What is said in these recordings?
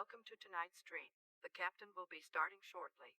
Welcome to tonight's stream. The captain will be starting shortly.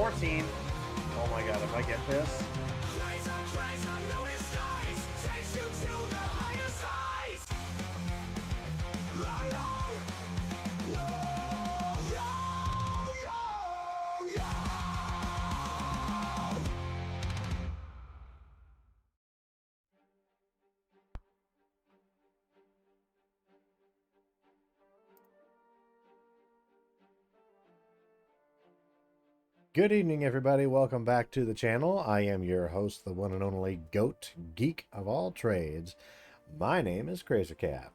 14. Oh my god, if I get this. Good evening, everybody. Welcome back to the channel. I am your host, the one and only GOAT Geek of all trades. My name is CrazerCap.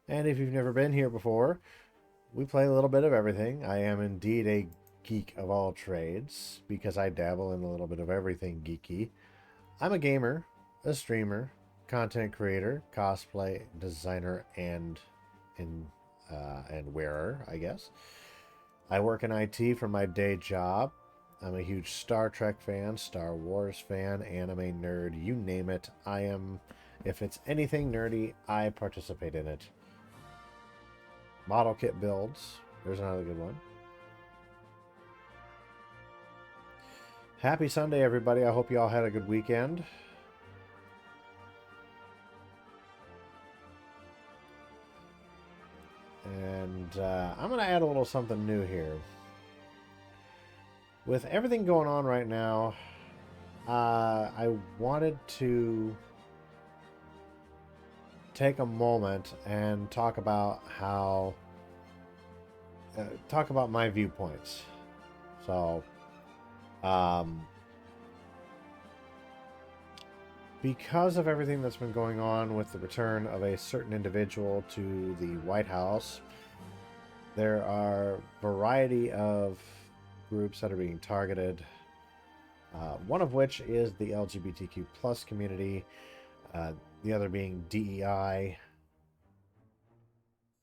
And if you've never been here before, we play a little bit of everything. I am indeed a geek of all trades because I dabble in a little bit of everything geeky. I'm a gamer, a streamer, content creator, cosplay designer, and wearer, I guess. I work in IT for my day job. I'm a huge Star Trek fan, Star Wars fan, anime nerd, you name it. I am, if it's anything nerdy, I participate in it. Model kit builds. There's another good one. Happy Sunday, everybody. I hope you all had a good weekend. And I'm going to add a little something new here. With everything going on right now, I wanted to take a moment and talk about how, talk about my viewpoints. So, because of everything that's been going on with the return of a certain individual to the White House, there are a variety of groups that are being targeted, one of which is the LGBTQ plus community, the other being DEI,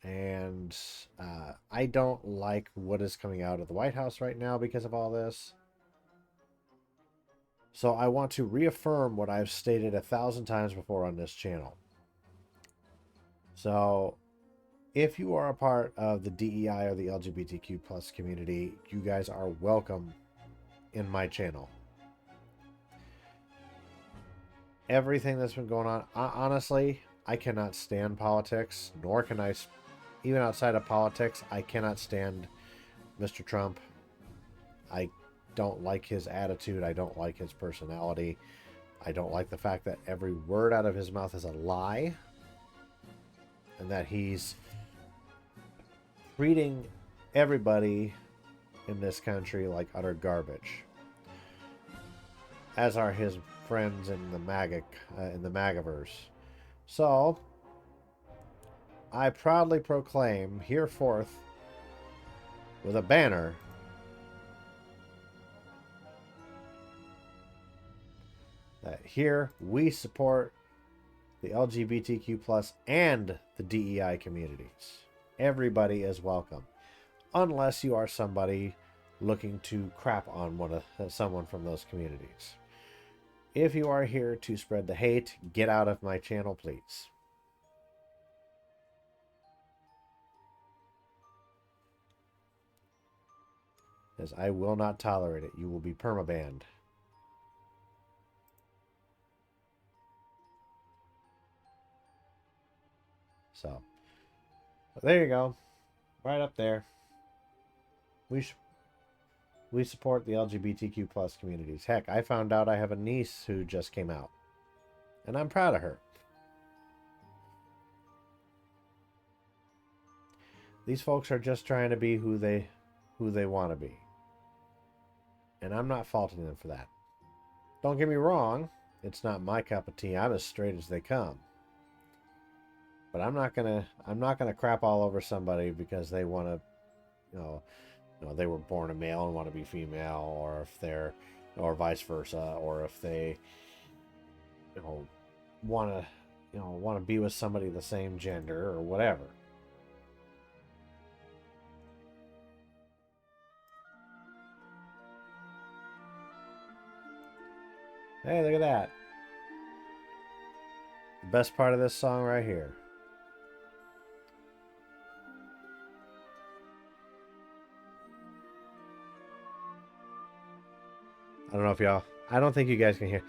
and I don't like what is coming out of the White House right now because of all this. So I want to reaffirm what I've stated 1,000 times before on this channel. So if you are a part of the DEI or the LGBTQ plus community, you guys are welcome in my channel. Everything that's been going on, honestly, I cannot stand politics, nor can I, even outside of politics, I cannot stand Mr. Trump. I don't like his attitude. I don't like his personality. I don't like the fact that every word out of his mouth is a lie, and that he's treating everybody in this country like utter garbage, as are his friends in the MAGAverse. So I proudly proclaim hereforth with a banner that here we support the LGBTQ plus and the DEI communities. Everybody is welcome, unless you are somebody looking to crap on someone from those communities. If you are here to spread the hate, get out of my channel, please. As I will not tolerate it. You will be permabanned. So, there you go. Right up there. We support the LGBTQ plus communities. Heck, I found out I have a niece who just came out. And I'm proud of her. These folks are just trying to be who they want to be. And I'm not faulting them for that. Don't get me wrong, it's not my cup of tea. I'm as straight as they come. But I'm not gonna crap all over somebody because they want to, they were born a male and want to be female, or if they're, or vice versa, or if they, want to, want to be with somebody the same gender or whatever. Hey, look at that. The best part of this song right here. I don't know if y'all, I don't think you guys can hear.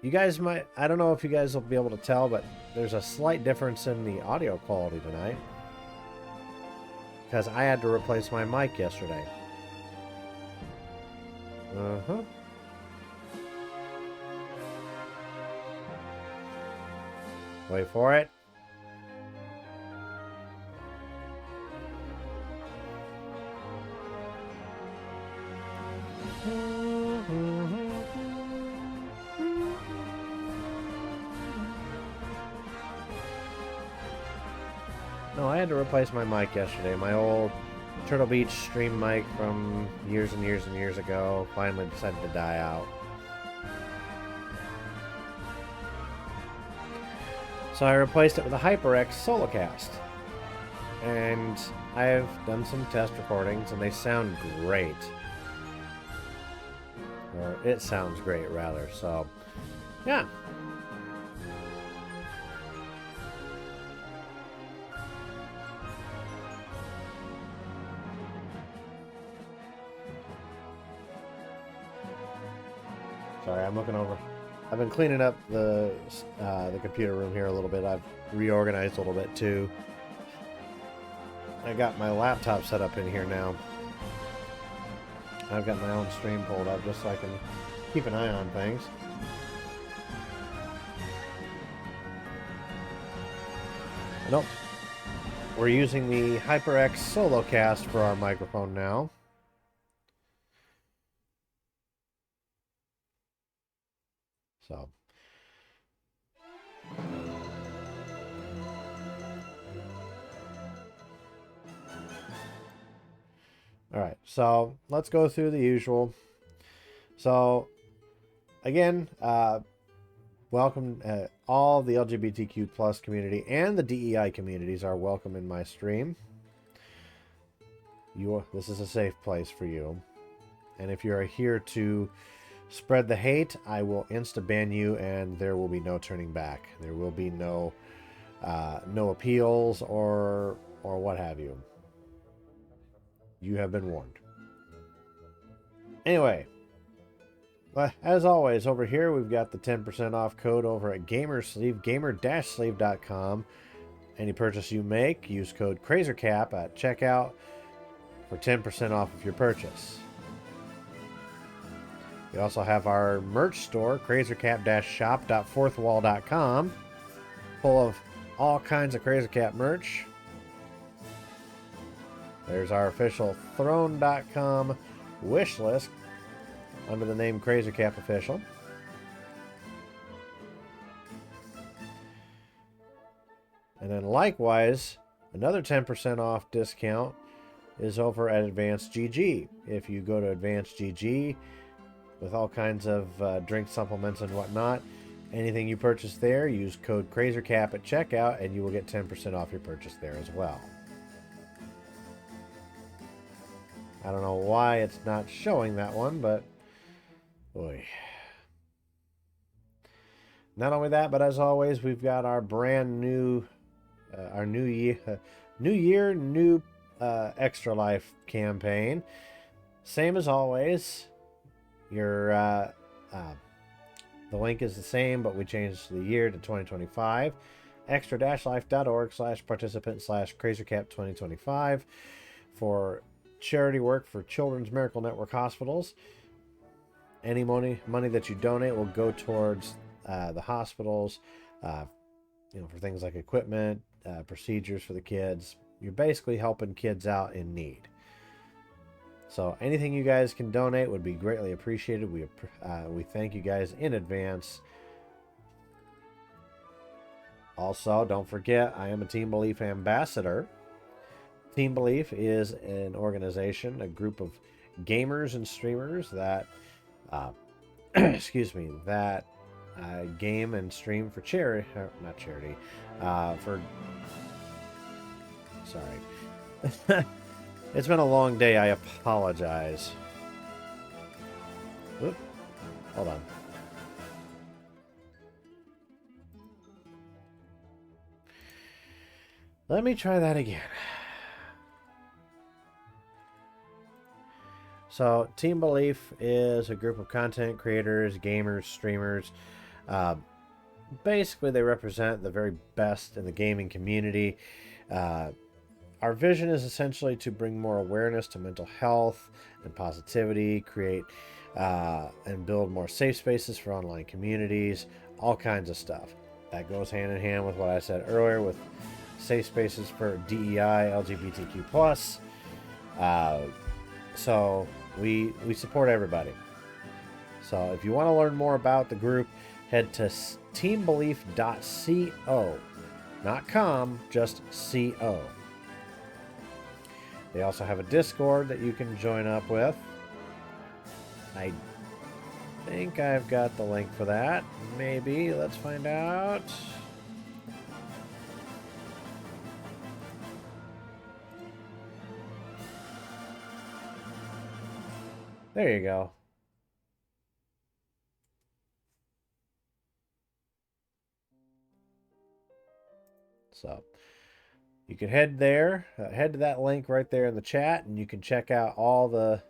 You guys might, I don't know if you guys will be able to tell, but there's a slight difference in the audio quality tonight. Because I had to replace my mic yesterday. Uh-huh. Wait for it. No, I had to replace my mic yesterday. My old Turtle Beach stream mic from years and years and years ago finally decided to die out. So I replaced it with a HyperX Solocast. And I've done some test recordings and they sound great. Or it sounds great, rather. So, yeah. Sorry, I'm looking over. I've been cleaning up the computer room here a little bit. I've reorganized a little bit too. I got my laptop set up in here now. I've got my own stream pulled up just so I can keep an eye on things. Nope. We're using the HyperX Solocast for our microphone now. So. All right, so let's go through the usual. So, again, welcome. All the LGBTQ plus community and the DEI communities are welcome in my stream. This is a safe place for you. And if you're here to spread the hate, I will insta-ban you, and there will be no turning back. There will be no appeals or what have you. You have been warned. Anyway, as always, over here we've got the 10% off code over at Gamersleeve, gamer-sleeve.com. Any purchase you make, use code CrazerCap at checkout for 10% off of your purchase. We also have our merch store, crazercap-shop.fourthwall.com, full of all kinds of CrazerCap merch. There's our official Throne.com wish list under the name CrazerCap Official. And then likewise, another 10% off discount is over at Advanced GG. If you go to Advanced GG with all kinds of drink supplements and whatnot, anything you purchase there, use code CrazerCap at checkout and you will get 10% off your purchase there as well. I don't know why it's not showing that one, but boy. Not only that, but as always, we've got our brand new, our new year, new Extra Life campaign. Same as always. The link is the same, but we changed the year to 2025. extra-life.org/participant/CrazerCap2025 for charity work for Children's Miracle Network hospitals. Any money that you donate will go towards the hospitals, for things like equipment, procedures for the kids. You're basically helping kids out in need. So anything you guys can donate would be greatly appreciated. We thank you guys in advance. Also, don't forget, I am a Team Belief ambassador. Team Belief is an organization, a group of gamers and streamers that, excuse me, that game and stream for charity, not charity, for, sorry. It's been a long day, I apologize. Oop, hold on. Let me try that again. So, Team Belief is a group of content creators, gamers, streamers. Basically, they represent the very best in the gaming community. Our vision is essentially to bring more awareness to mental health and positivity, create and build more safe spaces for online communities, all kinds of stuff. That goes hand in hand with what I said earlier with safe spaces for DEI, LGBTQ+. So we support everybody. So if you want to learn more about the group, head to teambelief.co. Not com, just co. They also have a Discord that you can join up with. I think I've got the link for that. Maybe. Let's find out. There you go. So you can head there, head to that link right there in the chat, and you can check out all the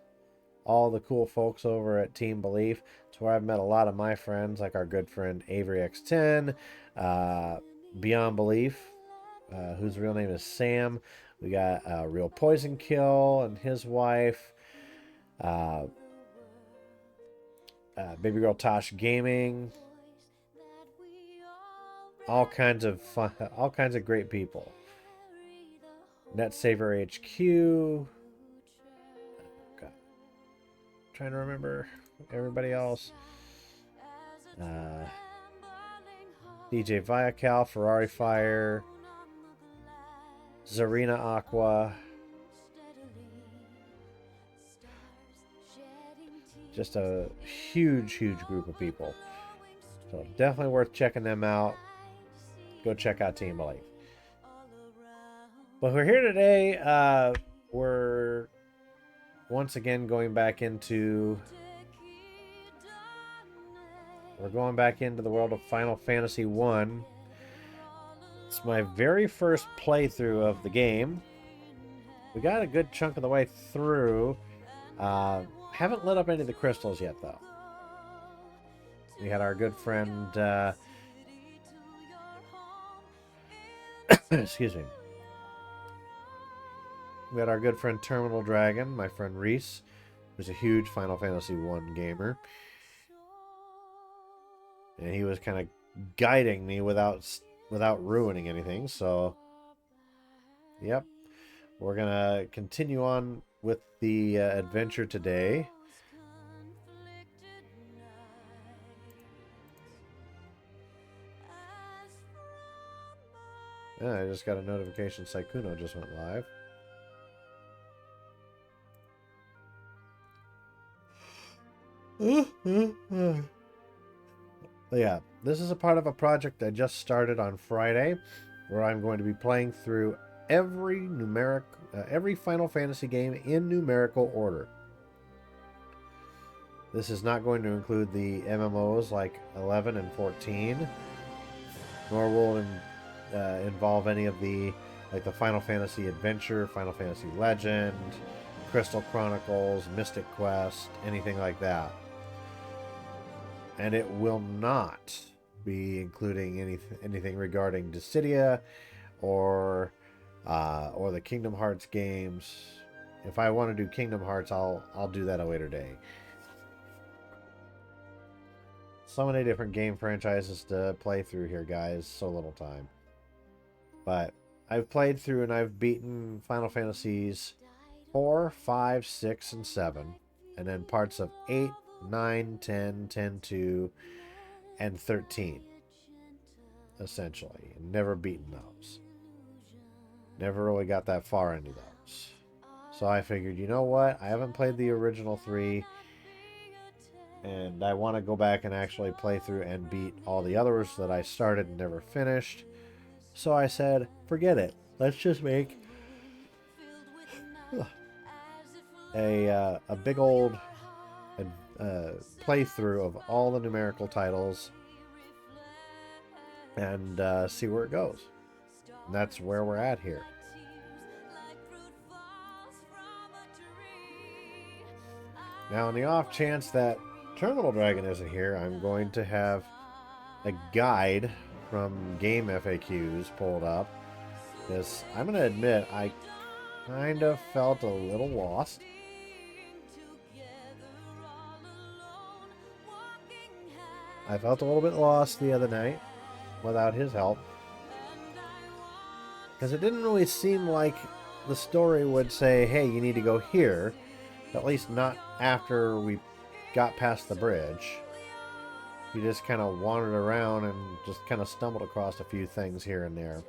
cool folks over at Team Belief. It's where I've met a lot of my friends, like our good friend Avery X10, Beyond Belief, whose real name is Sam. We got Real Poison Kill and his wife, Baby Girl Tosh Gaming, all kinds of fun, all kinds of great people. NetSaver HQ. God. Trying to remember everybody else. DJ Viacal, Ferrari Fire, Zarina Aqua. Just a huge group of people. So definitely worth checking them out. Go check out Team Belief. But we're here today. We're once again going back into the world of Final Fantasy 1. It's my very first playthrough of the game. We got a good chunk of the way through. Haven't lit up any of the crystals yet, though. We had our good friend, excuse me. We had our good friend Terminal Dragon, my friend Reese, who's a huge Final Fantasy 1 gamer. And he was kind of guiding me without ruining anything. So, yep. We're going to continue on with the adventure today. I just got a notification Saikuno just went live. Yeah, this is a part of a project I just started on Friday, where I'm going to be playing through every Final Fantasy game in numerical order. This is not going to include the MMOs like 11 and 14, nor will it involve any of the Final Fantasy Adventure, Final Fantasy Legend, Crystal Chronicles, Mystic Quest, anything like that. And it will not be including anything regarding Dissidia or the Kingdom Hearts games. If I want to do Kingdom Hearts, I'll do that a later day. So many different game franchises to play through here, guys. So little time. But I've played through and I've beaten Final Fantasies 4, 5, 6, and 7. And then parts of 8, 9, 10, 10-2, and 13. essentially. Never beaten those. Never really got that far into those. So I figured, you know what? I haven't played the original 3, and I want to go back and actually play through and beat all the others that I started and never finished. So I said, forget it. Let's just make a big old playthrough of all the numerical titles and see where it goes. And that's where we're at here. Now, in the off chance that Terminal Dragon isn't here, I'm going to have a guide from Game FAQs pulled up. Because I'm going to admit, I kind of felt a little lost. I felt a little bit lost the other night without his help. Because it didn't really seem like the story would say, hey, you need to go here. At least not after we got past the bridge. We just kind of wandered around and just kind of stumbled across a few things here and there.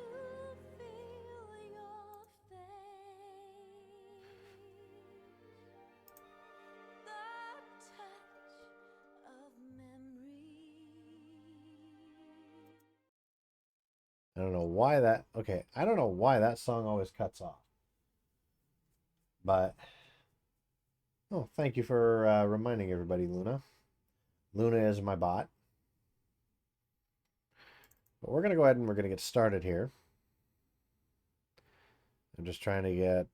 I don't know why that... Okay, I don't know why that song always cuts off. But... Oh, thank you for reminding everybody, Luna. Luna is my bot. But we're going to go ahead and we're going to get started here. I'm just trying to get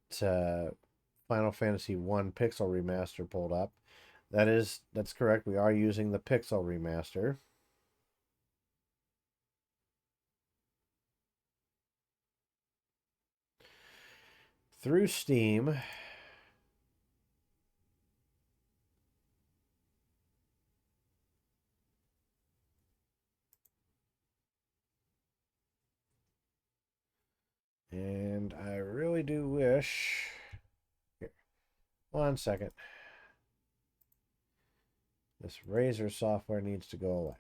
Final Fantasy 1 Pixel Remaster pulled up. That's correct. We are using the Pixel Remaster. Through Steam. And I really do wish... Here, 1 second. This Razer software needs to go away.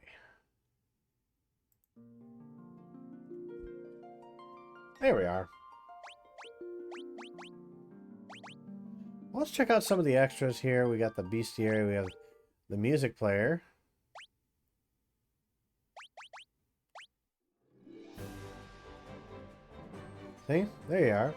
There we are. Let's check out some of the extras here. We got the bestiary. We have the music player. See? There you are.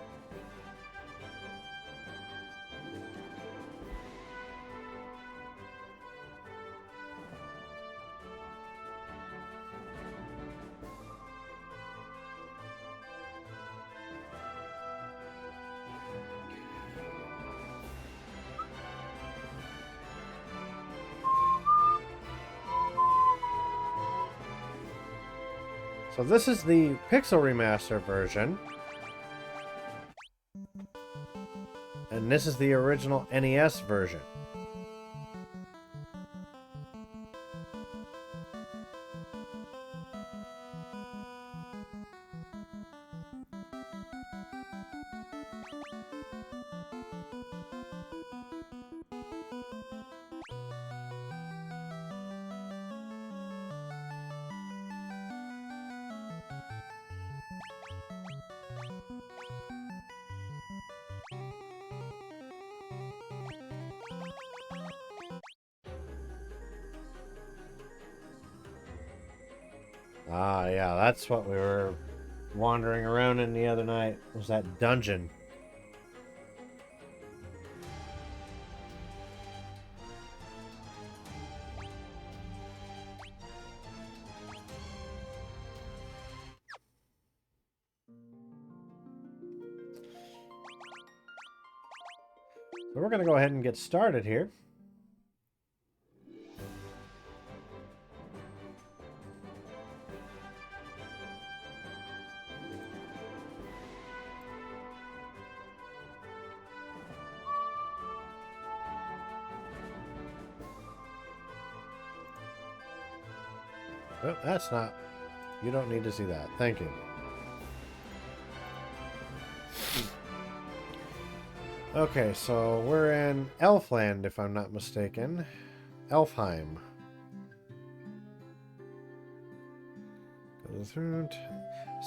So this is the Pixel Remaster version. And this is the original NES version. Ah, yeah, that's what we were wandering around in the other night. Was that dungeon? So we're going to go ahead and get started here. Oh, that's not... You don't need to see that. Thank you. Okay, so we're in Elfland, if I'm not mistaken. Elfheim.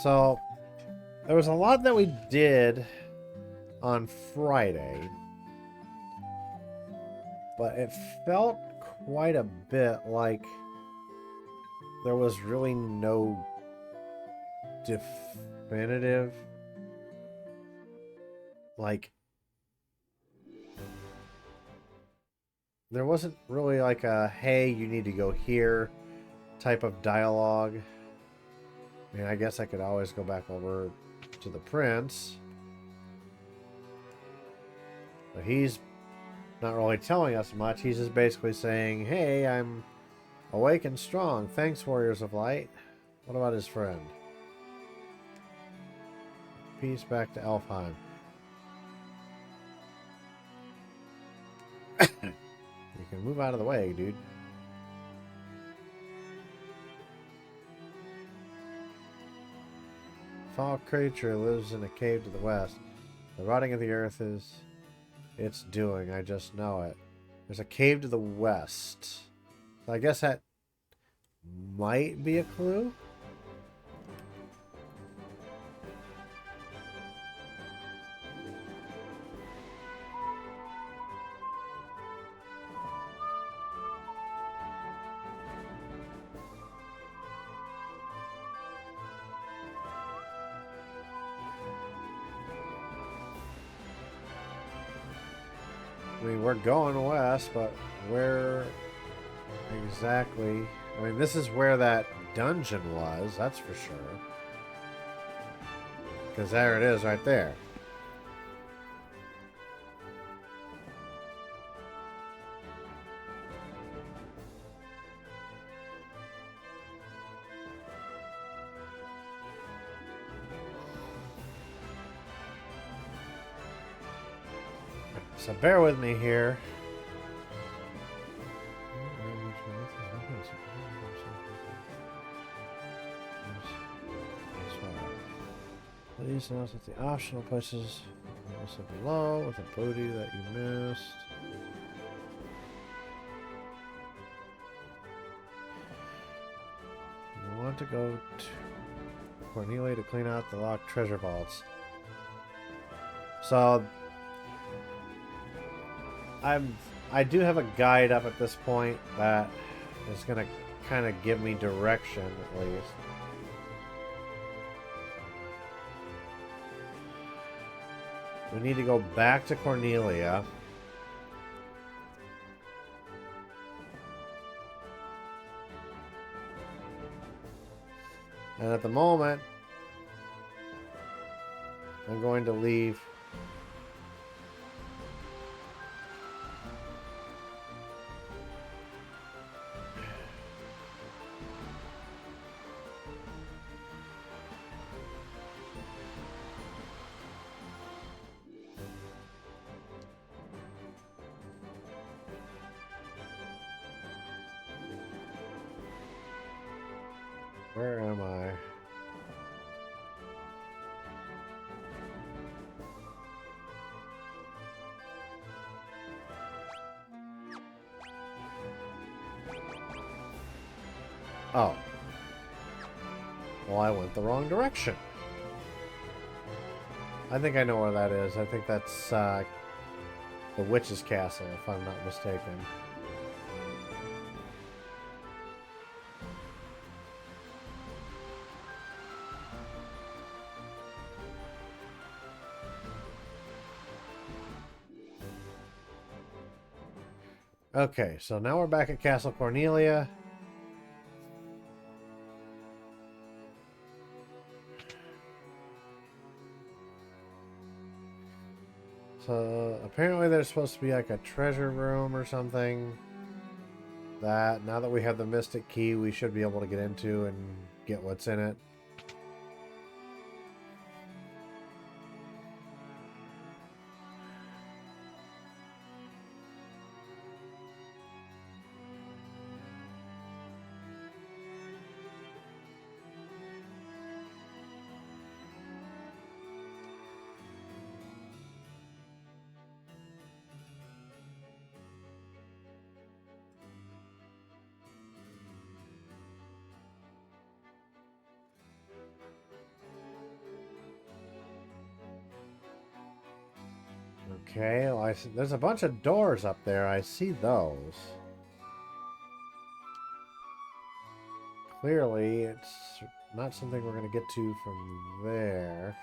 So there was a lot that we did on Friday, but it felt quite a bit like there was really no definitive, like, there wasn't really like a, hey, you need to go here type of dialogue. I mean, I guess I could always go back over to the prince, but he's not really telling us much. He's just basically saying, hey, I'm awake and strong. Thanks, Warriors of Light. What about his friend? Peace back to Elfheim. You can move out of the way, dude. Foul creature lives in a cave to the west. The rotting of the earth is its doing. I just know it. There's a cave to the west. So I guess that might be a clue. I mean, we're going west, but where exactly? I mean, this is where that dungeon was, that's for sure. Because there it is right there. So bear with me here. Please note that the optional places are also below with a booty that you missed. You want to go to Cornelia to clean out the locked treasure vaults. So I do have a guide up at this point that is gonna kind of give me direction at least. We need to go back to Cornelia. And at the moment, I'm going to leave. Where am I? Oh. Well, I went the wrong direction. I think I know where that is. I think that's the witch's castle, if I'm not mistaken. Okay, so now we're back at Castle Cornelia. So apparently there's supposed to be like a treasure room or something that now that we have the Mystic Key, we should be able to get into and get what's in it. Okay, well, there's a bunch of doors up there. I see those. Clearly, it's not something we're going to get to from there.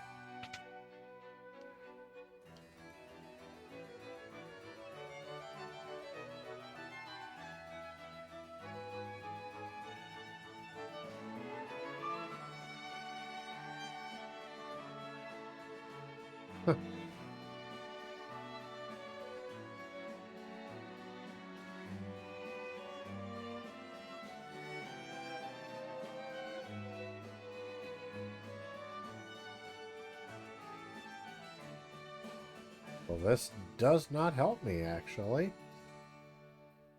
Well, this does not help me, actually.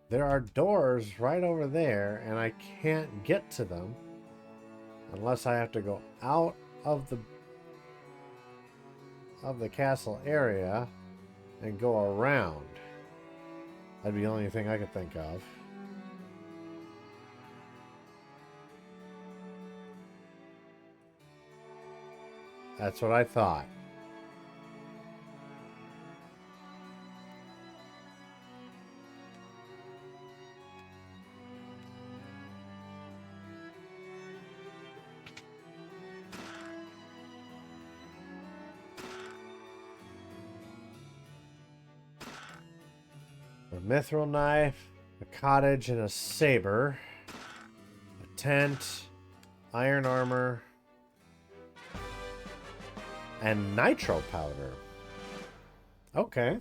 There are doors right over there, and I can't get to them unless I have to go out of the castle area and go around. That'd be the only thing I could think of. That's what I thought. A mithril knife, a cottage, and a saber. A tent, iron armor, and nitro powder. Okay.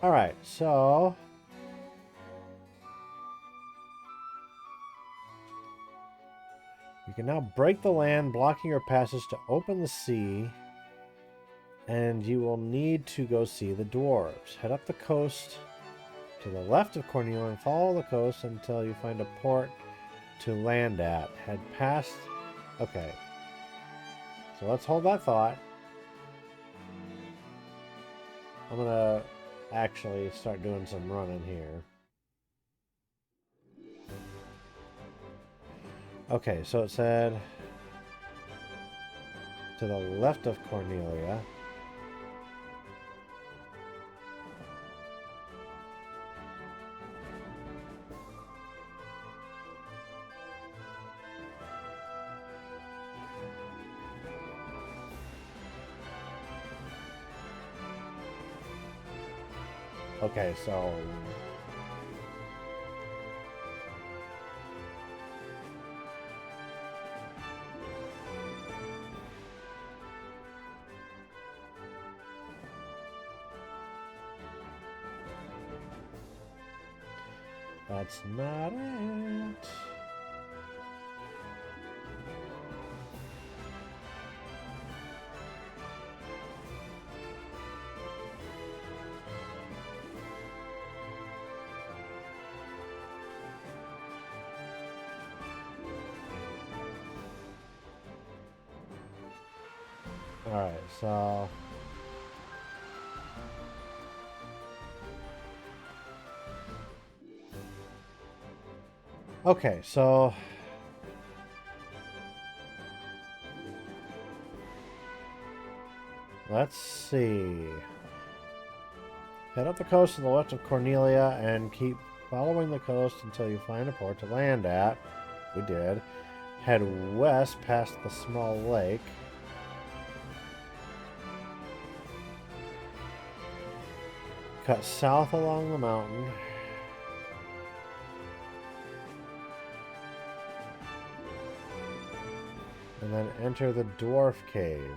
Alright, so you can now break the land, blocking your passage to open the sea, and you will need to go see the dwarves. Head up the coast to the left of Cornelia and follow the coast until you find a port to land at. Head past... Okay. So let's hold that thought. I'm gonna actually start doing some running here. Okay, so it said to the left of Cornelia. Okay, so that's not it. Alright, so okay, so let's see. Head up the coast to the left of Cornelia and keep following the coast until you find a port to land at. We did. Head west past the small lake. Cut south along the mountain. And then enter the dwarf cave.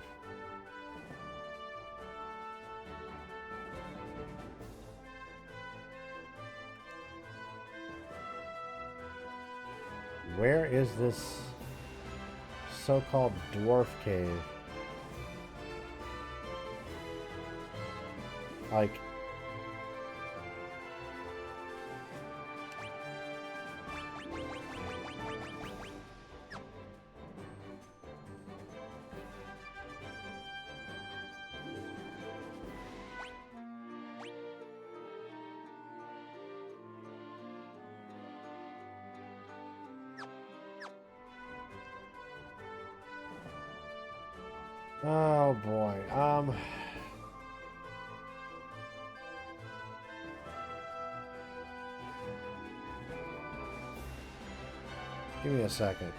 Where is this so-called dwarf cave? Like... Oh boy. Give me a second.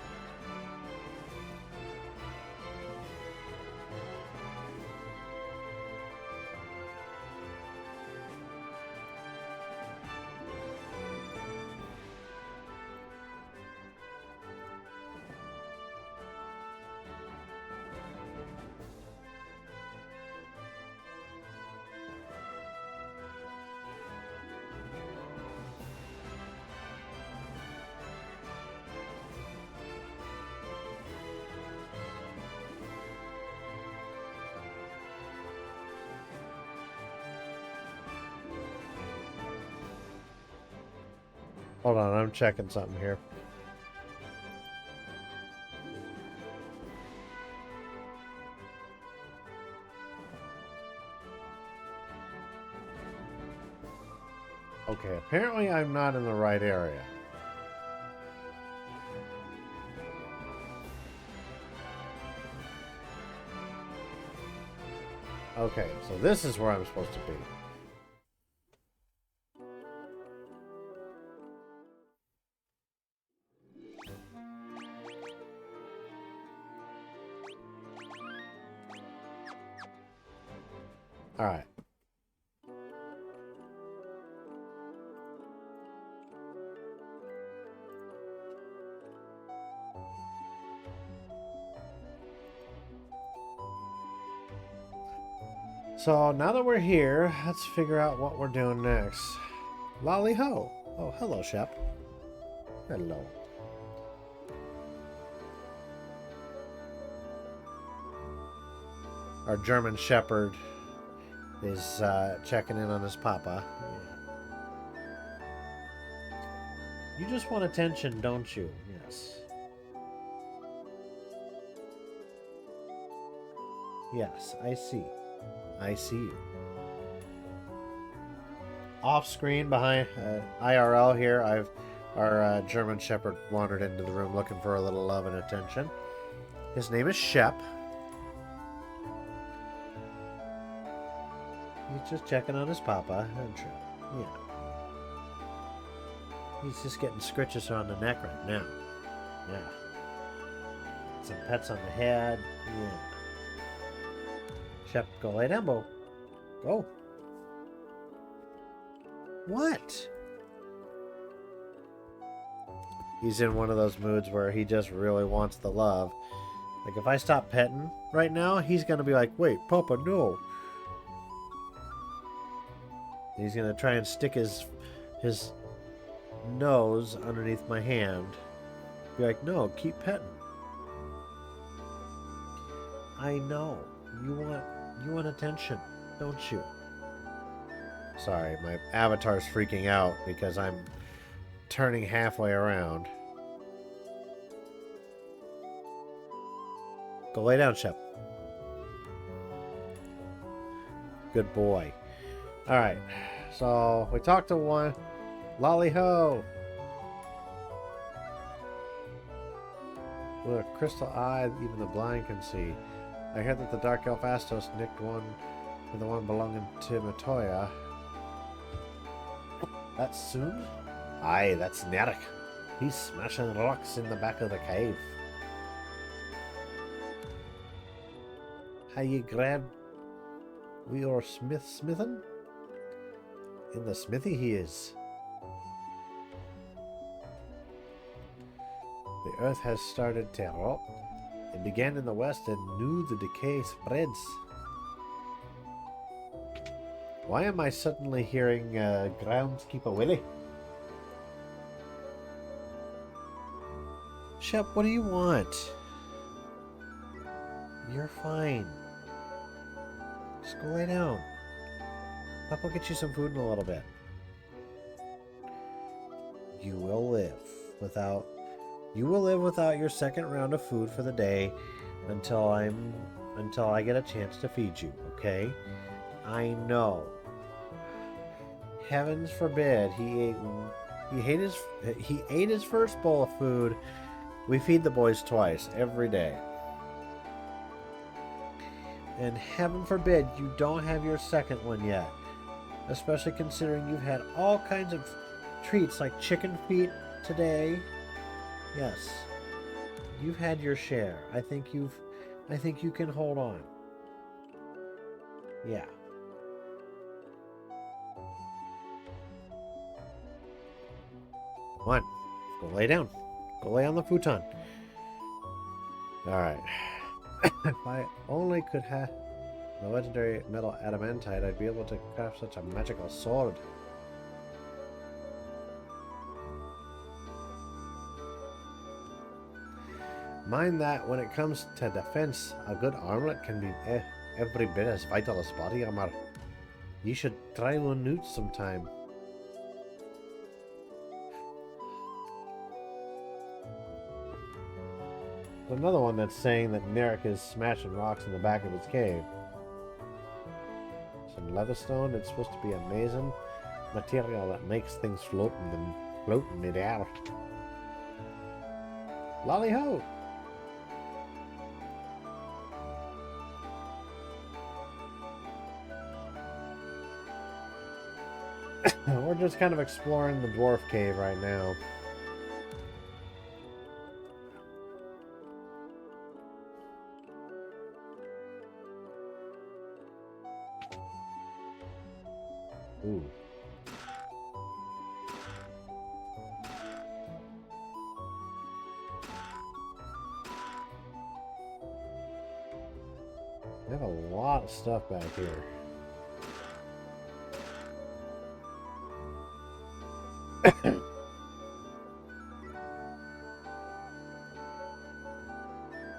Hold on, I'm checking something here. Okay, apparently I'm not in the right area. Okay, so this is where I'm supposed to be. Alright. So now that we're here, let's figure out what we're doing next. Lolly ho! Oh, hello, Shep. Hello. Our German Shepherd is checking in on his papa. You just want attention, don't you? Yes. Yes, I see. I see you. Off screen behind IRL here, our German Shepherd wandered into the room looking for a little love and attention. His name is Shep. He's just checking on his papa. Yeah. He's just getting scritches on the neck right now. Yeah. Some pets on the head. Yeah. Shep, go lay down, Bo. Go. What? He's in one of those moods where he just really wants the love. Like, if I stop petting right now, he's going to be like, wait, Papa, no. He's going to try and stick his nose underneath my hand. Be like, no, keep petting. I know. You want attention, don't you? Sorry, my avatar's freaking out because I'm turning halfway around. Go lay down, Shep. Good boy. Alright, so we talked to one. Lolly ho! With a crystal eye even the blind can see. I heard that the Dark Elf Astos nicked one with the one belonging to Matoya. That's soon? Aye, that's Narek. He's smashing rocks in the back of the cave. How you grab we are smithin'? In the smithy he is. The earth has started to rot. It began in the west and new the decay spreads. Why am I suddenly hearing Groundskeeper Willie? Shep, what do you want? You're fine. Just go lay down. Papa will get you some food in a little bit. You will live without your second round of food for the day until I get a chance to feed you, okay? I know. Heavens forbid he ate his first bowl of food. We feed the boys twice every day. And heaven forbid you don't have your second one yet. Especially considering you've had all kinds of treats like chicken feet today. Yes. You've had your share. I think you can hold on. Yeah. Come on. Go lay down. Go lay on the futon. Alright. If I only could have the legendary metal adamantite, I'd be able to craft such a magical sword. Mind that when it comes to defense, a good armlet can be every bit as vital as body armor. You should try one out sometime. There's another one that's saying that Merrick is smashing rocks in the back of his cave. Some leatherstone, it's supposed to be amazing material that makes things float in midair. Lolly ho! We're just kind of exploring the dwarf cave right now. Ooh. We have a lot of stuff back here.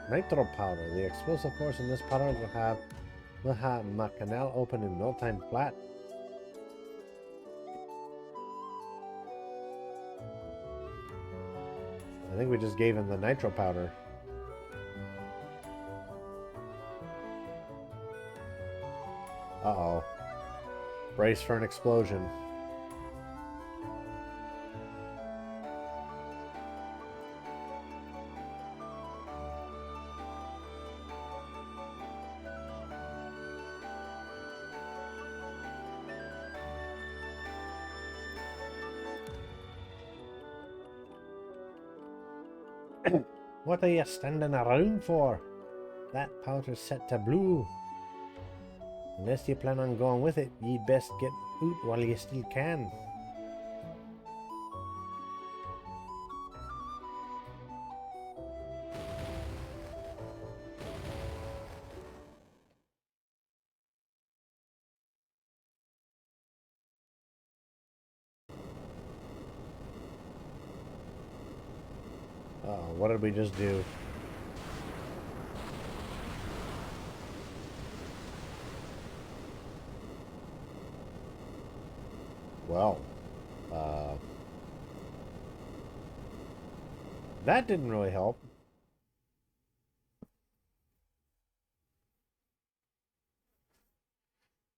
Nitro powder. The explosive force in this powder will have my canal open in no time flat. I think we just gave him the nitro powder. Uh-oh. Brace for an explosion. What are you standing around for? That powder's set to blue. Unless you plan on going with it, you'd best get out while you still can. Uh-oh, what did we just do? Well, that didn't really help.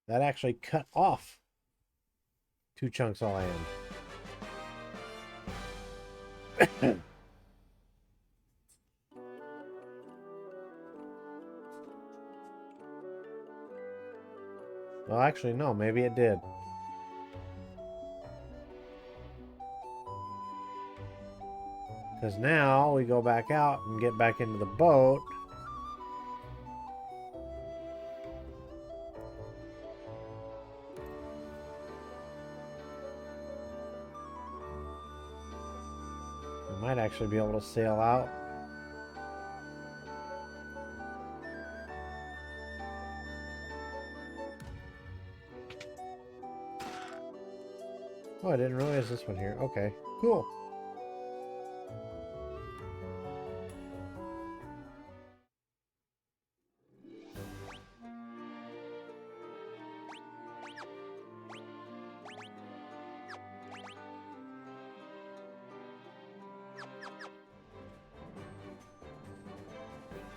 That actually cut off 2 chunks of land. Well, actually, no, maybe it did. Because now we go back out and get back into the boat. We might actually be able to sail out. Oh, I didn't realize this one here. Okay, cool.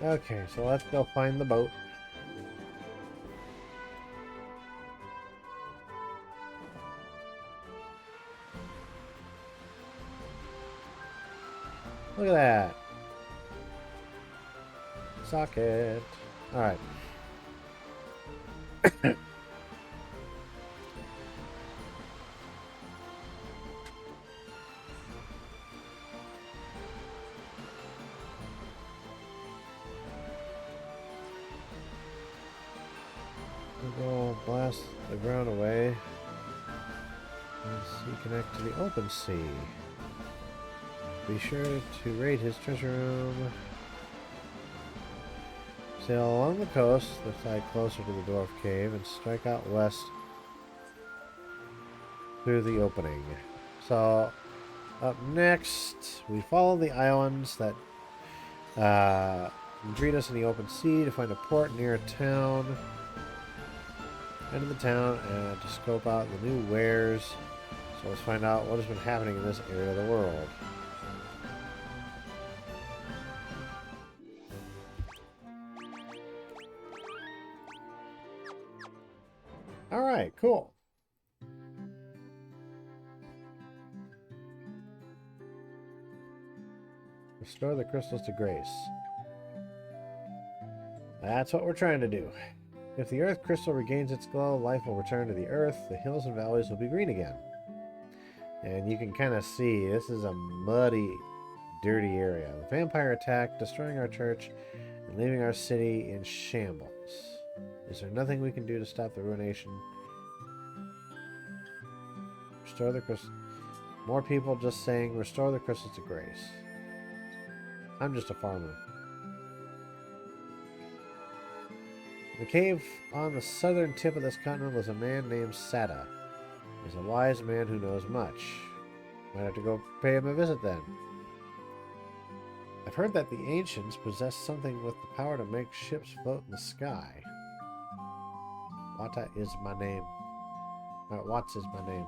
Okay, so let's go find the boat. Look at that. Socket. Alright. ground away. Sea connect to the open sea. Be sure to raid his treasure room. Sail along the coast, lift tide closer to the dwarf cave, and strike out west through the opening. So, up next, we follow the islands that greet us in the open sea to find a port near a town. Enter the town and to scope out the new wares. So let's find out what has been happening in this area of the world. Alright, cool. Restore the crystals to grace. That's what we're trying to do. If the earth crystal regains its glow, life will return to the earth. The hills and valleys will be green again. And you can kind of see this is a muddy, dirty area. The vampire attacked, destroying our church and leaving our city in shambles. Is there nothing we can do to stop the ruination? Restore the crystal. More people just saying, restore the crystals to grace. I'm just a farmer. In the cave on the southern tip of this continent was a man named Sada. He's a wise man who knows much. Might have to go pay him a visit then. I've heard that the ancients possessed something with the power to make ships float in the sky. Wata is my name. Watts is my name.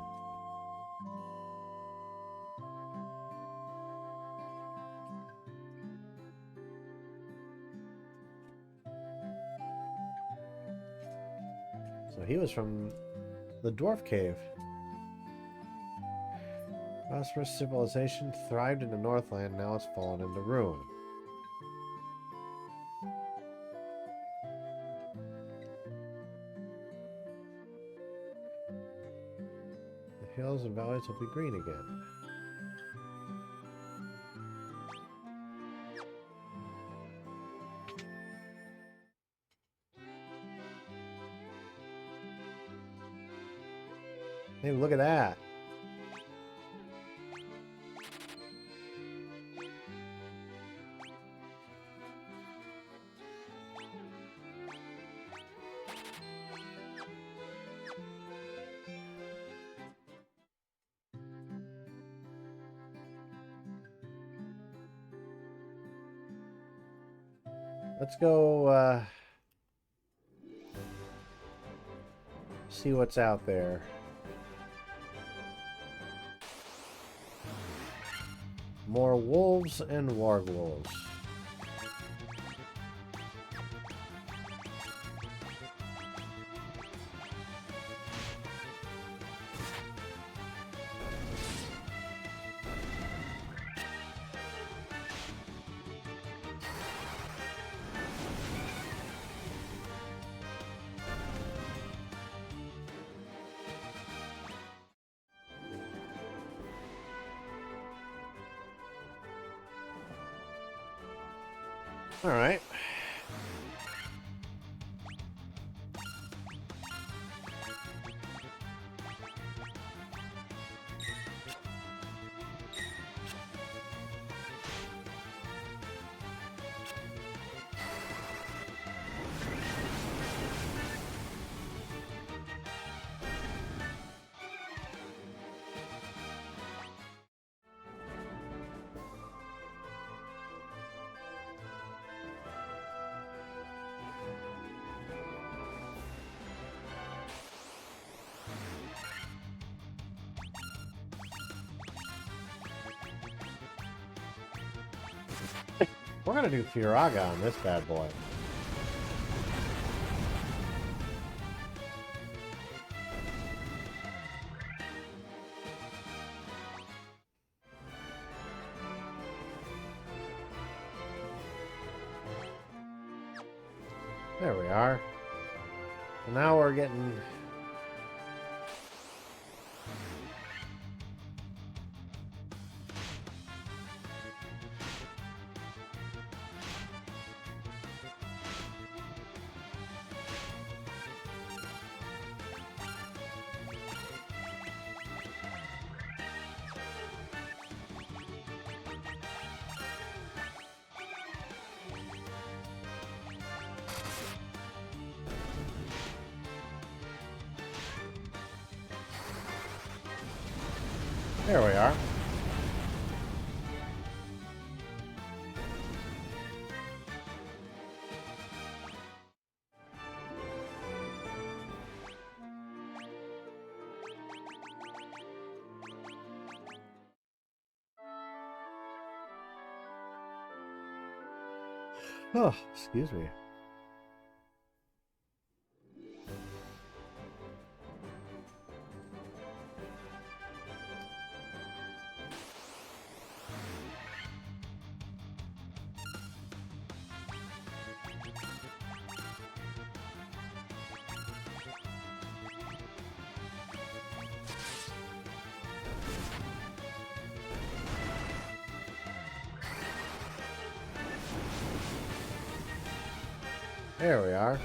So he was from the dwarf cave. Prosperous civilization thrived in the Northland, now it's fallen into ruin. The hills and valleys will be green again. Hey, look at that. Let's go see what's out there. More wolves and wargwolves. All right. We're gonna do Firaga on this bad boy. There we are. So now we're getting... There we are. Oh, excuse me. There we are.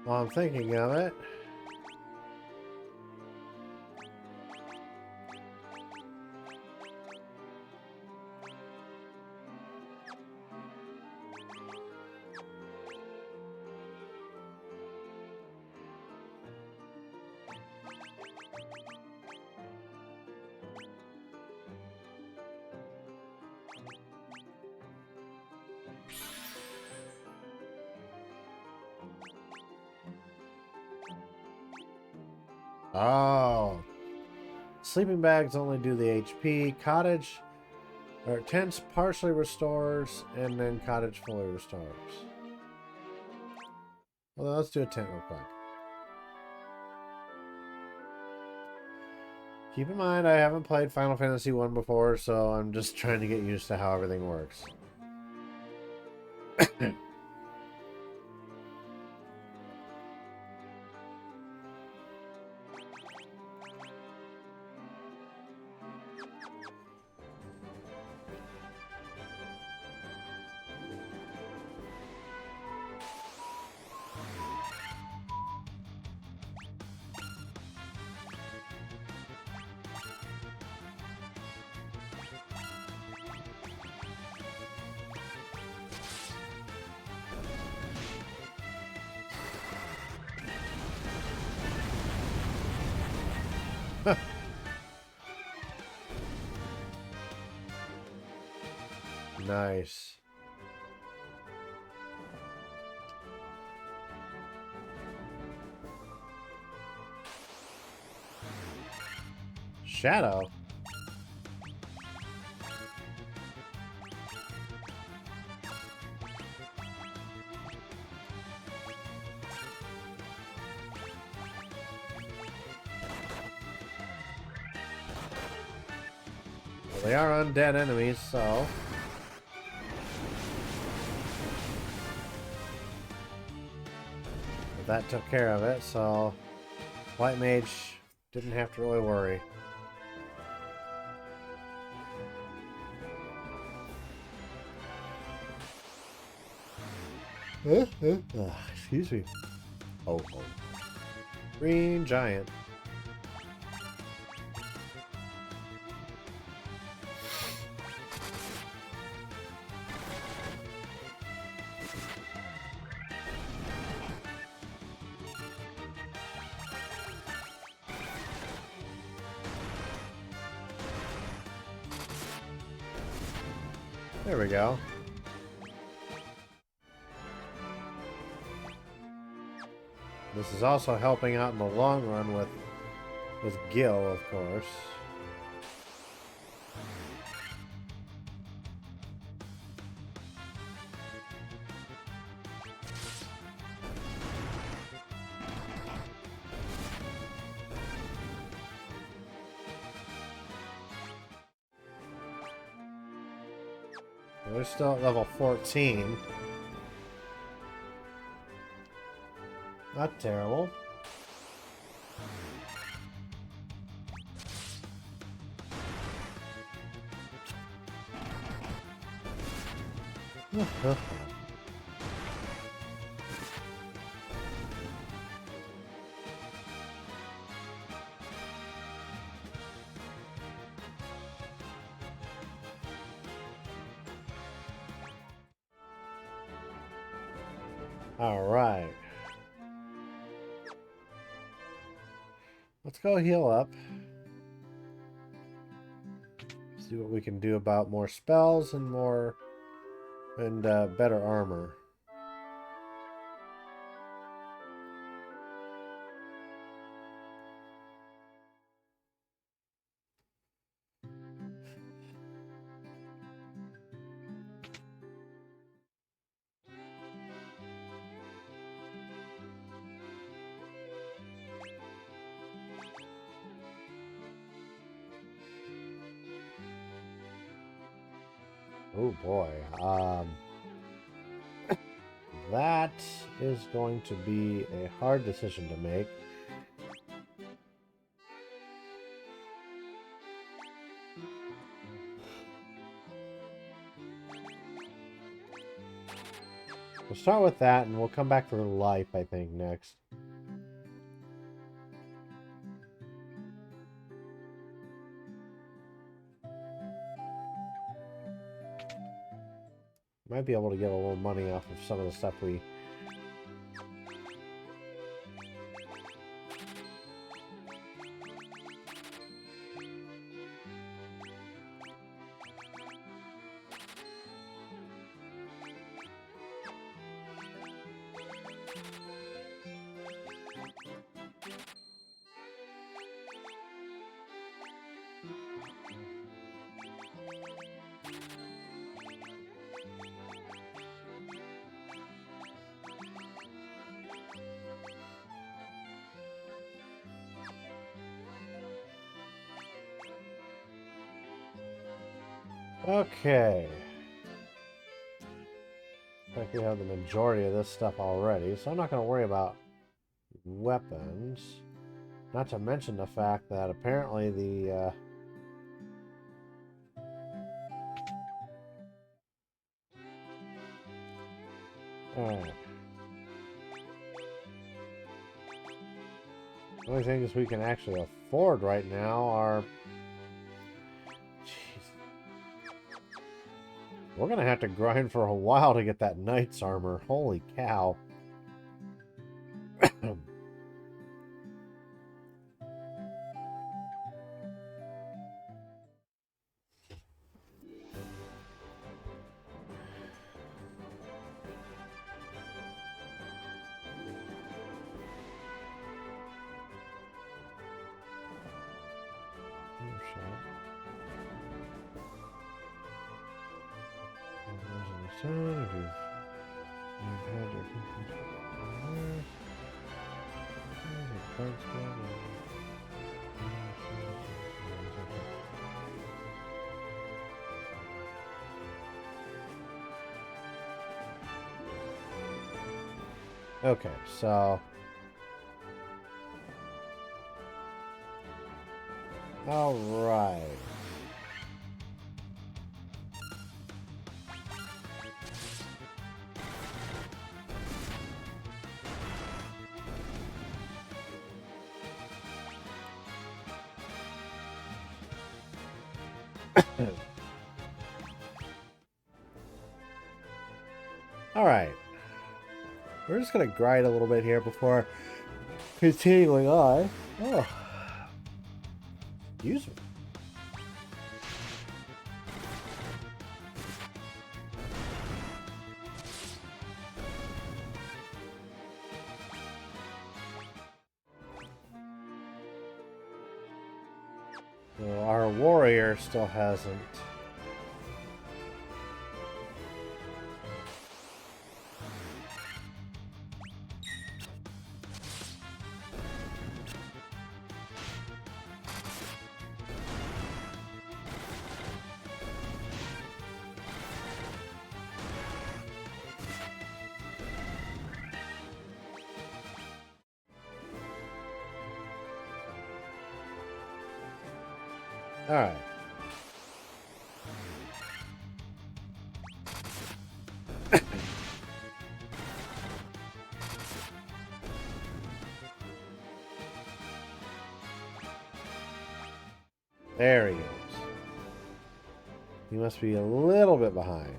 While I'm thinking of it, oh, sleeping bags only do the HP. Cottage or tents partially restores, and then cottage fully restores. Well, let's do a tent real quick. Keep in mind, I haven't played Final Fantasy 1 before, so I'm just trying to get used to how everything works. Nice. Shadow. Well, they are undead enemies, so... that took care of it, so White Mage didn't have to really worry. Excuse me. Oh. Green Giant. There we go. This is also helping out in the long run with Gil, of course. We're still at level 14. Not terrible. All right. Let's go heal up. See what we can do about more spells and better armor. Oh boy. That is going to be a hard decision to make. We'll start with that, and we'll come back for life, I think, next. Might be able to get a little money off of some of the stuff we... Okay. I think we have the majority of this stuff already, so I'm not going to worry about weapons. Not to mention the fact that apparently the... Alright. The only things we can actually afford right now are... We're going to have to grind for a while to get that knight's armor. Holy cow. Okay, so... Alright. Alright. We're just going to grind a little bit here before continuing on. Oh. Use me. So our warrior still hasn't. All right. There he goes. He must be a little bit behind.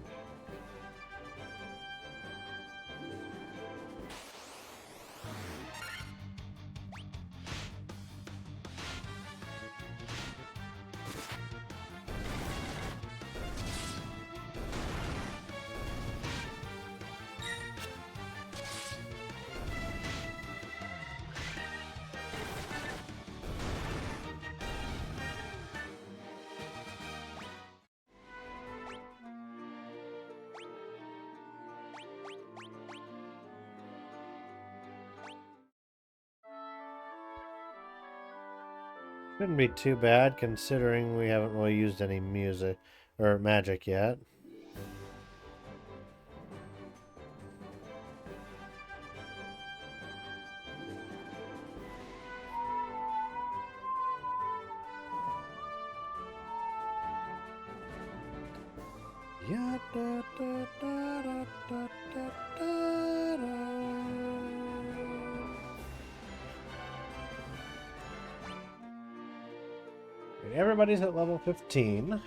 Shouldn't be too bad considering we haven't really used any music or magic yet. Yeah, da, da, da, da, da, da, da, da. Everybody's at level 15.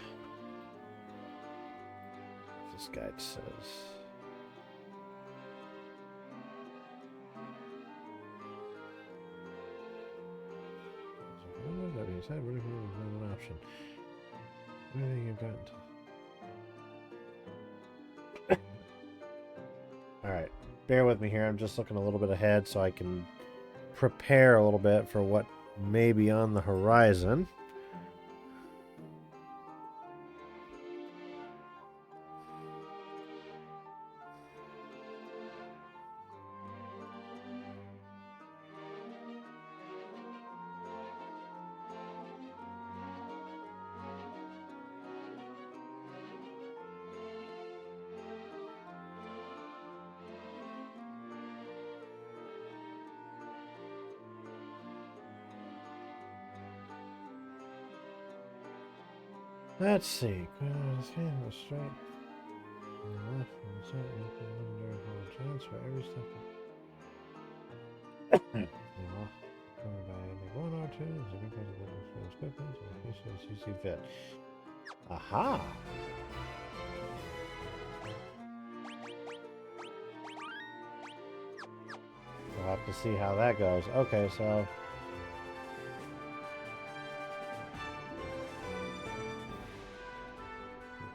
This guide says. That being said, what if you have an option? Anything you've got. Alright, bear with me here. I'm just looking a little bit ahead so I can prepare a little bit for what may be on the horizon. Let's see. Straight. Left and chance for every step. One or two. You see fit. Aha! We'll have to see how that goes. Okay, so.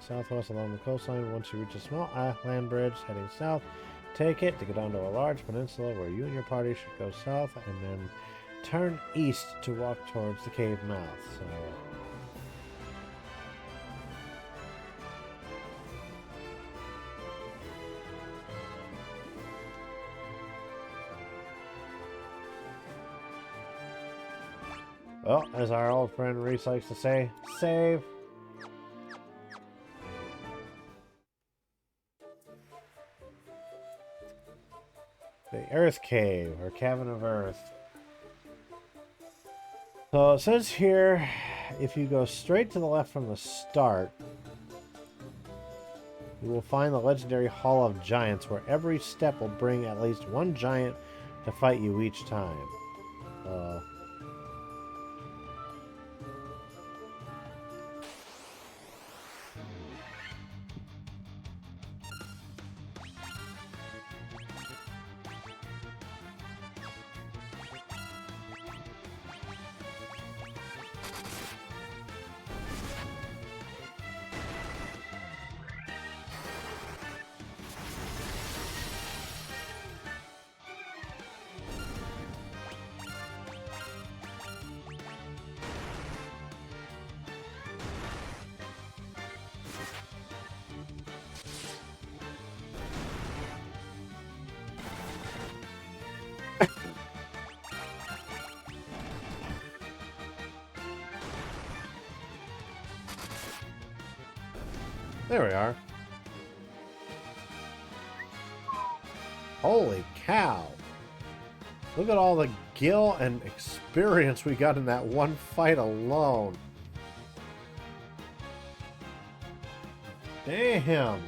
Southwest along the coastline. Once you reach a small land bridge heading south, take it to get onto a large peninsula where you and your party should go south and then turn east to walk towards the cave mouth. So. Well, as our old friend Reese likes to say, save. The Earth Cave, or Cavern of Earth. So it says here, if you go straight to the left from the start, you will find the legendary Hall of Giants, where every step will bring at least one giant to fight you each time. There we are. Holy cow. Look at all the gil and experience we got in that one fight alone. Damn.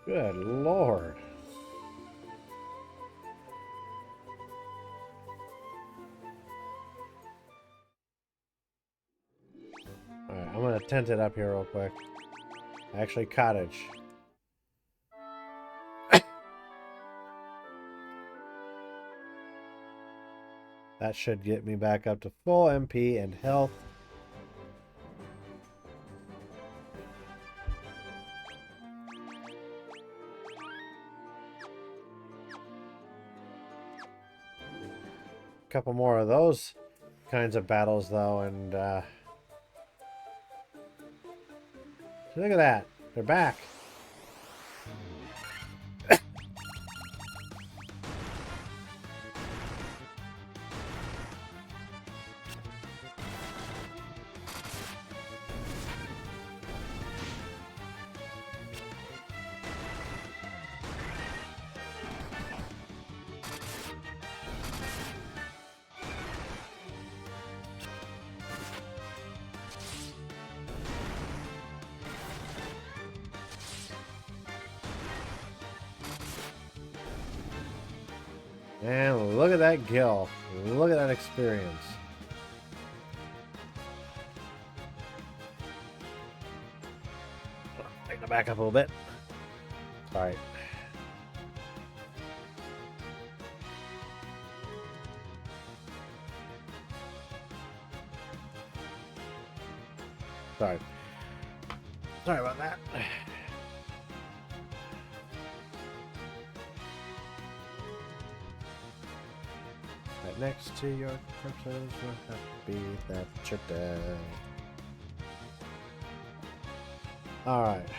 Good Lord. Alright, I'm gonna tent it up here real quick. Actually, cottage. That should get me back up to full MP and health. Couple more of those kinds of battles though, and look at that, they're back. And look at that kill. Look at that experience. Take the back up a little bit. Sorry. Sorry. Sorry about that. Right next to your corpses will have to be that you're dead. Alright.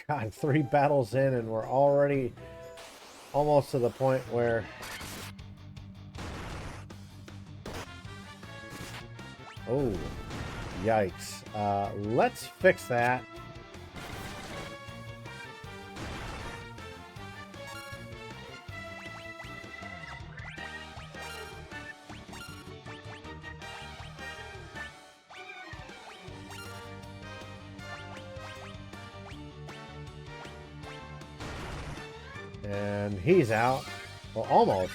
God, 3 battles in and we're already almost to the point where... Oh, yikes. Let's fix that. And he's out. Well, almost.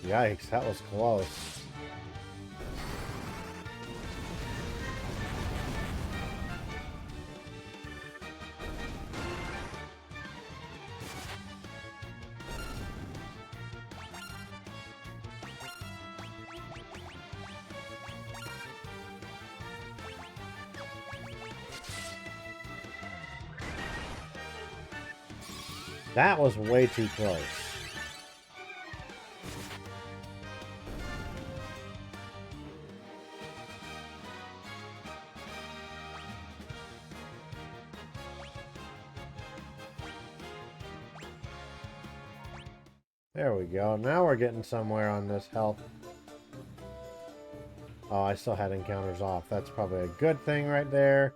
Yikes, that was close. That was way too close. There we go. Now we're getting somewhere on this health. Oh, I still had encounters off. That's probably a good thing right there.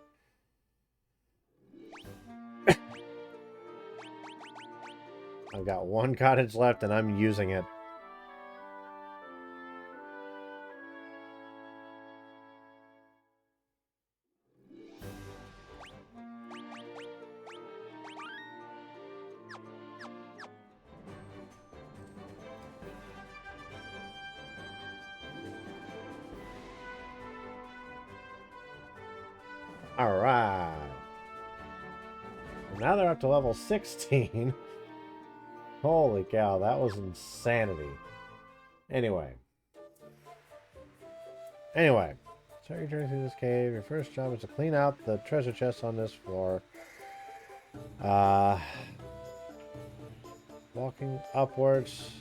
I've got 1 cottage left and I'm using it. Alright. Now they're up to level 16. Holy cow, that was insanity. Anyway. Start your journey through this cave. Your first job is to clean out the treasure chests on this floor. Walking upwards.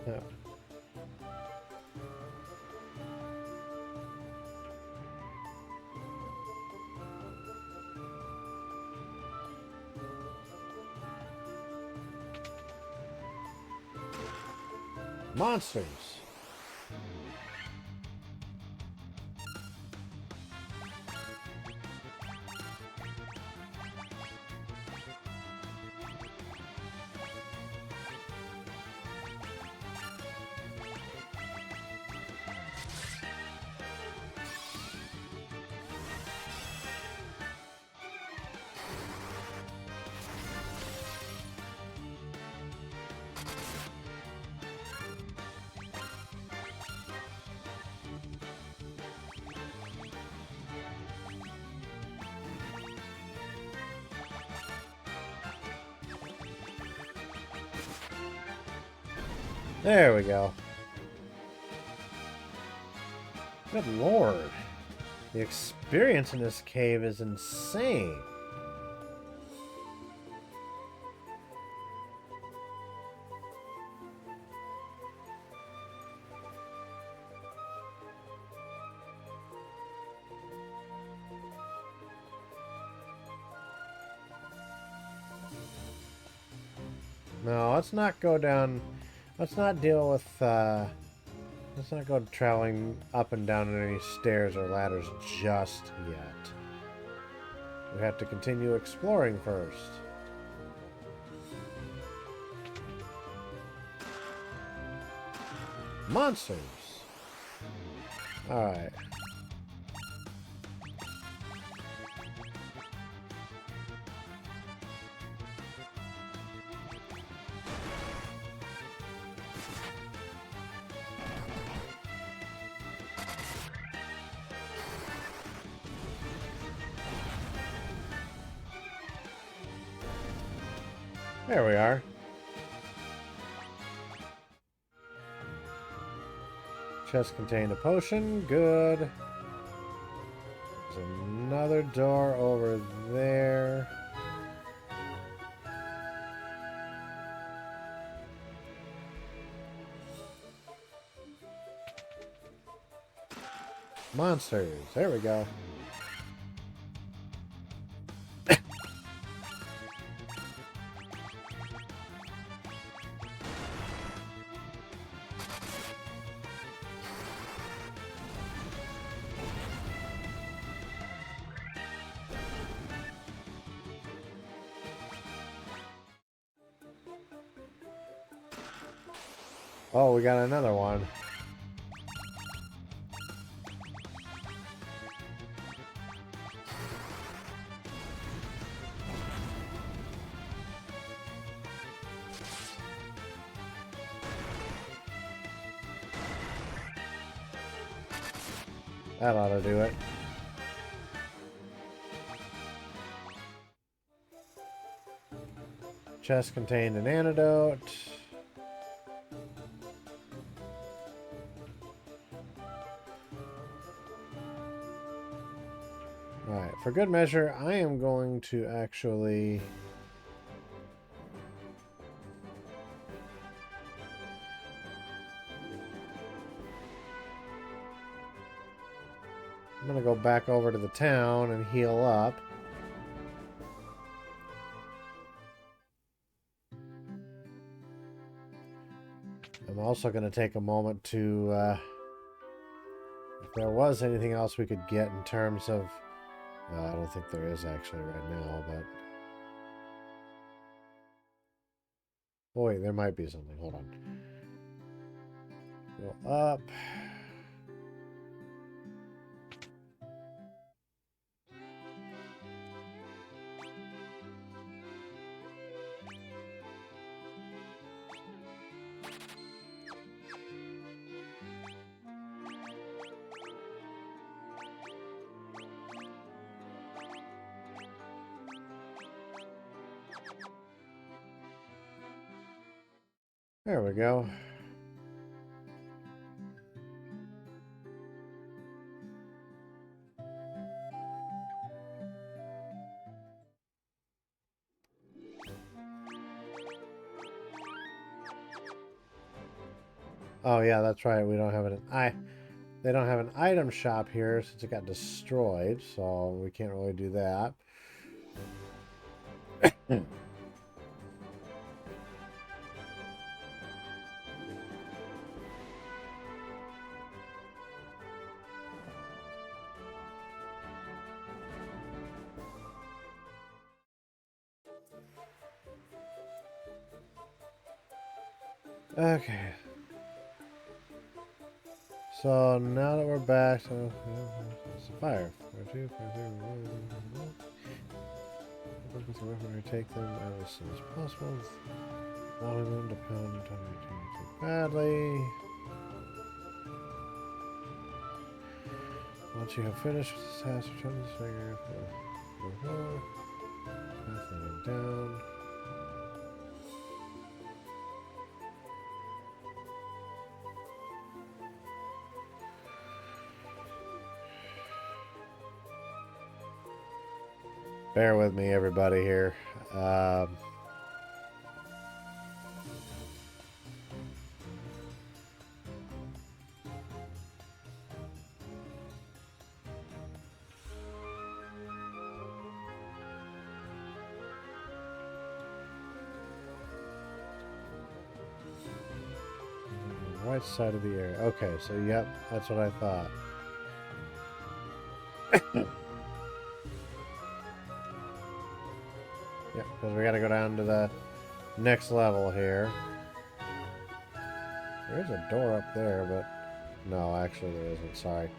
Yeah. Monsters. There we go. Good lord. The experience in this cave is insane. No, let's not go down. Let's not deal with, let's not go traveling up and down any stairs or ladders just yet. We have to continue exploring first. Monsters! Alright. There we are. Chest contained a potion. Good. There's another door over there. Monsters. There we go. Oh, we got another one. That ought to do it. Chest contained an antidote. Alright, for good measure, I am going to actually... I'm going to go back over to the town and heal up. I'm also going to take a moment to... if there was anything else we could get in terms of... I don't think there is actually right now, but... Oh wait, there might be something. Hold on. Go up. There we go. Oh yeah, that's right. We don't have they don't have an item shop here since it got destroyed, so we can't really do that. Okay. So now that we're back, so it's a fire. Take them out as soon as possible. Allowing them to pound too badly. Once you have finished with this task, return this figure. Path down. Bear with me, everybody, here. Right side of the area. Okay, so yep, that's what I thought. Yep, because we got to go down to the next level here. There's a door up there, but no, actually there isn't. Sorry.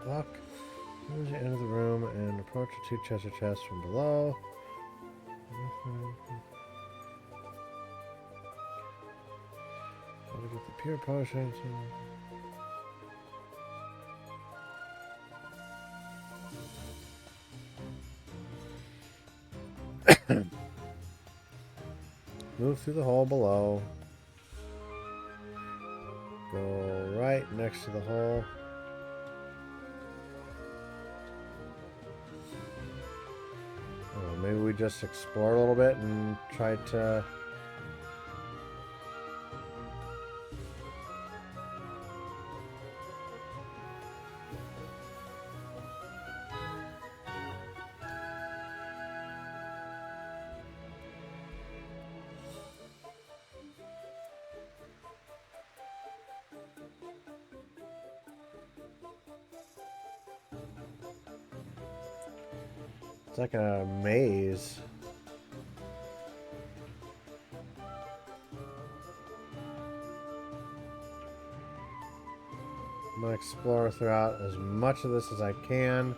Lock. As you enter the room and approach the two treasure chests from below. Gotta get the pure potions. Move through the hole below. Go right next to the hole. Maybe we just explore a little bit and try to... It's like a maze. I'm going to explore throughout as much of this as I can.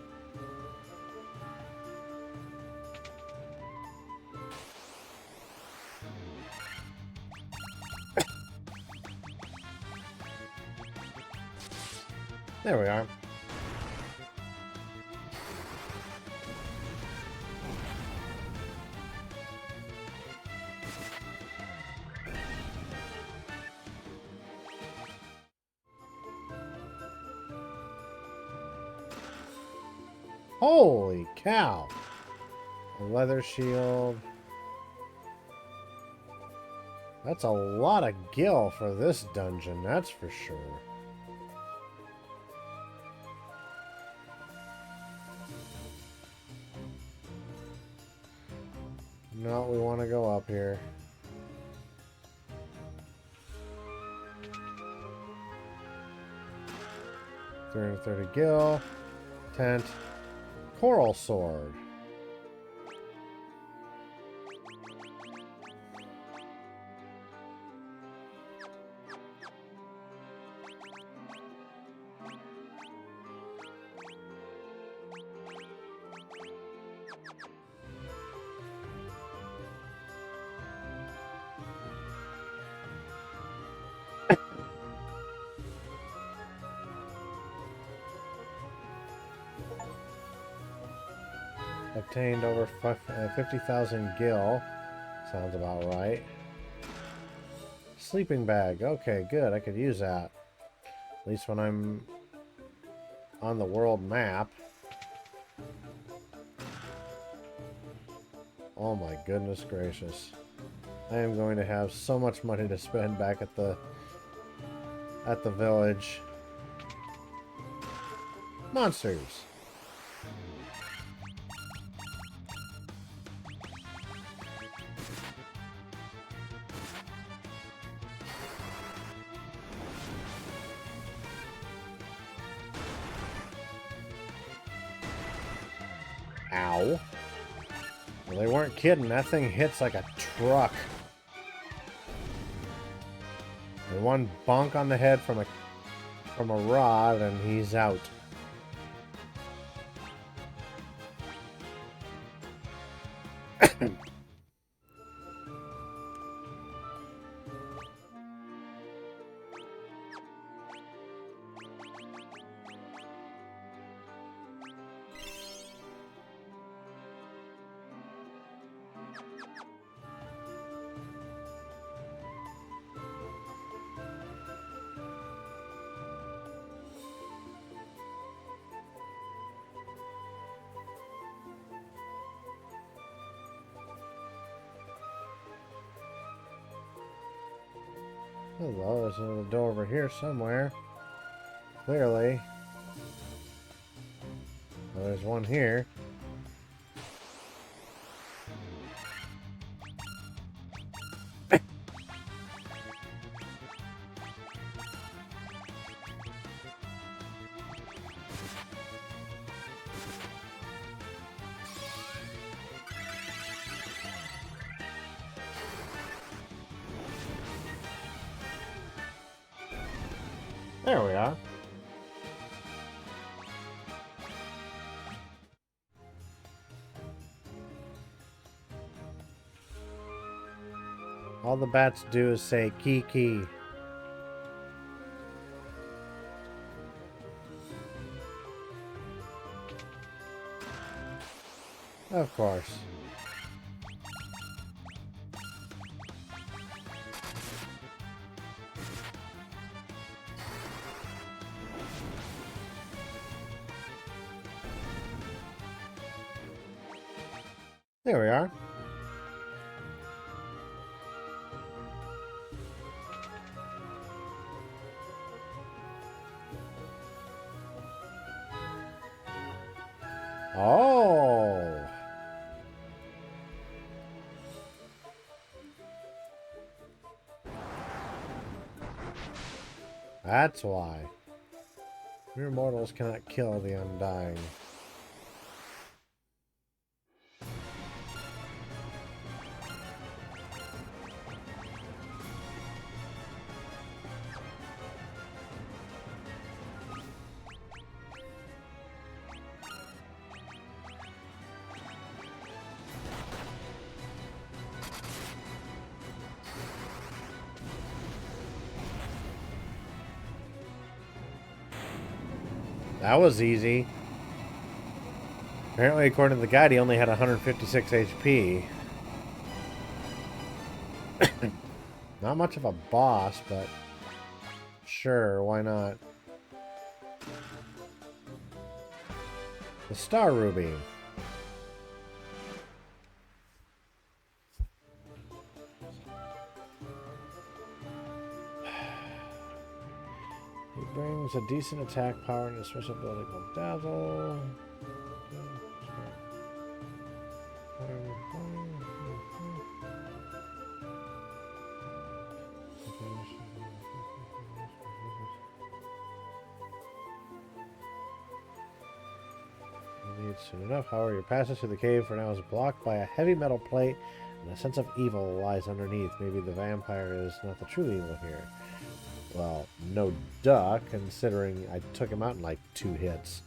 There we are. Holy cow! A leather shield. That's a lot of gil for this dungeon, that's for sure. No, we want to go up here. $330 gil. Tent. Coral sword. Obtained over 50,000 gil. Sounds about right. Sleeping bag. Okay, good. I could use that. At least when I'm on the world map. Oh my goodness gracious. I am going to have so much money to spend back at the village. Monsters. Ow. Well, they weren't kidding. That thing hits like a truck. And one bonk on the head from a rod and he's out. Hello, there's another door over here somewhere. Clearly. Well, there's one here. There we are. All the bats do is say Kiki. Of course. There we are. Oh. That's why. Mere mortals cannot kill the undying. That was easy. Apparently, according to the guide, he only had 156 HP. Not much of a boss, but sure, why not? The Star Ruby. He brings a decent attack power and a special ability called Dazzle. Soon enough, however, your passage through the cave for now is blocked by a heavy metal plate, and a sense of evil lies underneath. Maybe the vampire is not the true evil here. Well, no duh, considering I took him out in like 2 hits.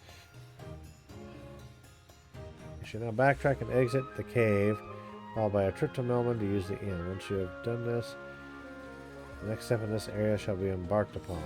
You should now backtrack and exit the cave, followed by a trip to Melman to use the inn. Once you have done this, the next step in this area shall be embarked upon.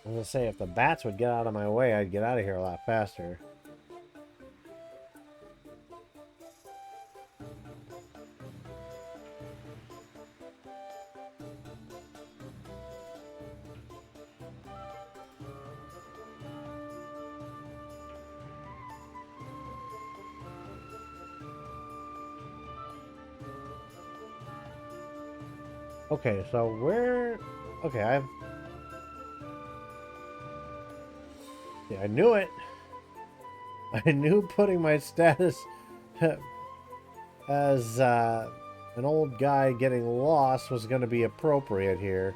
I was gonna say, if the bats would get out of my way, I'd get out of here a lot faster. Okay, so where... Okay, Yeah, I knew it. I knew putting my status as an old guy getting lost was going to be appropriate here.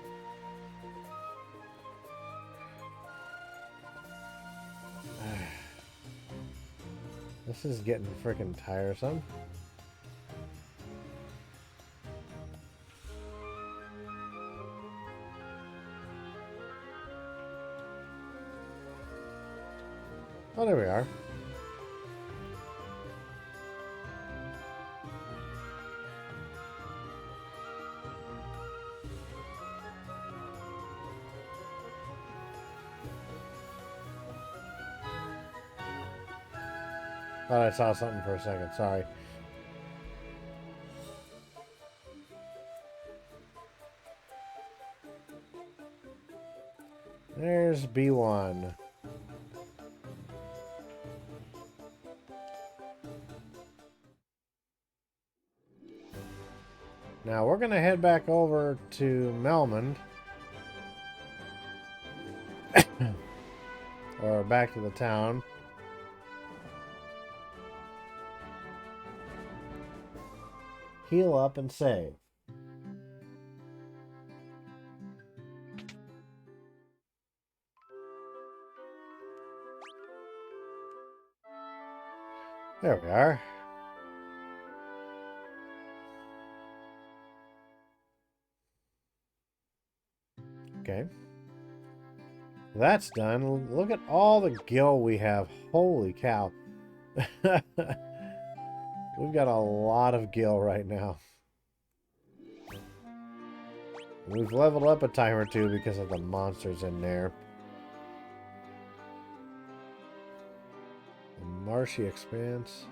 This is getting freaking tiresome. Oh, there we are. Thought I saw something for a second. Sorry. There's B1. Now we're going to head back over to Melmond. Or back to the town. Heal up and save. There we are. Okay. That's done. Look at all the gil we have. Holy cow. We've got a lot of gil right now. We've leveled up a time or two because of the monsters in there. The marshy expanse.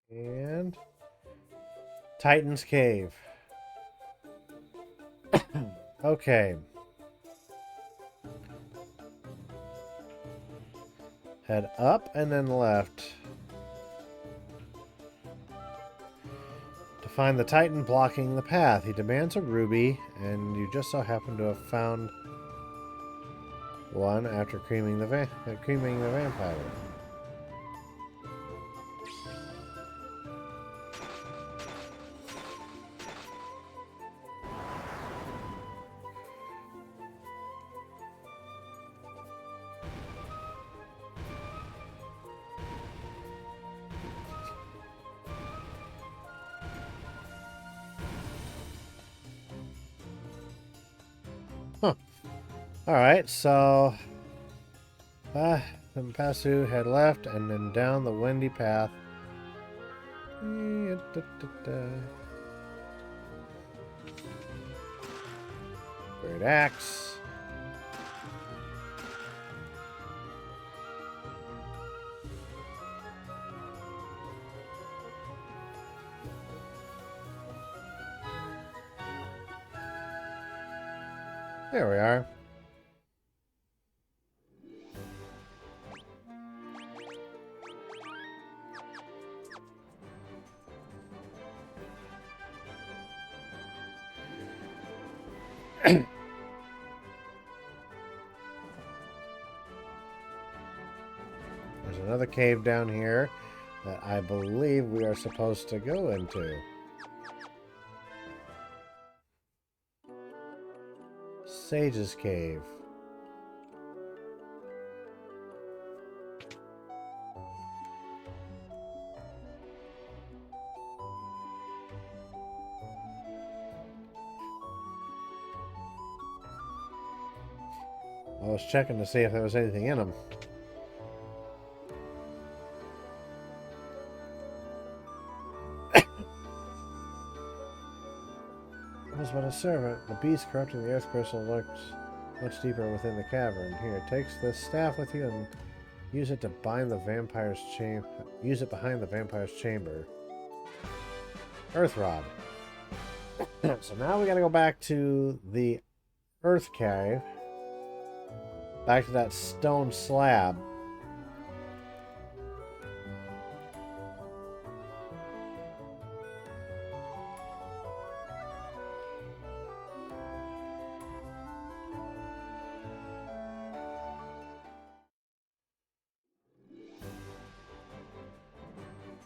And Titan's Cave. Okay. Head up and then left to find the Titan blocking the path. He demands a ruby, and you just so happen to have found one after creaming the vampire. Huh. Alright, so Pasu had left and then down the windy path. Great axe. There we are. There's another cave down here that I believe we are supposed to go into. Sage's Cave. I was checking to see if there was anything in them. It was but a servant. The beast corrupting the earth crystal lurks much deeper within the cavern. Here, take this staff with you and use it to bind the vampire's chamber. Use it behind the vampire's chamber. Earth rod. So now we gotta go back to the earth cave. Back to that stone slab.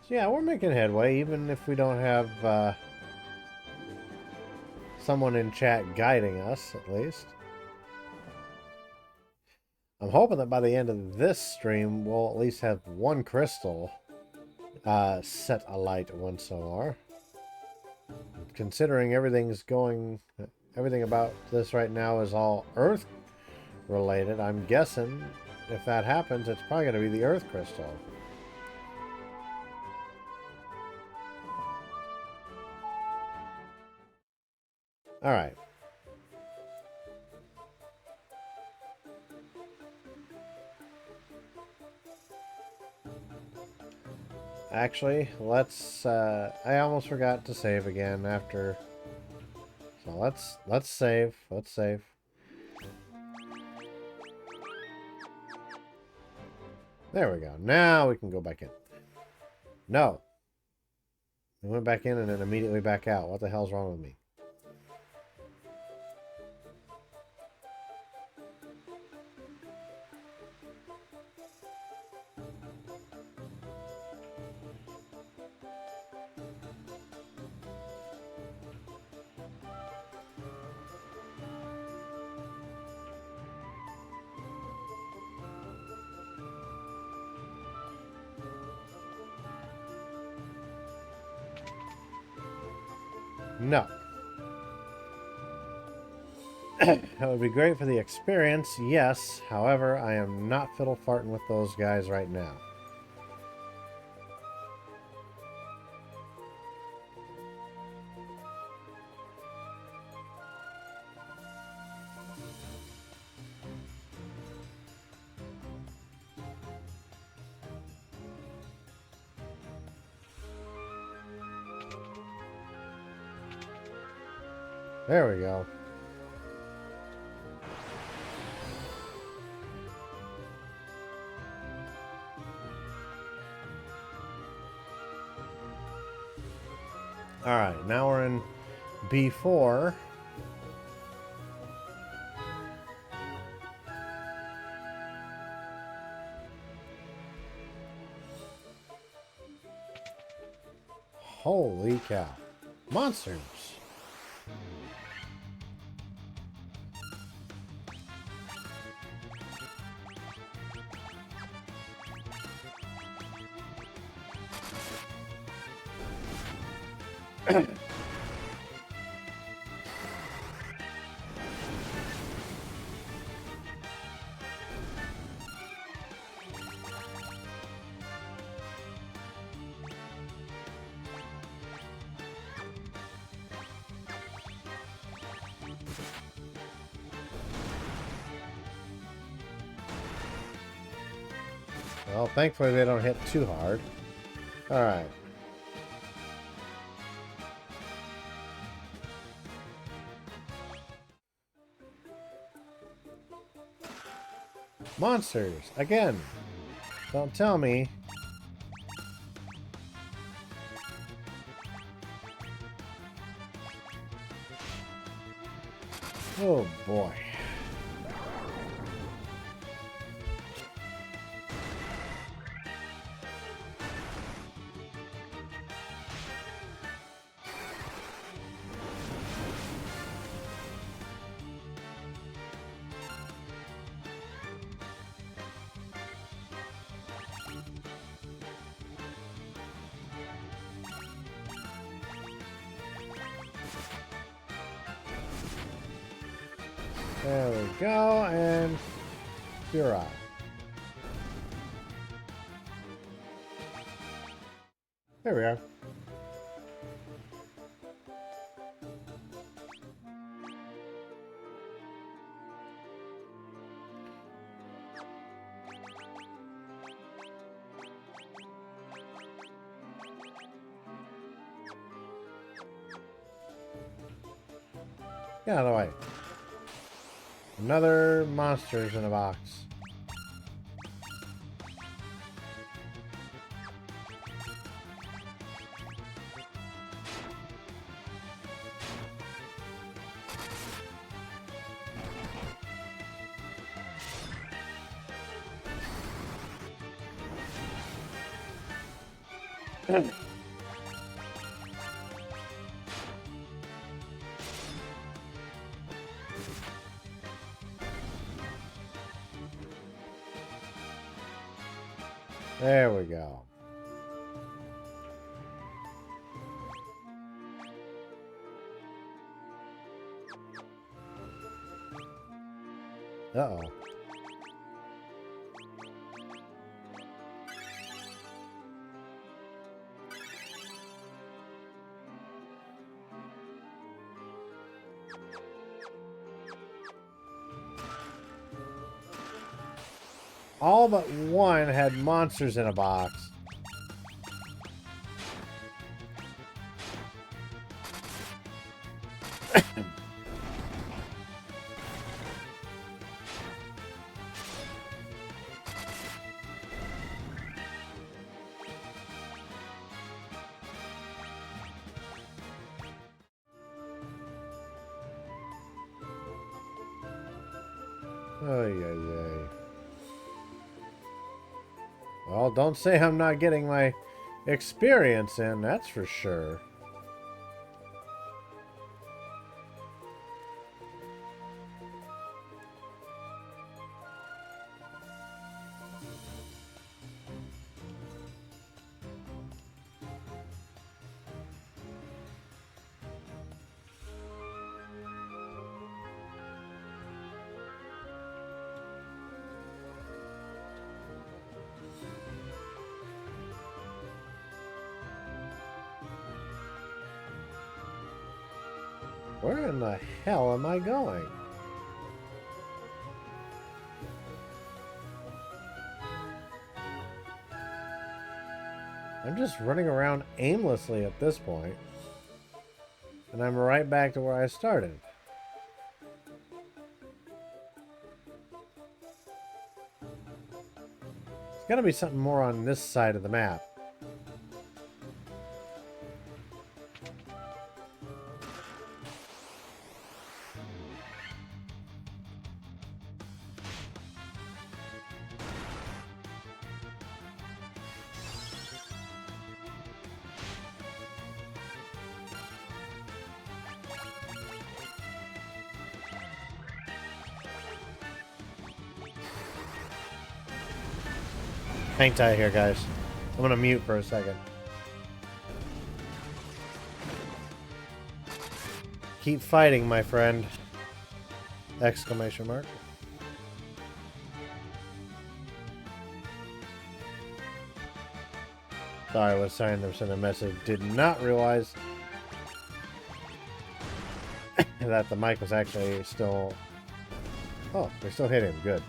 So yeah, we're making headway, even if we don't have someone in chat guiding us, at least. I'm hoping that by the end of this stream, we'll at least have one crystal set alight once more. Considering everything about this right now is all Earth related, I'm guessing if that happens, it's probably going to be the Earth crystal. All right. Actually, let's I almost forgot to save again after. So let's save. Let's save. There we go. Now we can go back in. No. We went back in and then immediately back out. What the hell's wrong with me? No. That would be great for the experience, yes. However, I am not fiddle farting with those guys right now. There we go. Alright, now we're in B4. Holy cow. Monsters! Well, thankfully they don't hit too hard. Alright. Monsters! Again! Don't tell me. Oh boy. There we go, and Bura. There we are. Get out of the way. Another monsters in a box. There we go. Uh-oh. All but one had monsters in a box. Ay, ay, ay. Well, don't say I'm not getting my experience in, that's for sure. Where in the hell am I going? I'm just running around aimlessly at this point. And I'm right back to where I started. There's gotta be something more on this side of the map. Hang tight here, guys. I'm gonna mute for a second. Keep fighting, my friend. Exclamation mark. Sorry, I was trying to send a message. Did not realize that the mic was actually still... Oh, they still hit him. Good.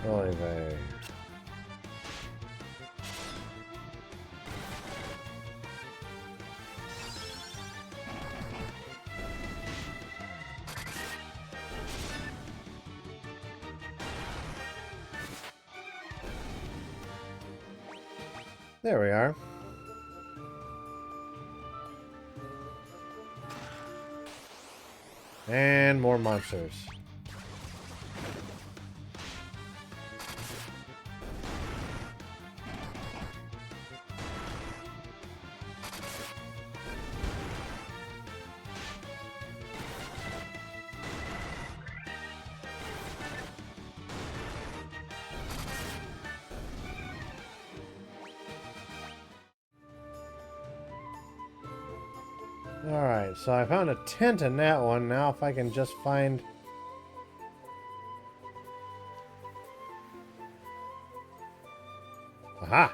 Oy vey. There we are. And more monsters. Alright, so I found a tent in that one. Now if I can just find... Aha!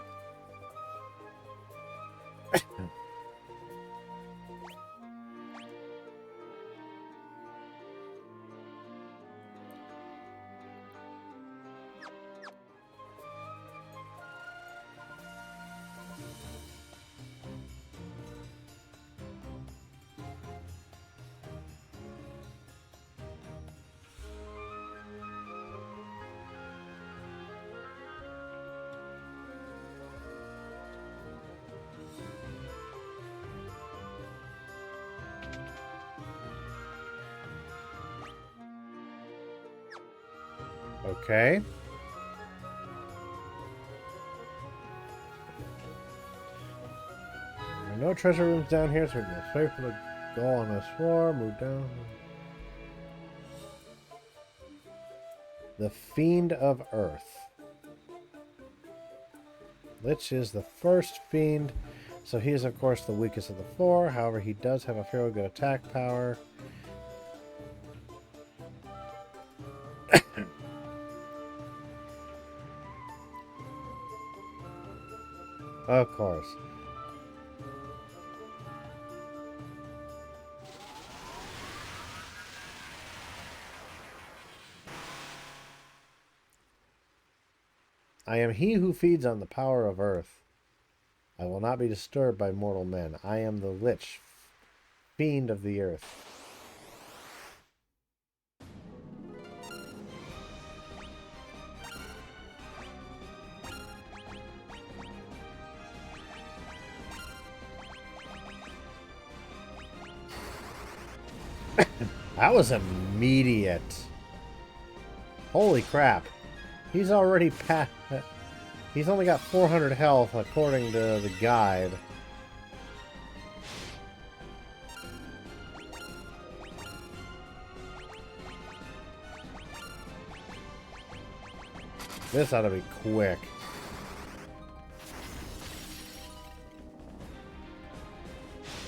Okay. There are no treasure rooms down here, so we can wait for the go on this floor, move down. The Fiend of Earth. Lich is the first fiend, so he is of course the weakest of the four. However, he does have a fairly good attack power. Of course. I am he who feeds on the power of earth. I will not be disturbed by mortal men. I am the Lich, fiend of the earth. That was immediate. Holy crap. He's already past... He's only got 400 health according to the guide. This ought to be quick.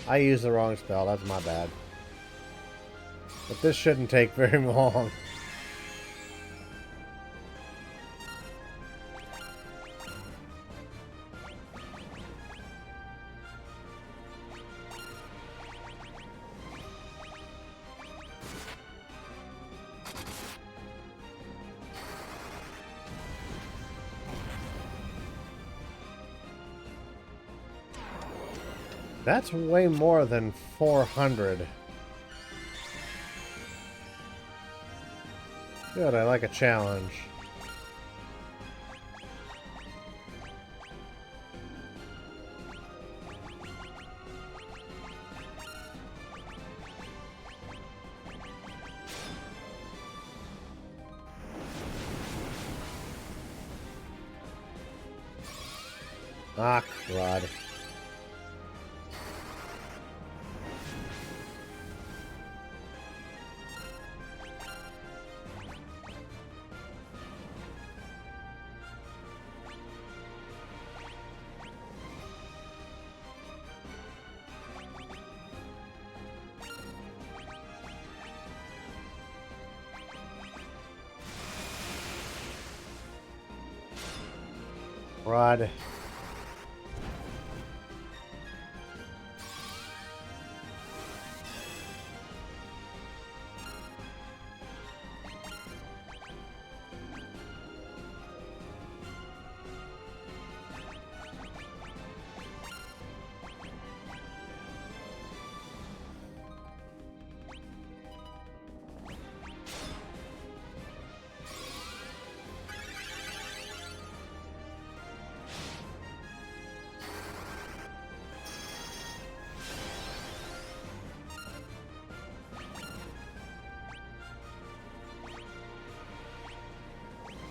I used the wrong spell. That's my bad. But this shouldn't take very long. That's way more than 400. Good, I like a challenge. Ah, crud. Crud.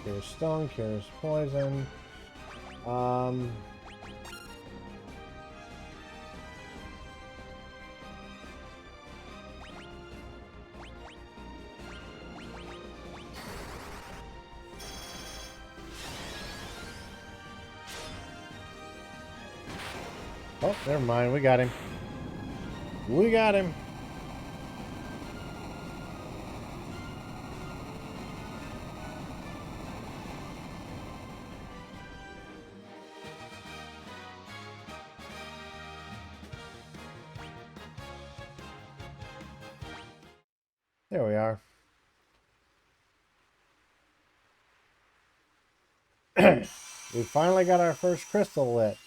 Cures stone, cures poison. Oh, never mind. We got him. We got him. There we are. We finally got our first crystal lit.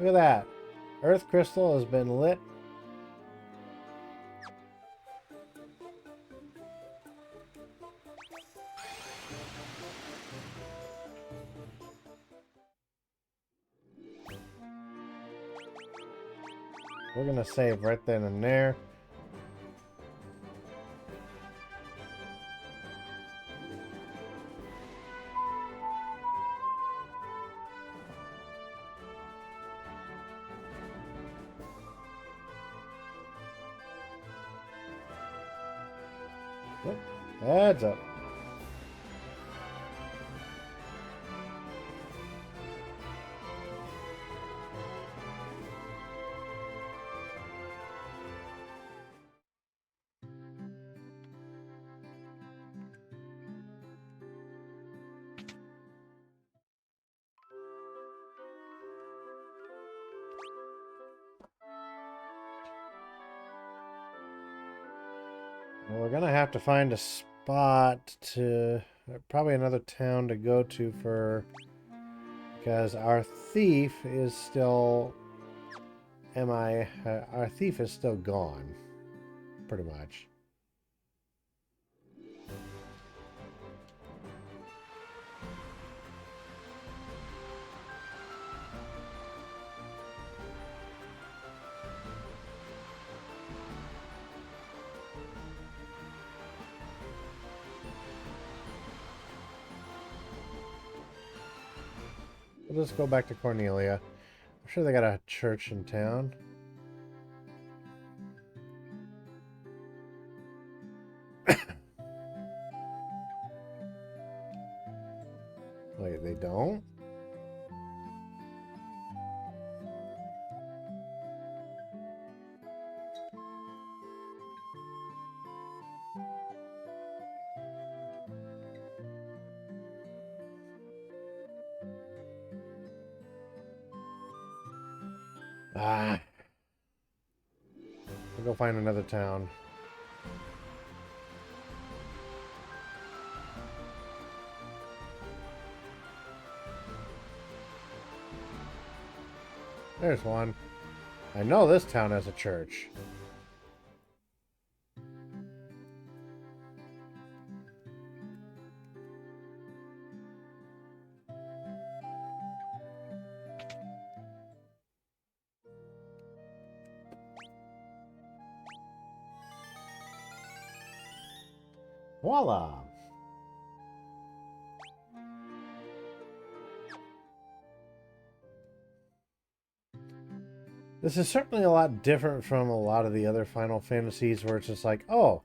Look at that. Earth crystal has been lit. We're going to save right then and there. Yep. Heads up. Well, we're gonna have to find a spot to, probably another town to go to for, because our thief is still, our thief is still gone, pretty much. We'll just go back to Cornelia. I'm sure they got a church in town. Wait, they don't? Ah. We'll go find another town. There's one. I know this town has a church. Voila! This is certainly a lot different from a lot of the other Final Fantasies where it's just like, oh,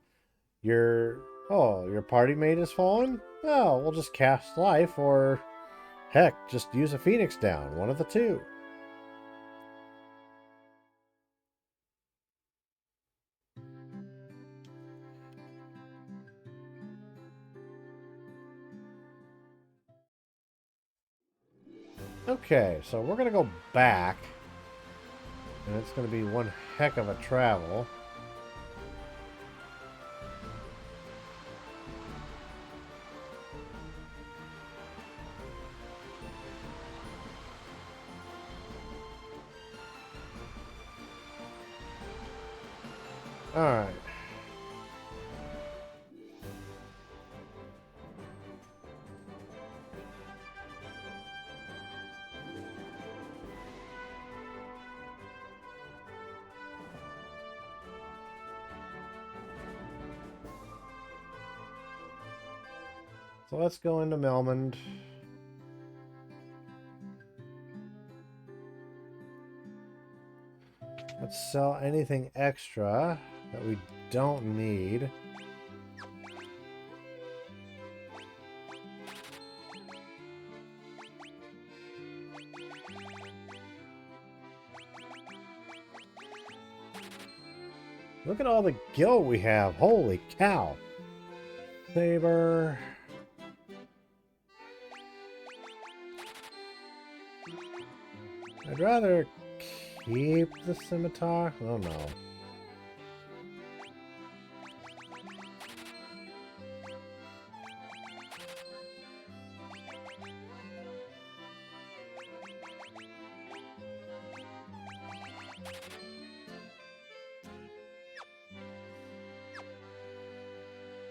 your party mate has fallen? Oh, we'll just cast life, or heck, just use a phoenix down. One of the two. Okay, so we're gonna go back. And it's gonna be one heck of a travel. Alright. So let's go into Melmond. Let's sell anything extra. that we don't need. Look at all the gil we have. Holy cow. Saber. I'd rather keep the scimitar. Oh no.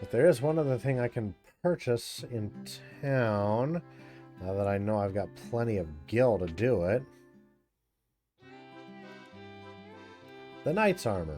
But there is one other thing I can purchase in town. Now that I know I've got plenty of gil to do it. The knight's armor.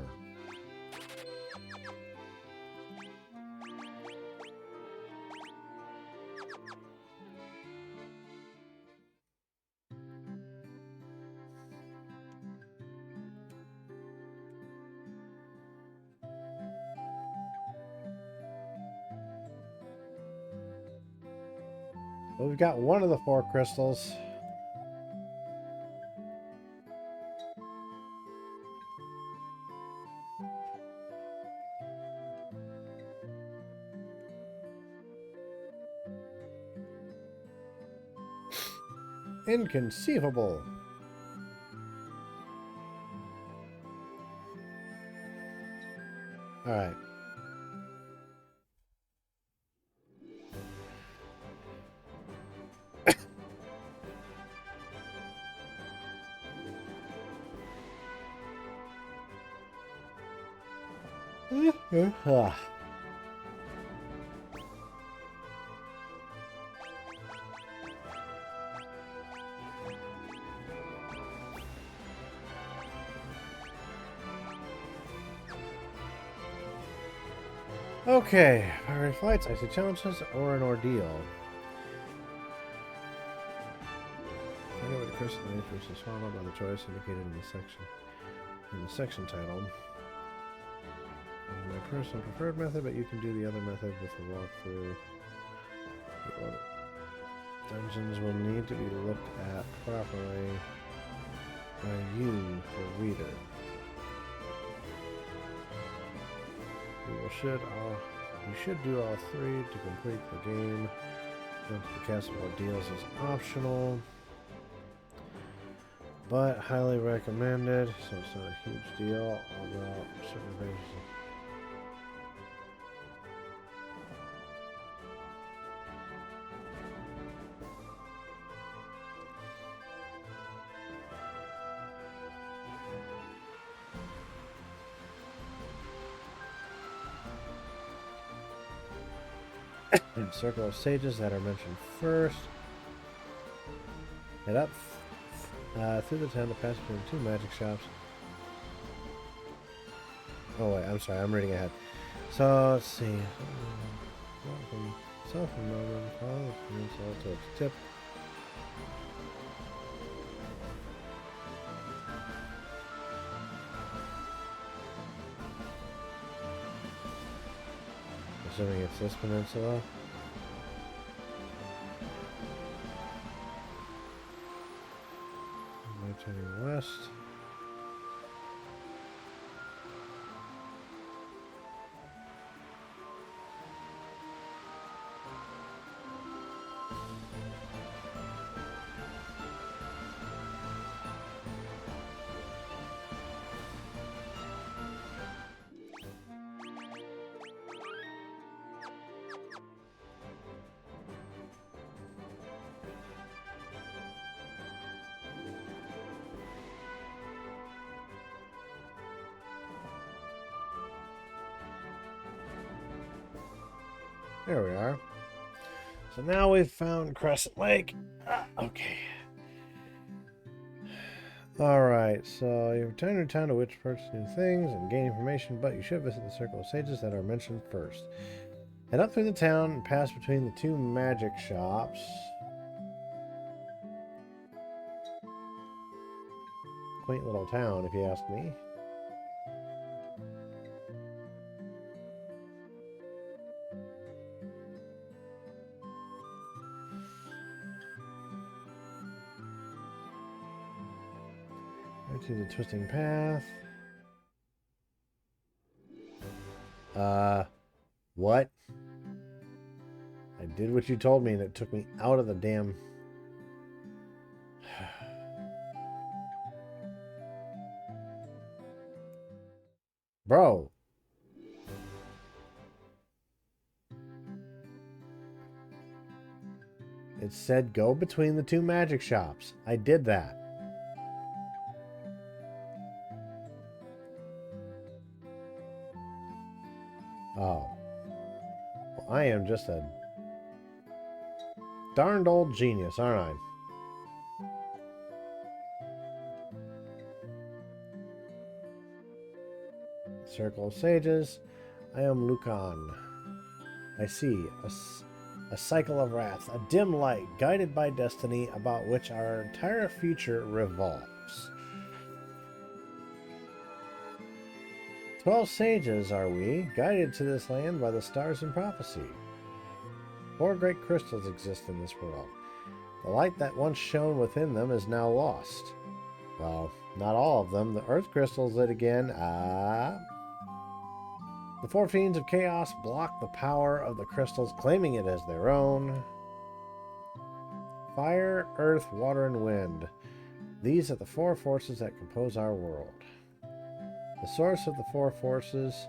Well, we've got one of the 4 crystals. Inconceivable. All right. Okay, pirate flights, icy challenges, or an ordeal. Find out what the crystal nature is swallowed by the choice indicated in the section title. My personal preferred method, but you can do the other method with the walkthrough. Dungeons will need to be looked at properly by you, the reader. You should do all 3 to complete the game. The Castle Ordeals is optional, but highly recommended, so it's not a huge deal, although certain things. In Circle of Sages that are mentioned first. Head up through the town to pass between 2 magic shops. Oh wait, I'm sorry, I'm reading ahead. So let's see. From south of Melbourne, follow the peninsula to its tip. Assuming it's this peninsula. Turning west. There we are. So now we've found Crescent Lake. Okay. Alright, so you return to town to which purchase new things and gain information, but you should visit the Circle of Sages that are mentioned first. Head up through the town and pass between the 2 magic shops. Quaint little town, if you ask me. Right to the twisting path. What? I did what you told me and it took me out of the damn... Bro. It said go between the two magic shops. I did that. Oh. Well, I am just a darned old genius, aren't I? Circle of Sages. I am Lucan. I see a cycle of wrath, a dim light guided by destiny about which our entire future revolves. 12 sages are we, guided to this land by the stars in prophecy. 4 great crystals exist in this world. The light that once shone within them is now lost. Well, not all of them. The earth crystals lit again. The 4 fiends of chaos block the power of the crystals, claiming it as their own. Fire, earth, water, and wind. These are the 4 forces that compose our world. The source of the 4 forces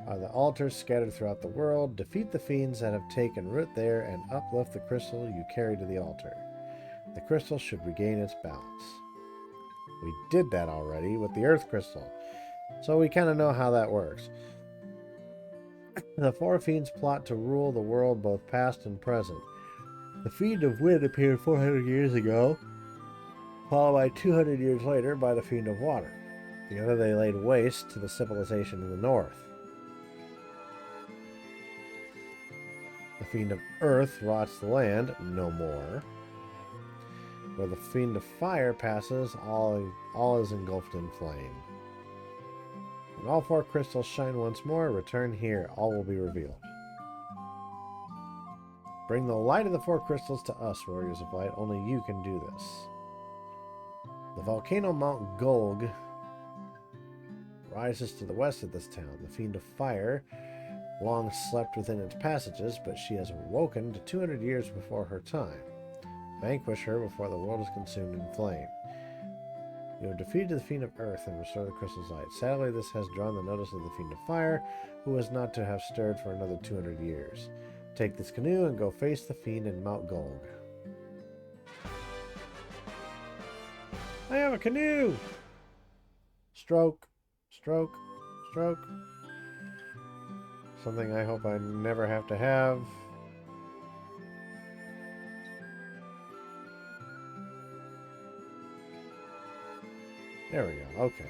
are the altars scattered throughout the world. Defeat the fiends that have taken root there and uplift the crystal you carry to the altar. The crystal should regain its balance. We did that already with the earth crystal, so we kind of know how that works. The 4 fiends plot to rule the world both past and present. The fiend of wind appeared 400 years ago, followed by 200 years later by the fiend of water. Together they laid waste to the civilization in the north. The fiend of earth rots the land, no more. Where the fiend of fire passes, all is engulfed in flame. When all 4 crystals shine once more, return here, all will be revealed. Bring the light of the 4 crystals to us, warriors of light. Only you can do this. The volcano Mount Golg rises to the west of this town. The fiend of fire long slept within its passages, but she has awoken to 200 years before her time. Vanquish her before the world is consumed in flame. You have defeated the fiend of earth and restored the crystal's light. Sadly, this has drawn the notice of the fiend of fire, who is not to have stirred for another 200 years. Take this canoe and go face the fiend in Mount Golg. I have a canoe! Stroke, stroke, stroke. Something I hope I never have to have. There we go. Okay.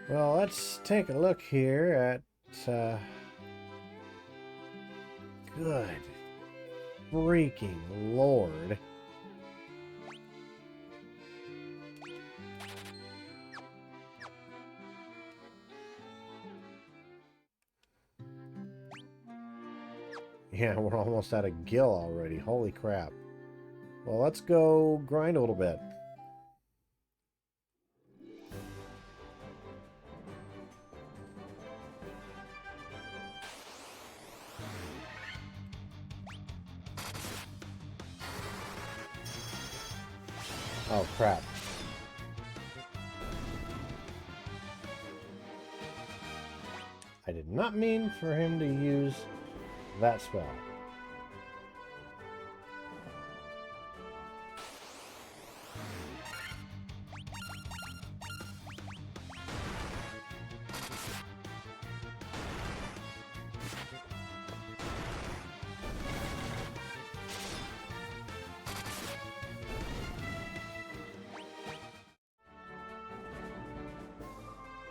Well, let's take a look here at... good freaking Lord. Yeah, we're almost out of gil already. Holy crap. Well, let's go grind a little bit. Oh, crap. I did not mean for him to use that spell.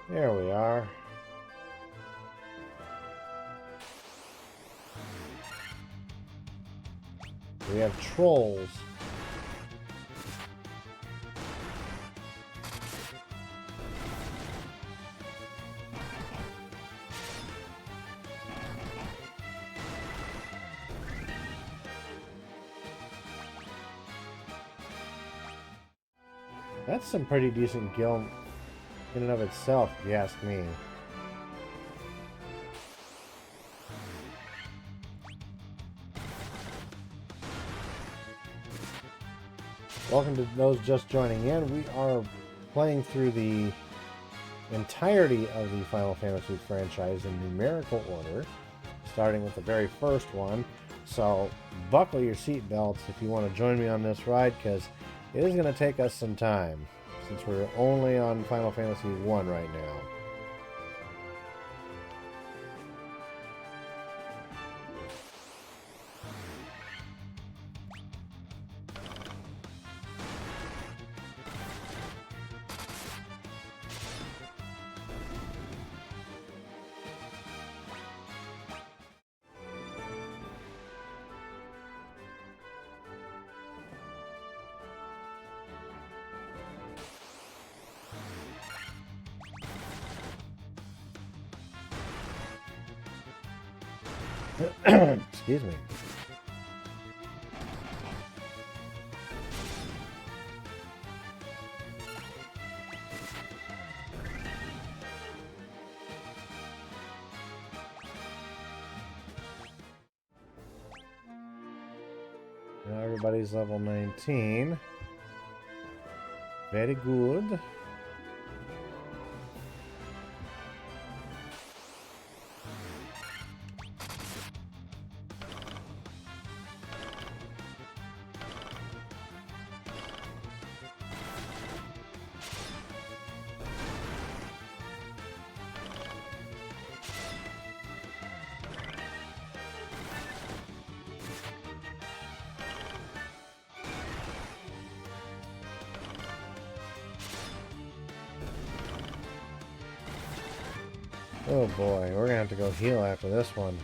There we are. We have trolls. That's some pretty decent gil in and of itself, if you ask me. Welcome to those just joining in. We are playing through the entirety of the Final Fantasy franchise in numerical order, starting with the very first one. So buckle your seatbelts if you want to join me on this ride, because it is going to take us some time, since we're only on Final Fantasy 1 right now. Excuse me. Now everybody's level 19. Very good. Oh boy, we're gonna have to go heal after this one.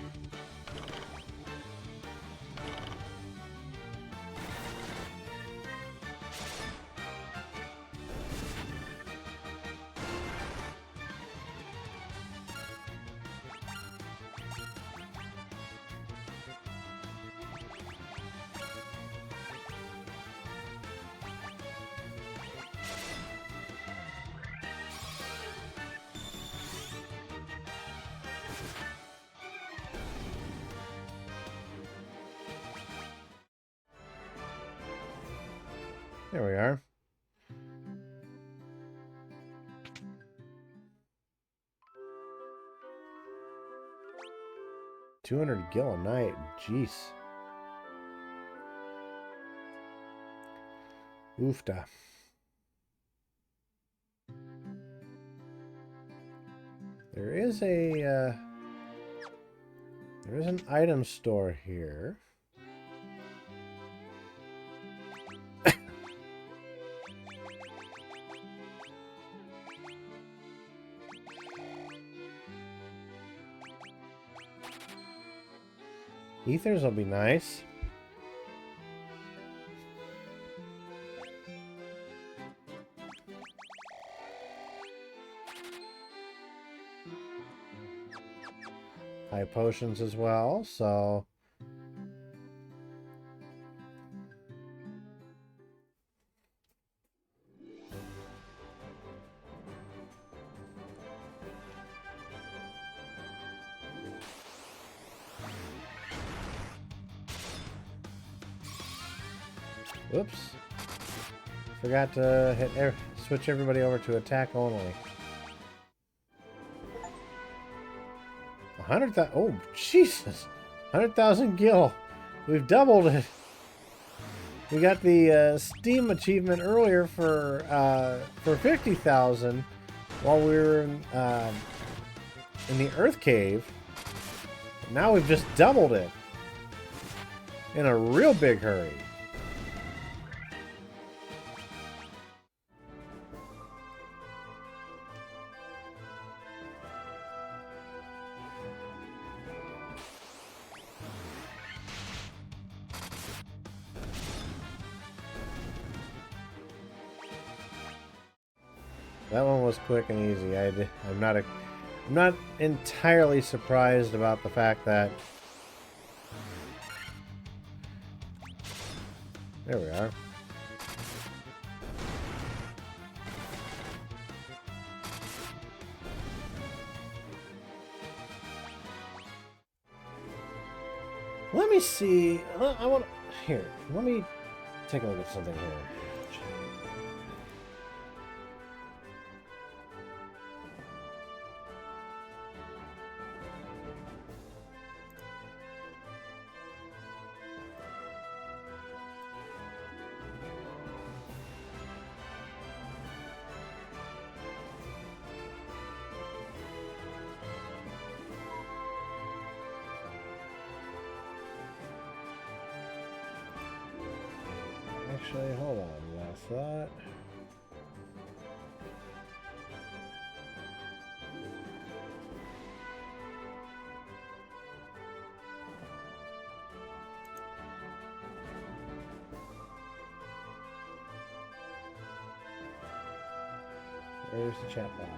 There we are. $200 gil a night. Jeez. Oofta. There is an item store here. Ethers will be nice. High potions as well, so oops. Forgot to switch everybody over to attack only. 100,000. Oh, Jesus. 100,000 gil. We've doubled it. We got the Steam achievement earlier for 50,000 while we were in the Earth Cave. Now we've just doubled it in a real big hurry. That one was quick and easy. I'm not entirely surprised about the fact that there we are. Let me see. I want here. Let me take a look at something here. Actually, hold on. Last thought. Where's the chat box?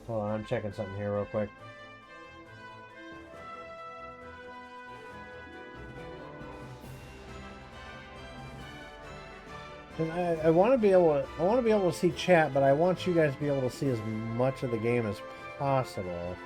Hold on, I'm checking something here real quick. I want to be able to see chat, but I want you guys to be able to see as much of the game as possible.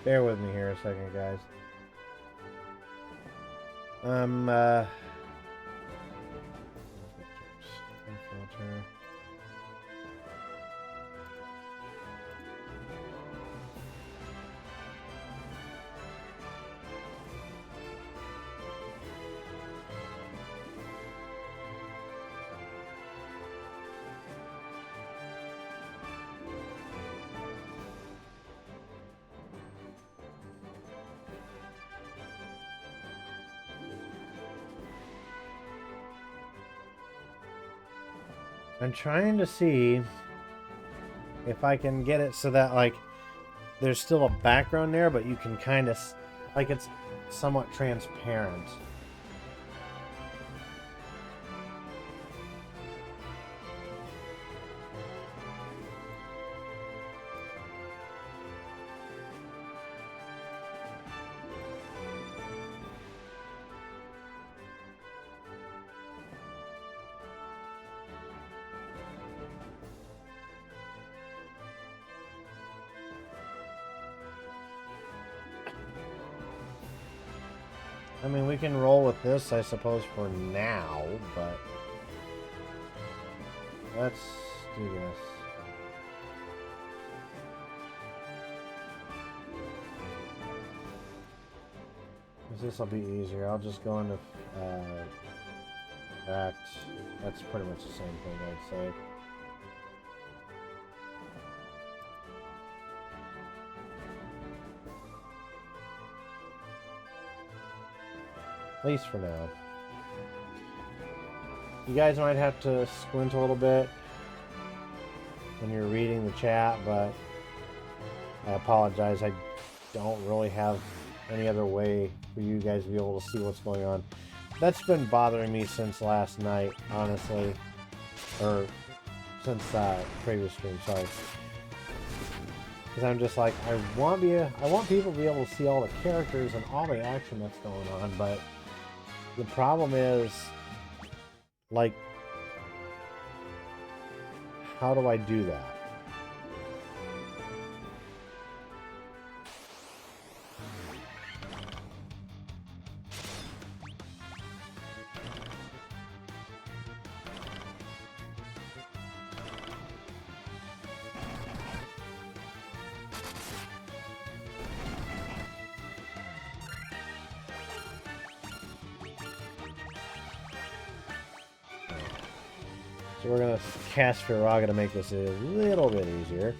Bear with me here a second, guys. Filter. I'm trying to see if I can get it so that, like, there's still a background there, but you can kind of, like, it's somewhat transparent. I mean, we can roll with this, I suppose, for now, but let's do this. This will be easier. I'll just go into that. That's pretty much the same thing, I'd say. At least for now. You guys might have to squint a little bit when you're reading the chat, but I apologize. I don't really have any other way for you guys to be able to see what's going on. That's been bothering me since last night, honestly. Or since previous stream, sorry. Because I'm just like, I want people to be able to see all the characters and all the action that's going on, but the problem is, like, how do I do that? So we're going to cast Firaga to make this a little bit easier.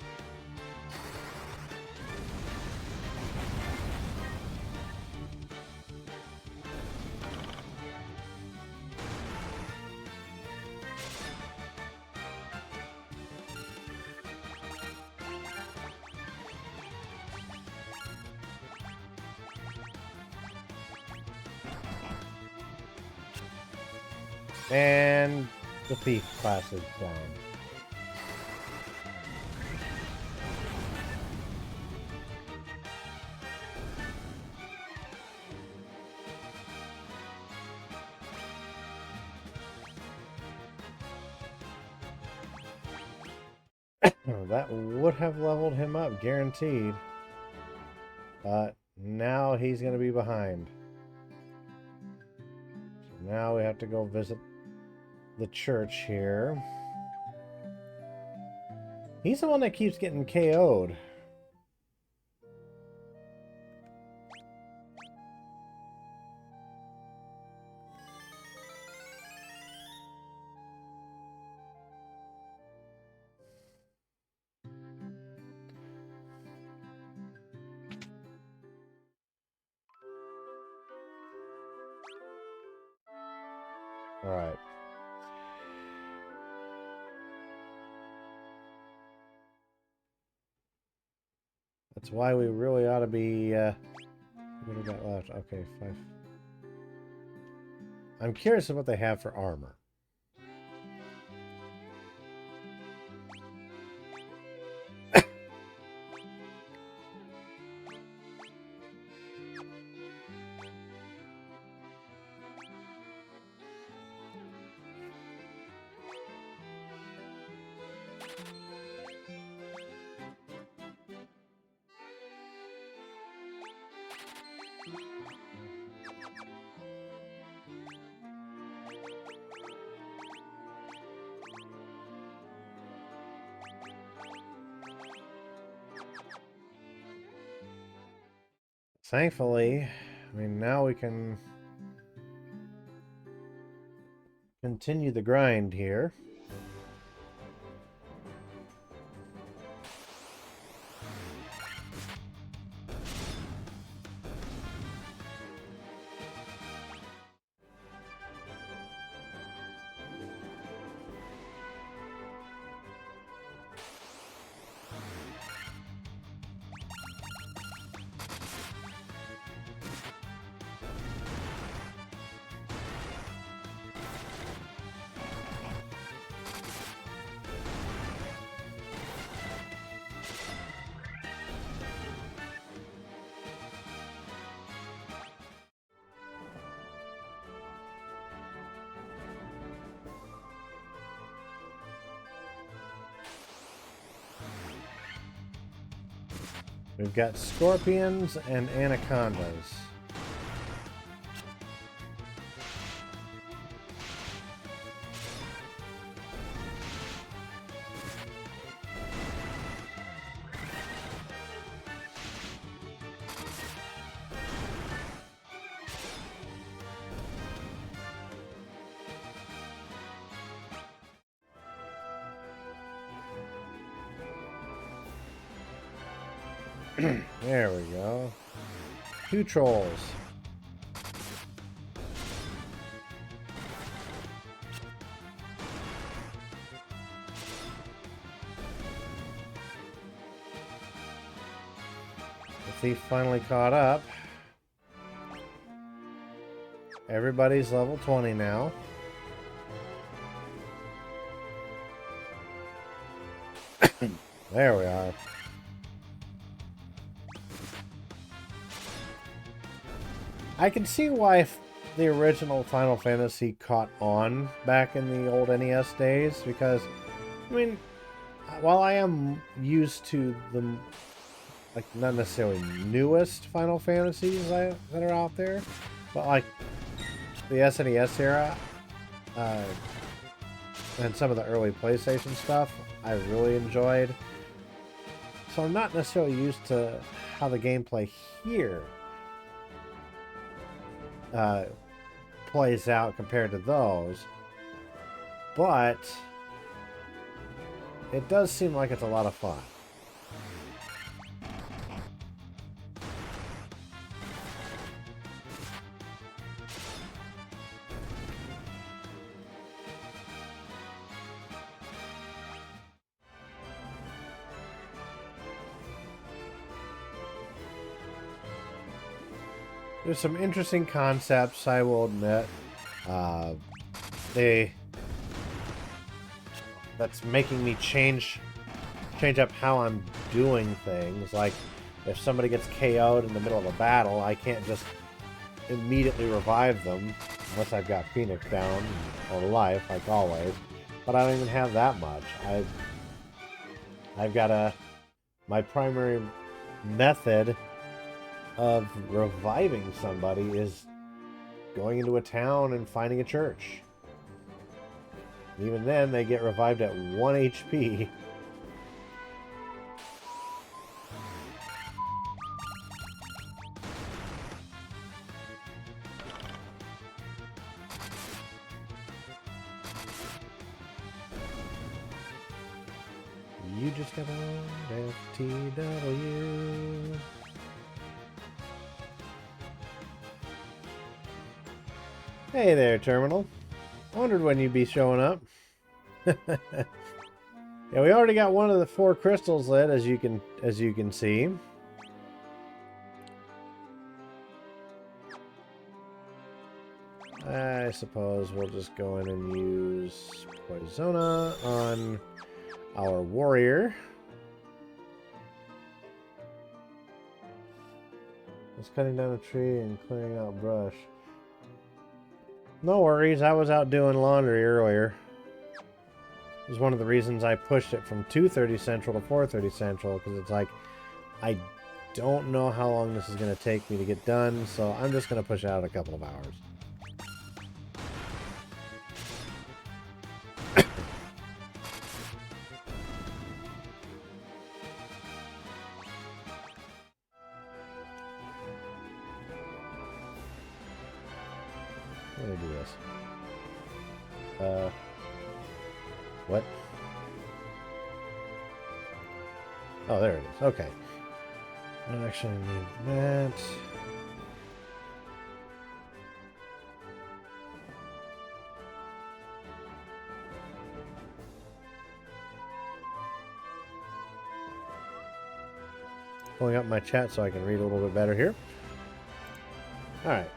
And the thief class is down. That would have leveled him up, guaranteed. But now he's going to be behind. So now we have to go visit the church here. He's the one that keeps getting KO'd. All right. That's why we really ought to be, what do we got left? Okay, 5. I'm curious of what they have for armor. Thankfully, I mean, now we can continue the grind here. We've got scorpions and anacondas. There we go. 2 trolls. The thief finally caught up. Everybody's level 20 now. There we are. I can see why the original Final Fantasy caught on back in the old NES days, because, I mean, while I am used to the, like, not necessarily newest Final Fantasies that are out there, but, like, the SNES era, and some of the early PlayStation stuff, I really enjoyed. So I'm not necessarily used to how the gameplay here plays out compared to those, but it does seem like it's a lot of fun. There's some interesting concepts, I will admit. They that's making me change up how I'm doing things. Like, if somebody gets KO'd in the middle of a battle, I can't just immediately revive them unless I've got Phoenix down or life, like always. But I don't even have that much. I've got my primary method of reviving somebody is going into a town and finding a church. Even then, they get revived at 1 HP. You just got on FTW. Hey there, Terminal. Wondered when you'd be showing up. Yeah, we already got one of the 4 crystals lit, as you can see. I suppose we'll just go in and use Poisona on our warrior. Just cutting down a tree and clearing out brush. No worries, I was out doing laundry earlier. It was one of the reasons I pushed it from 2:30 Central to 4:30 Central, because it's like, I don't know how long this is going to take me to get done, so I'm just going to push it out a couple of hours. I'm going to do this. What? Oh, there it is. Okay. I don't actually need that. Pulling up my chat so I can read a little bit better here. Alright.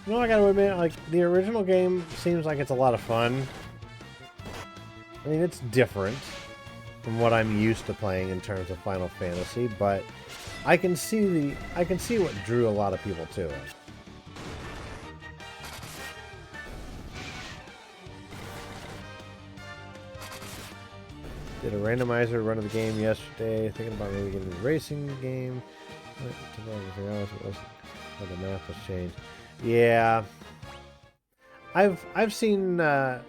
You know, I gotta admit, like, the original game seems like it's a lot of fun. I mean, it's different from what I'm used to playing in terms of Final Fantasy, but I can see what drew a lot of people to it. Did a randomizer run of the game yesterday, thinking about maybe getting the racing game. The map was changed. Yeah, I've seen some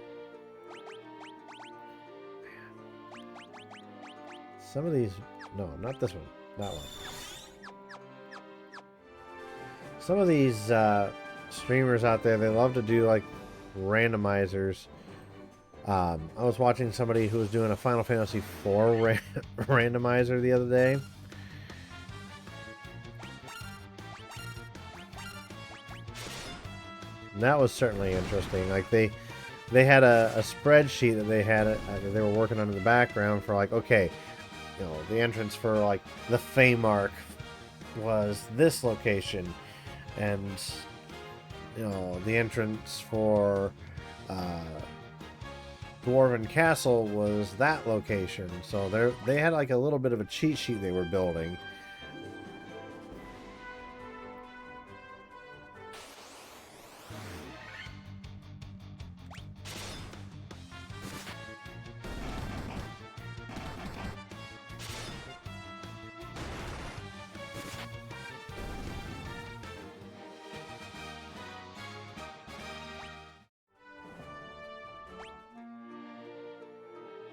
of these. No, not this one. That one. Some of these streamers out there, they love to do like randomizers. I was watching somebody who was doing a Final Fantasy IV randomizer the other day. And that was certainly interesting. Like they had a spreadsheet that they were working on in the background for, like, okay, you know, the entrance for like the Feymark was this location, and you know, the entrance for Dwarven Castle was that location. So they had like a little bit of a cheat sheet they were building.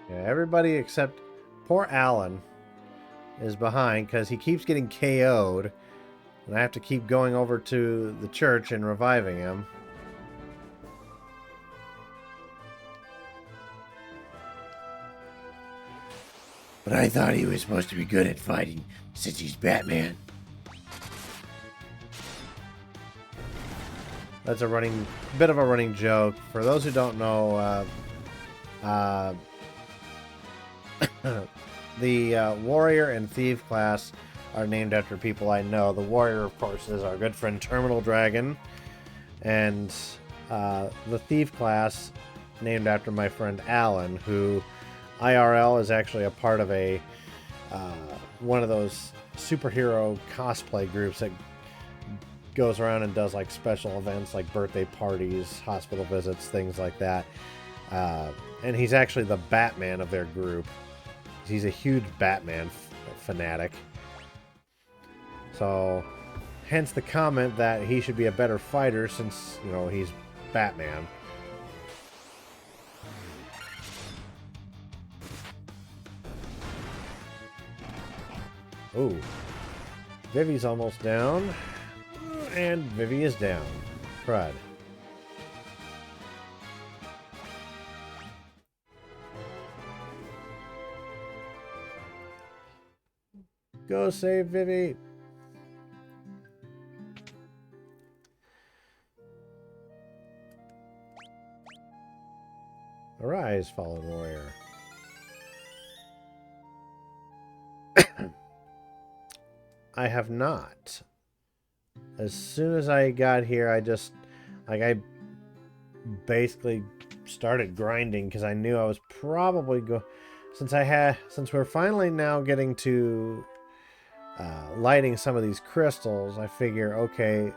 Yeah, everybody except poor Alan. is behind because he keeps getting KO'd. And I have to keep going over to the church and reviving him. But I thought he was supposed to be good at fighting since he's Batman. That's a bit of a running joke. For those who don't know, the Warrior and Thief class are named after people I know. The Warrior, of course, is our good friend Terminal Dragon. And the Thief class, named after my friend Alan, who IRL is actually a part of a one of those superhero cosplay groups that goes around and does like special events like birthday parties, hospital visits, things like that. And he's actually the Batman of their group. He's a huge Batman fanatic. So, hence the comment that he should be a better fighter since, you know, he's Batman. Oh, Vivi's almost down. And Vivi is down. Crud. Go save Vivi. Arise, fallen warrior. I have not. As soon as I got here, I basically started grinding because I knew I was probably since we're finally now getting to lighting some of these crystals, I figure, okay,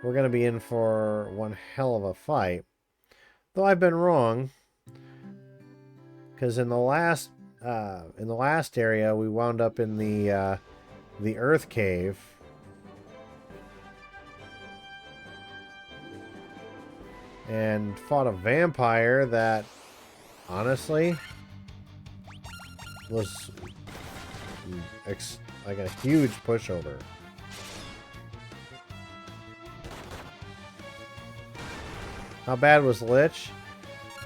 we're going to be in for one hell of a fight. Though I've been wrong, because in the last area, we wound up in the Earth Cave. And fought a vampire that, honestly, was like a huge pushover. How bad was Lich?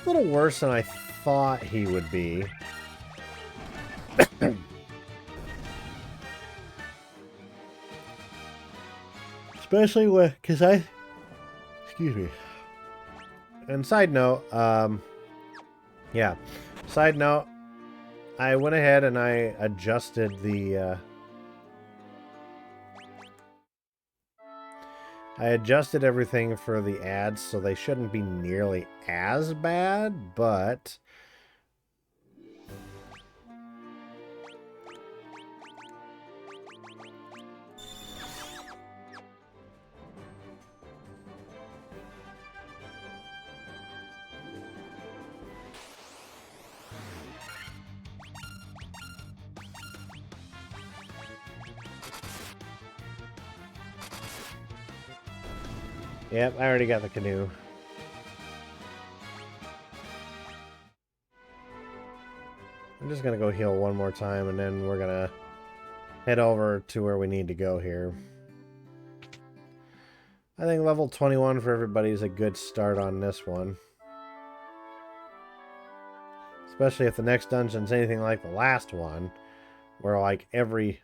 A little worse than I thought he would be. Especially because excuse me. And side note, yeah. Side note, I went ahead and I adjusted everything for the ads, so they shouldn't be nearly as bad, but yep, I already got the canoe. I'm just gonna go heal one more time, and then we're gonna head over to where we need to go here. I think level 21 for everybody is a good start on this one. Especially if the next dungeon's anything like the last one, where like you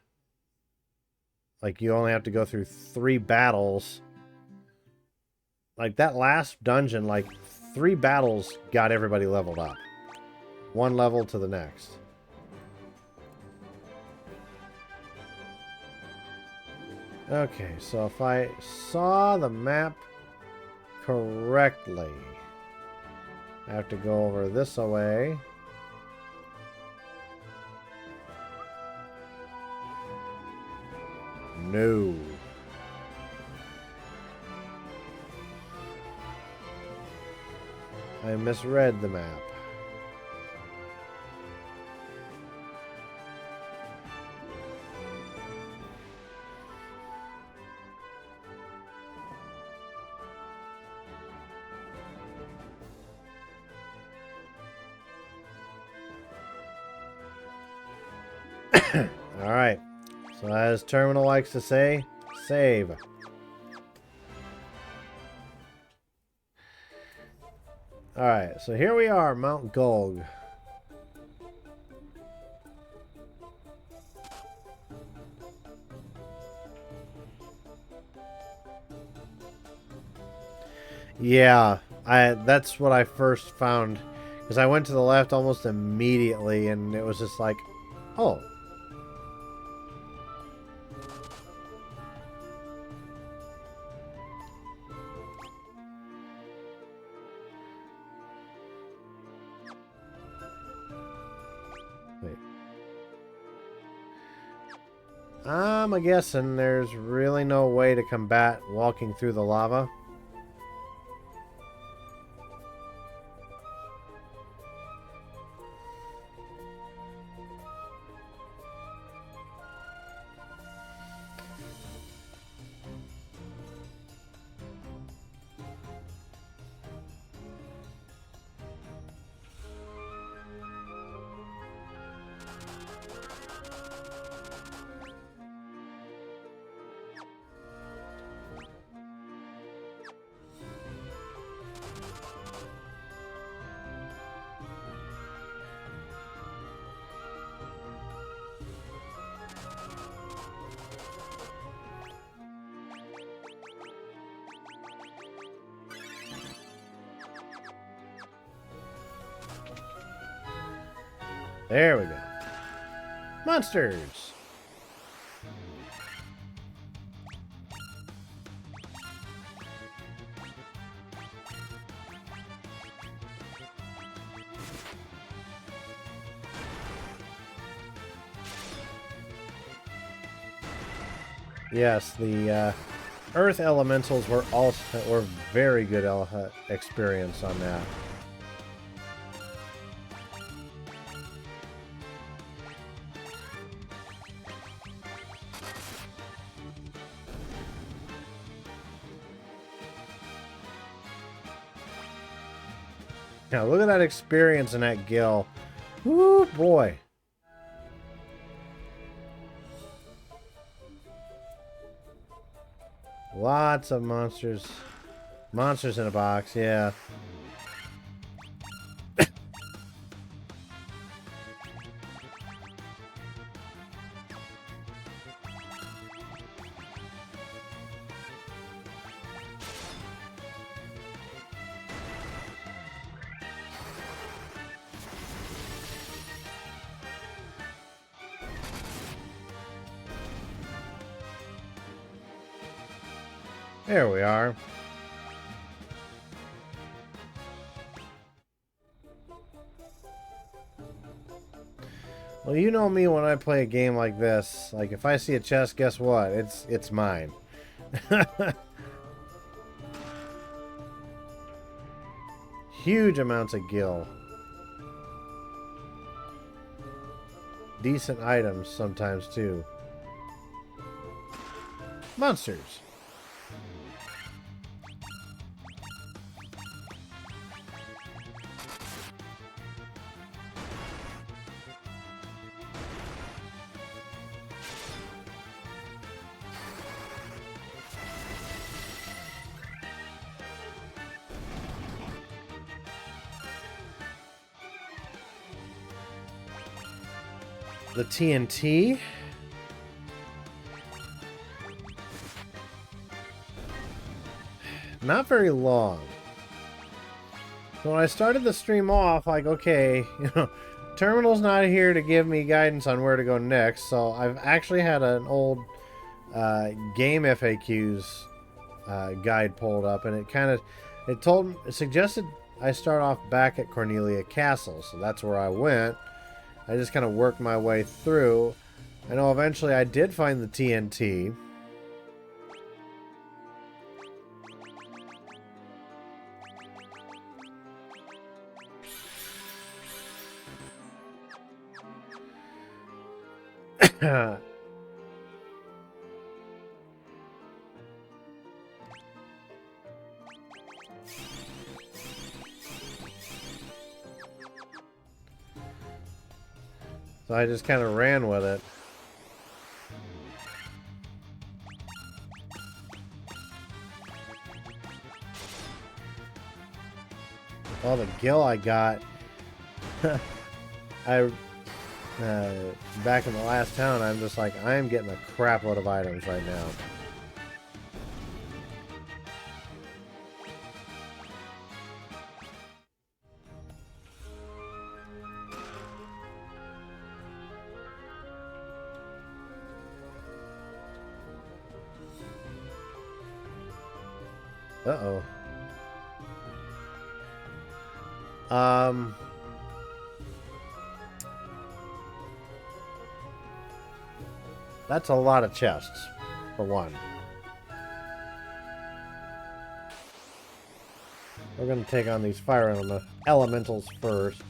only have to go through 3 battles. Like that last dungeon, like 3 battles got everybody leveled up. 1 level to the next. Okay, so if I saw the map correctly, I have to go over this way. No. I misread the map. Alright. So as Terminal likes to say, save. Alright, so here we are, Mount Gulg. Yeah, that's what I first found. Because I went to the left almost immediately, and it was just like, oh. Wait. I'm guessing there's really no way to combat walking through the lava. There we go. Monsters! Yes, the Earth Elementals were very good experience on that. Now look at that experience in that gill. Woo, boy. Lots of monsters. Monsters in a box, yeah. There we are. Well, you know me when I play a game like this. Like, if I see a chest, guess what? It's mine. Huge amounts of gil. Decent items sometimes, too. Monsters. The TNT. Not very long. So when I started the stream off, like, okay, Terminal's not here to give me guidance on where to go next, so I've actually had an old game FAQs guide pulled up, and it suggested I start off back at Cornelia Castle, so that's where I went. I just kind of worked my way through. I know eventually I did find the TNT. So I just kind of ran with it. Well, the gill I got, I back in the last town, I'm just like, I am getting a crap load of items right now. Uh-oh. That's a lot of chests, for one. We're going to take on these fire elementals first.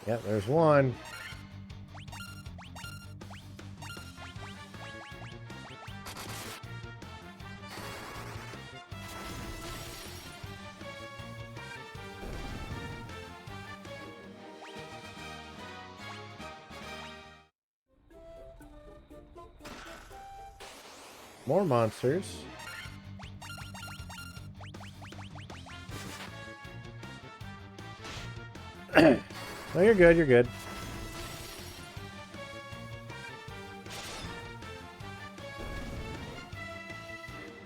Yep, there's one. More monsters. No, you're good, you're good.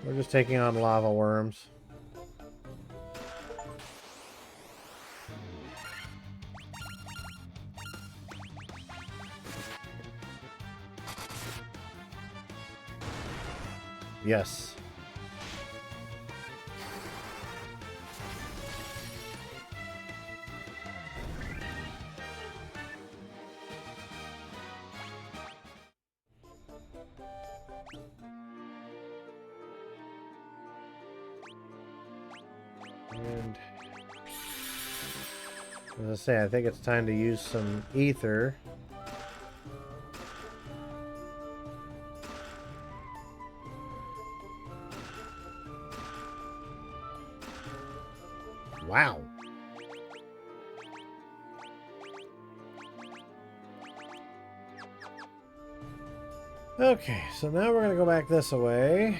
We're just taking on lava worms. Yes. And as I say, I think it's time to use some ether. Wow. Okay, so now we're going to go back this way.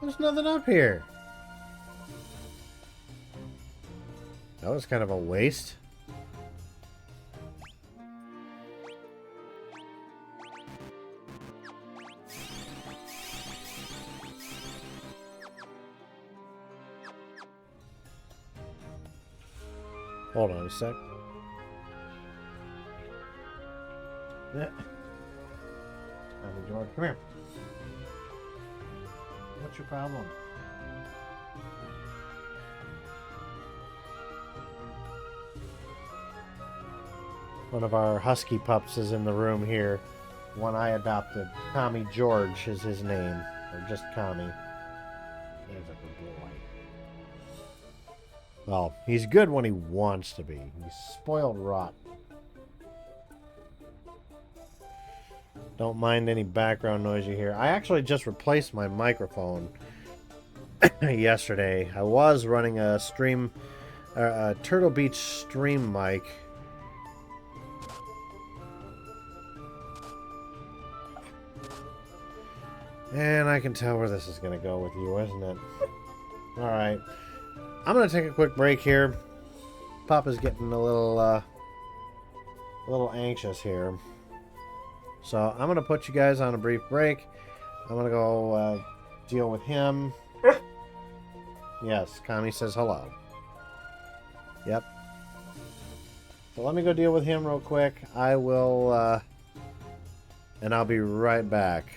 There's nothing up here. That was kind of a waste. Hold on a sec. Yeah. George, come here. What's your problem? One of our husky pups is in the room here. One I adopted. Tommy George is his name. Or just Tommy. He's a good boy. Well, he's good when he wants to be. He's spoiled rotten. Don't mind any background noise you hear. I actually just replaced my microphone yesterday. I was running a Turtle Beach stream mic. And I can tell where this is going to go with you, isn't it? Alright. I'm going to take a quick break here. Papa's getting a little anxious here. So I'm going to put you guys on a brief break. I'm going to go deal with him. Yes, Kami says hello. Yep. So let me go deal with him real quick. I will, and I'll be right back.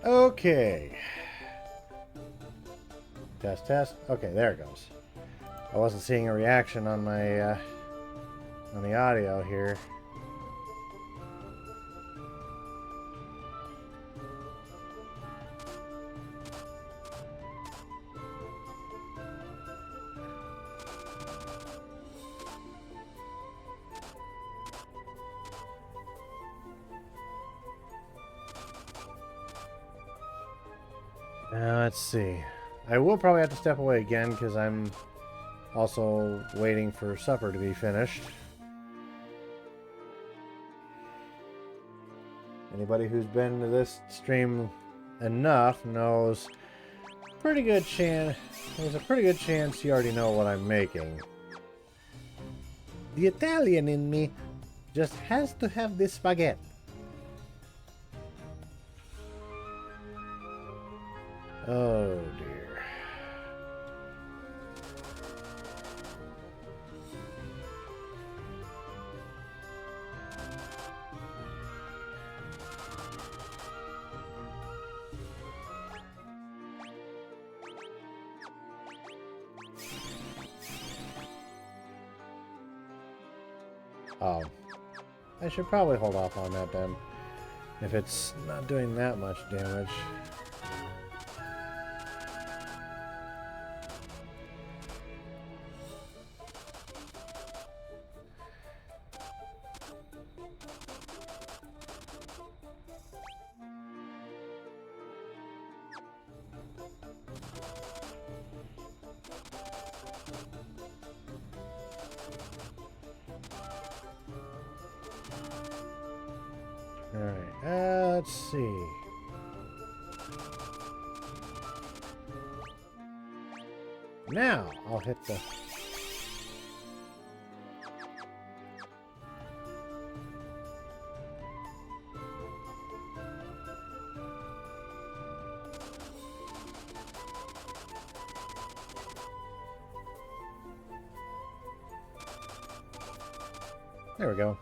Okay. Test, test. Okay, there it goes. I wasn't seeing a reaction on my on the audio here. Now let's see. I will probably have to step away again because I'm also waiting for supper to be finished. Anybody who's been to this stream enough knows there's a pretty good chance you already know what I'm making. The Italian in me just has to have this spaghetti. Oh dear. Oh. I should probably hold off on that then. If it's not doing that much damage. Alright, let's see. Now, I'll hit the... There we go.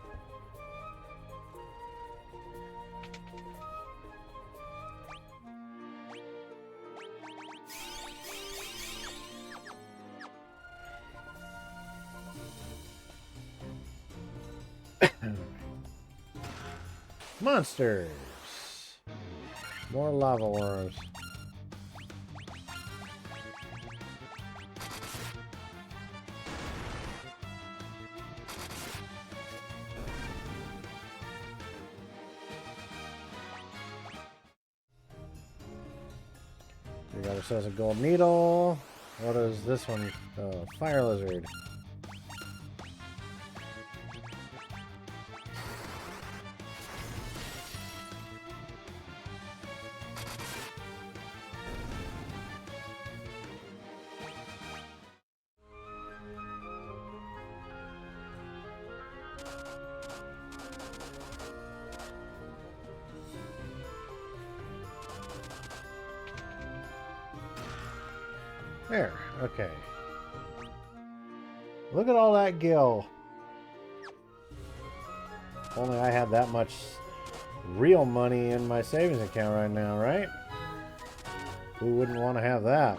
Monsters! More lava worms. We got ourselves a gold needle. What is this one? Oh, fire lizard. There, okay. Look at all that gil. If only I had that much real money in my savings account right now, right? Who wouldn't want to have that?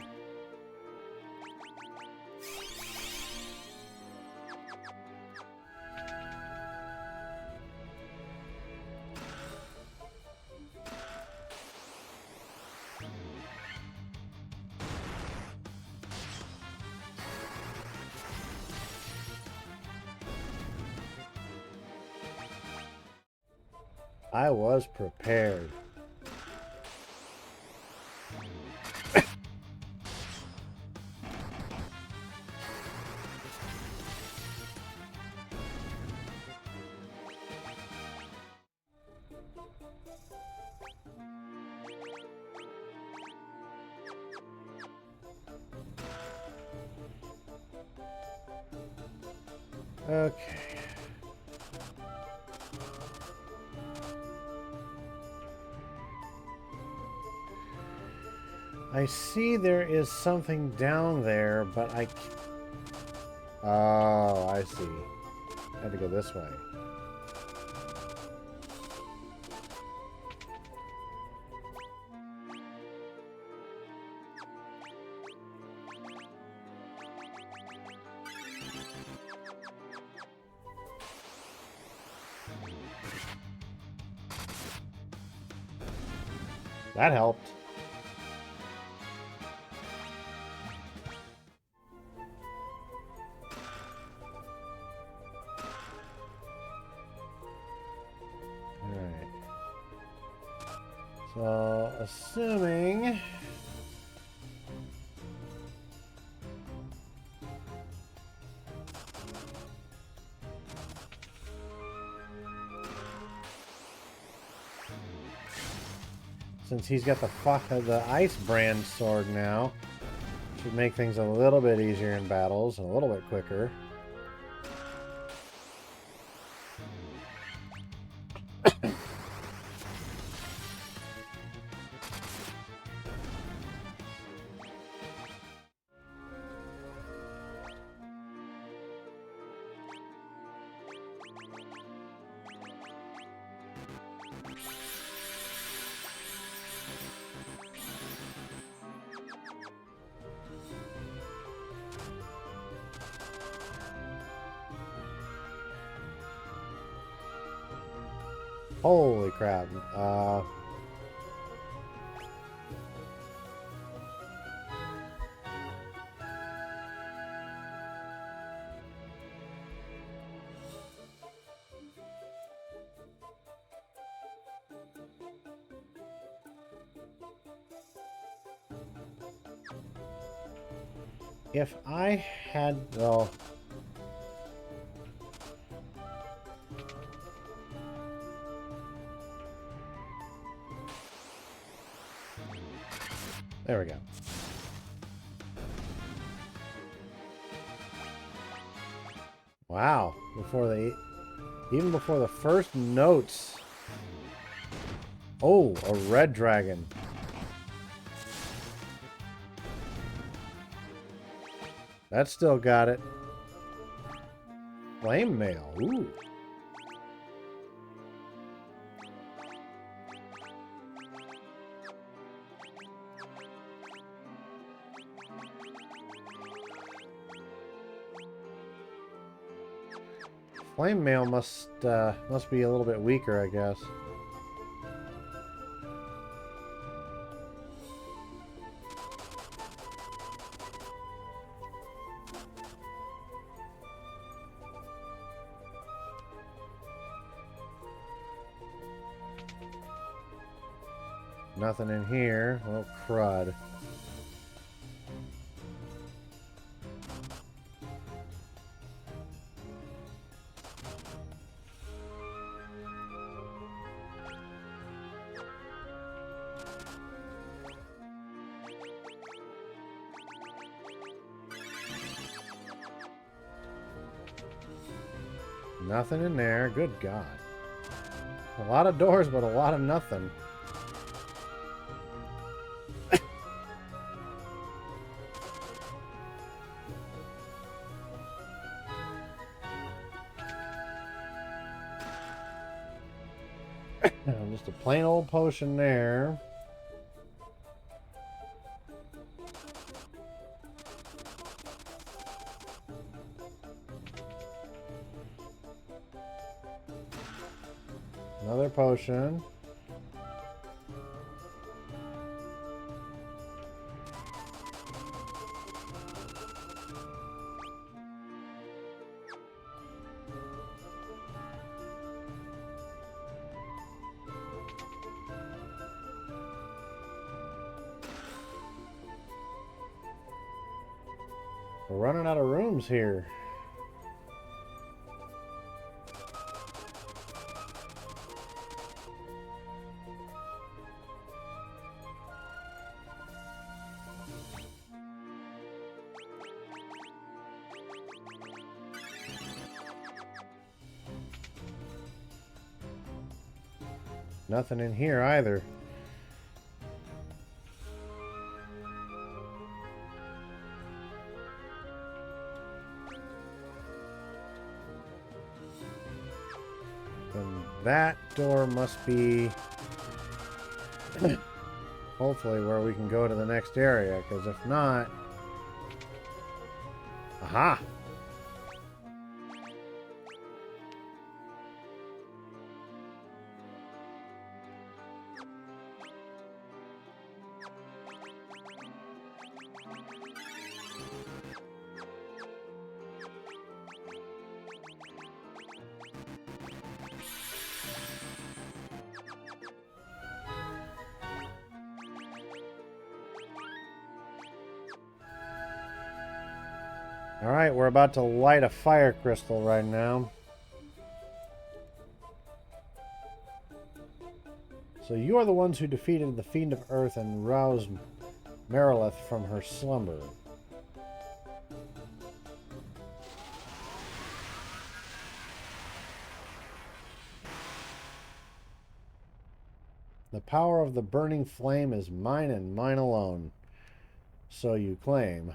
I was prepared. Okay. I see there is something down there, but I... Oh, I see. I had to go this way. That helped. Alright. So, assuming... Since he's got the ice brand sword now, should make things a little bit easier in battles and a little bit quicker. Holy crap. If I had, well... There we go. Wow. Even before the first notes. Oh, a red dragon. That still got it. Flame mail. Ooh. Flame mail must be a little bit weaker, I guess. Nothing in here. Oh, crud. Nothing in there. Good God. A lot of doors, but a lot of nothing. Just a plain old potion there. Another potion. We're running out of rooms here. Nothing in here either. And that door must be hopefully where we can go to the next area, because if not... Aha! Alright, we're about to light a fire crystal right now. So you are the ones who defeated the Fiend of Earth and roused Marilith from her slumber. The power of the burning flame is mine and mine alone. So you claim.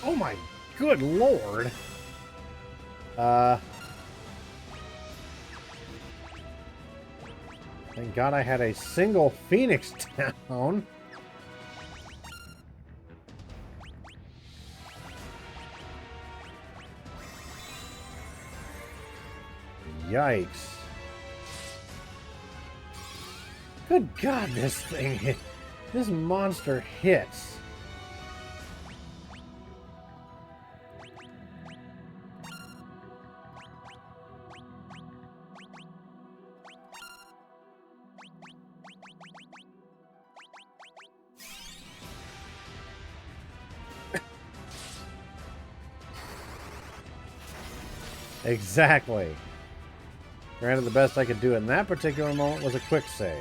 Oh my good lord! Thank God I had a single Phoenix down. Yikes. Good God, this thing, this monster hits. Exactly. Granted, the best I could do in that particular moment was a quick save.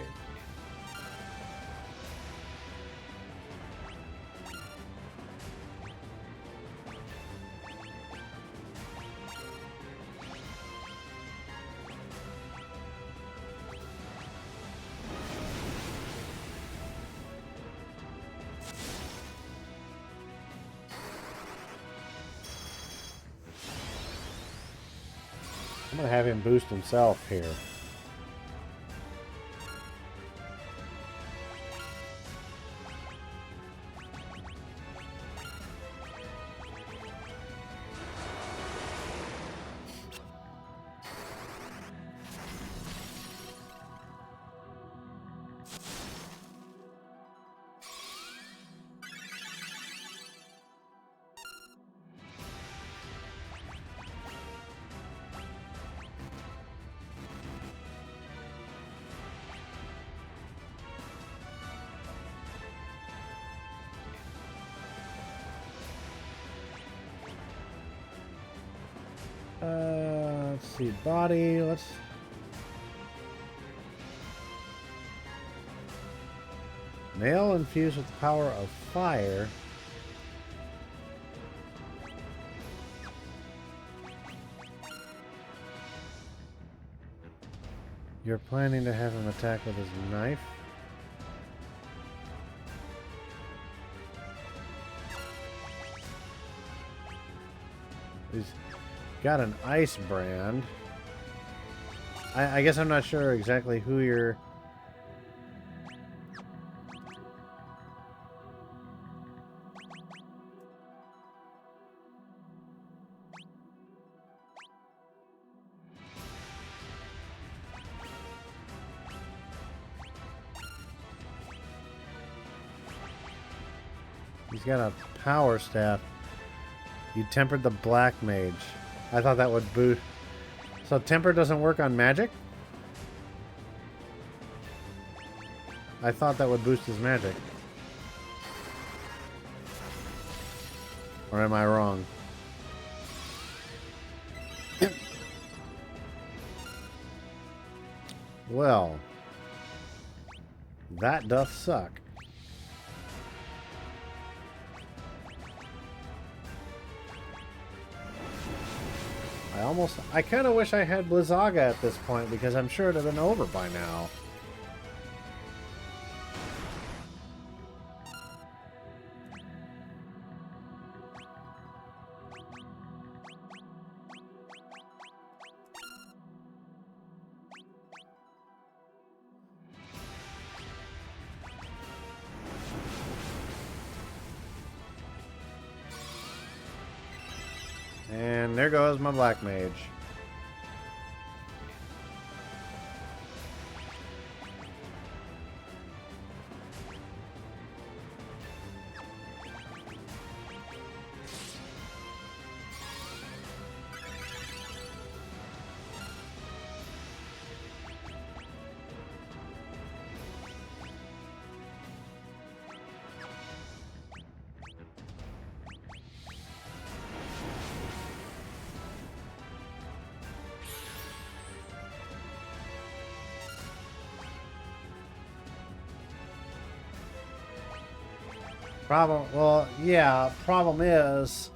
I'm going to have him boost himself here. Let's see, body, let's... Nail infused with the power of fire. You're planning to have him attack with his knife? He's got an ice brand. I guess I'm not sure exactly who you're... He's got a power staff. You tempered the black mage. I thought that would boost. So temper doesn't work on magic? I thought that would boost his magic. Or am I wrong? Well, that doth suck. I kind of wish I had Blizzaga at this point, because I'm sure it would have been over by now. And there goes my black mage. Well, yeah, problem is...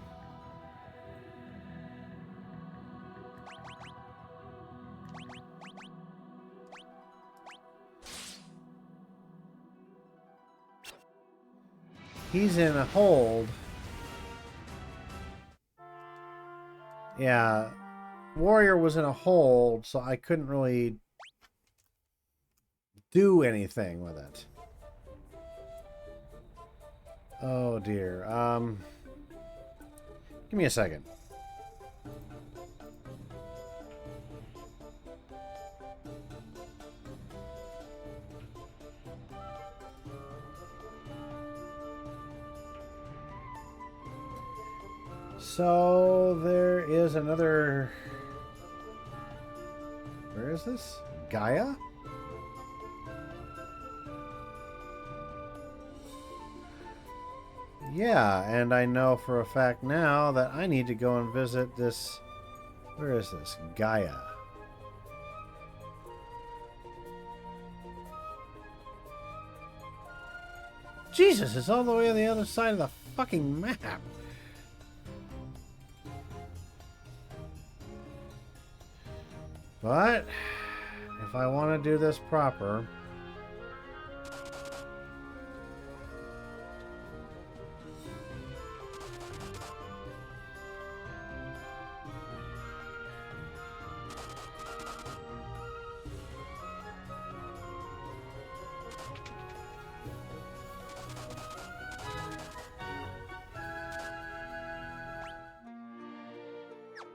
he's in a hold. Yeah, Warrior was in a hold, so I couldn't really do anything with it. Oh dear. Give me a second. So there is another... where is this? Gaia? Yeah, and I know for a fact now that I need to go and visit this... where is this? Gaia. Jesus, it's all the way on the other side of the fucking map. But if I want to do this proper...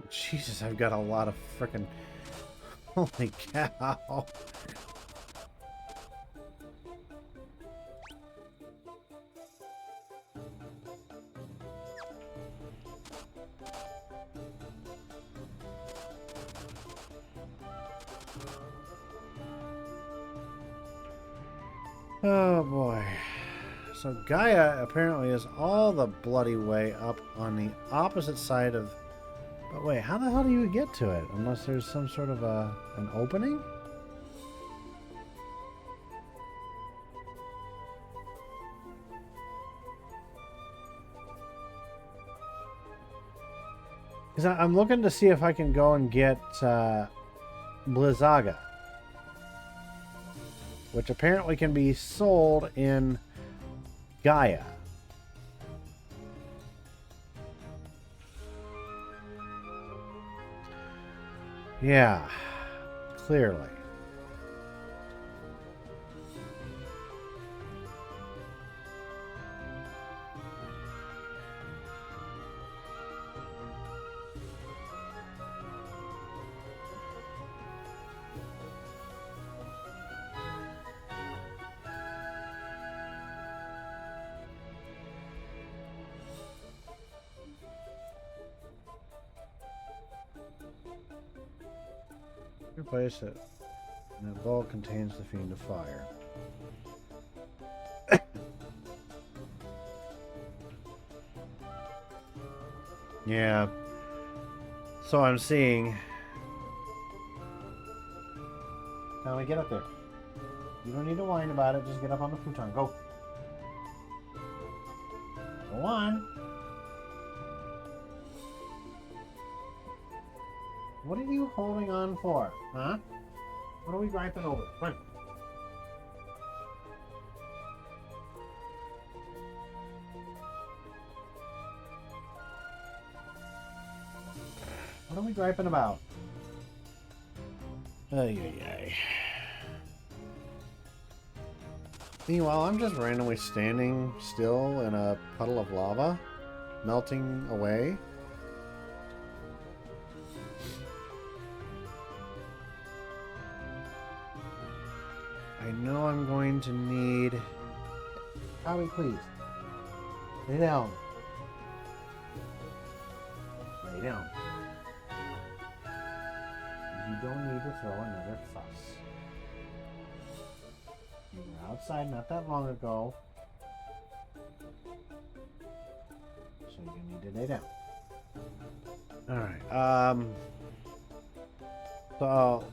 Jesus, I've got a lot of frickin'... holy cow. Oh boy. So Gaia apparently is all the bloody way up on the opposite side of... but wait, how the hell do you get to it? Unless there's some sort of an opening? Because I'm looking to see if I can go and get Blizzaga, which apparently can be sold in Gaia. Yeah, clearly. Replace it. And the ball contains the Fiend of Fire. Yeah. So I'm seeing... Now get up there. You don't need to whine about it. Just get up on the futon. Go. Go on. What are you holding on for? Huh? What are we griping over? Come on. What are we griping about? Ay, ay, ay. Meanwhile, I'm just randomly standing still in a puddle of lava, melting away. I know I'm going to need... Howie, please. Lay down. Lay down. You don't need to throw another fuss. You were outside not that long ago. So you need to lay down. Alright, so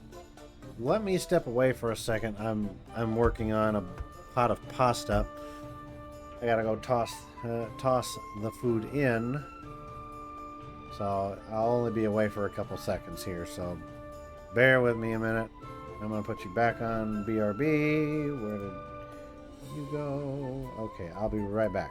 let me step away for a second. I'm working on a pot of pasta. I gotta go toss the food in. So I'll only be away for a couple seconds here, so bear with me a minute. I'm gonna put you back on BRB. Where did you go? Okay, I'll be right back.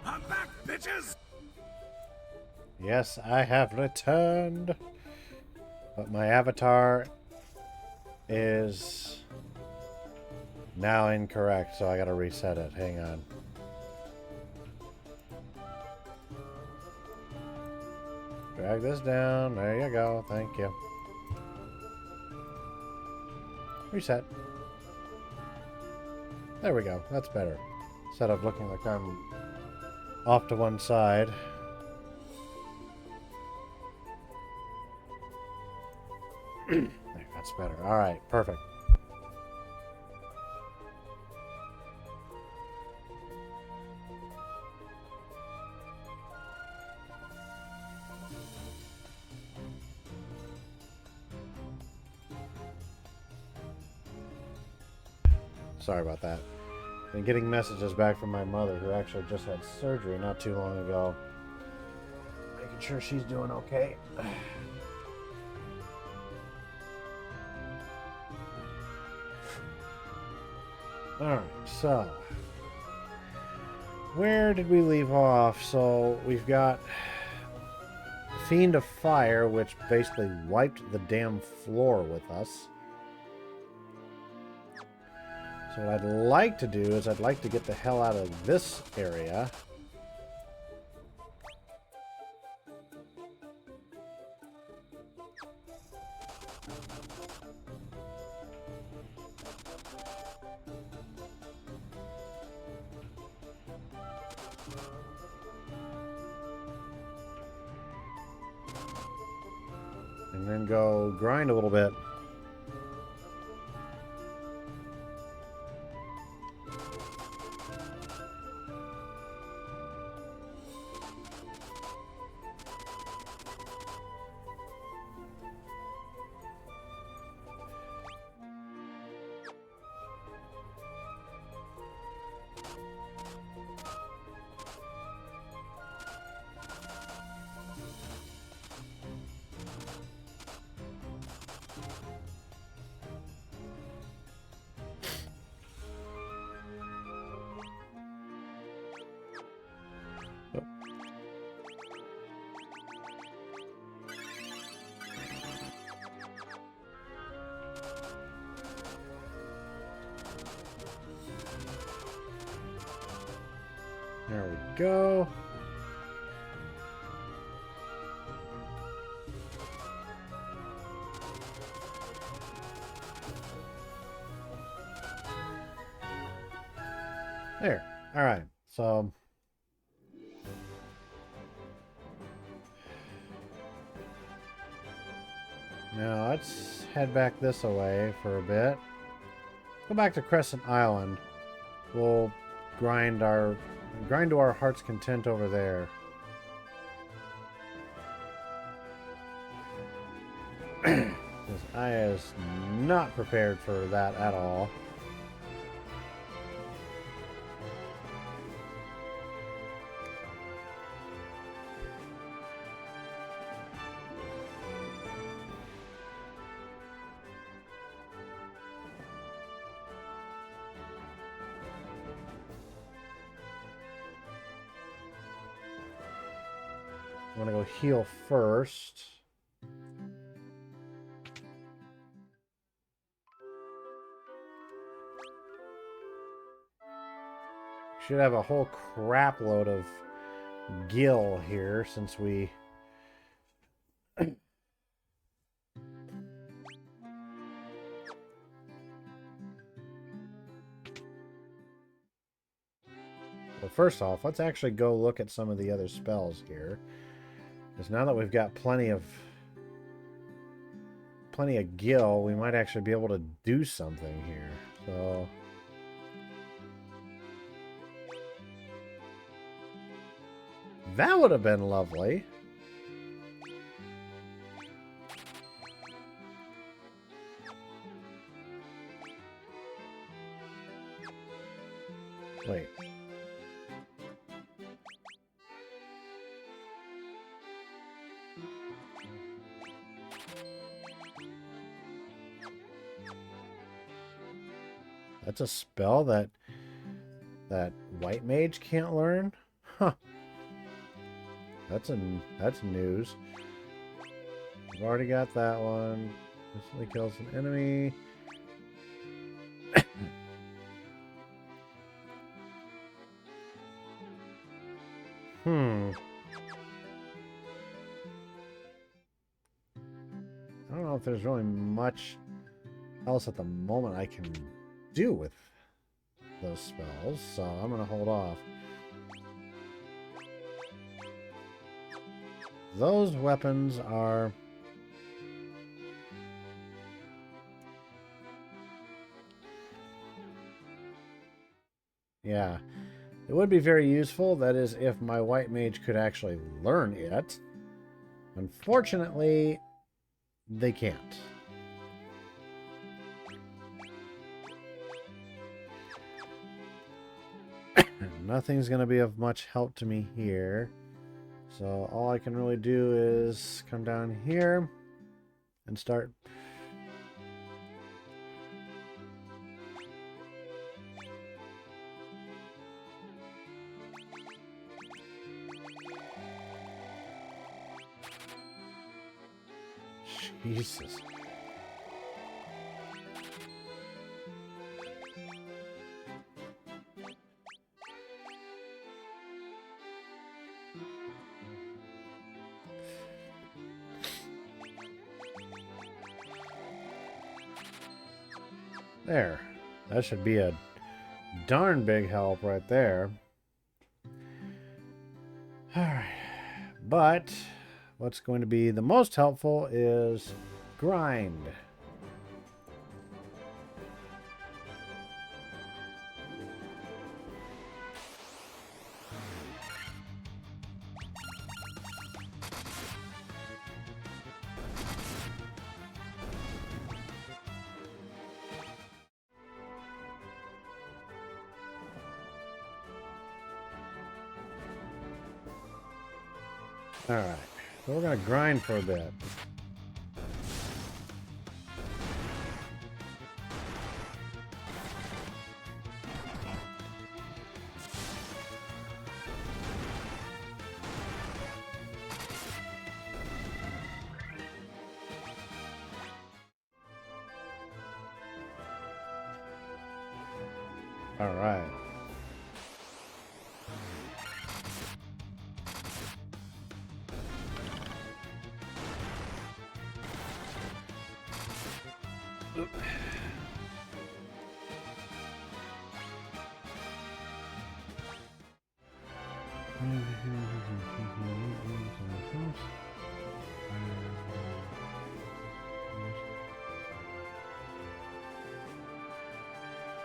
I'm back, bitches! Yes, I have returned. But my avatar is now incorrect, so I gotta reset it. Hang on. Drag this down. There you go. Thank you. Reset. There we go. That's better. Instead of looking like I'm off to one side. There, that's better. Alright, perfect. Sorry about that. Been getting messages back from my mother, who actually just had surgery not too long ago. Making sure she's doing okay. Alright, so where did we leave off? So we've got Fiend of Fire, which basically wiped the damn floor with us. So what I'd like to do is I'd like to get the hell out of this area. And then go grind a little bit. There we go. There. All right. So now let's head back this way for a bit. Go back to Crescent Island. We'll grind to our heart's content over there. Because I is not prepared for that at all. I'm gonna go heal first. Should have a whole crap load of gil here since we Well, first off, let's actually go look at some of the other spells here. Because now that we've got plenty of gil, we might actually be able to do something here. So that would have been lovely. Wait. That's a spell that white mage can't learn? Huh. That's news. I've already got that one. Instantly kills an enemy. I don't know if there's really much else at the moment I can do with those spells, so I'm gonna hold off. Those weapons are... yeah. It would be very useful, that is, if my white mage could actually learn it. Unfortunately, they can't. Nothing's going to be of much help to me here. So all I can really do is come down here and start... Jesus. There. That should be a darn big help right there. Alright. But what's going to be the most helpful is grind. Alright, so we're going to grind for a bit. Alright.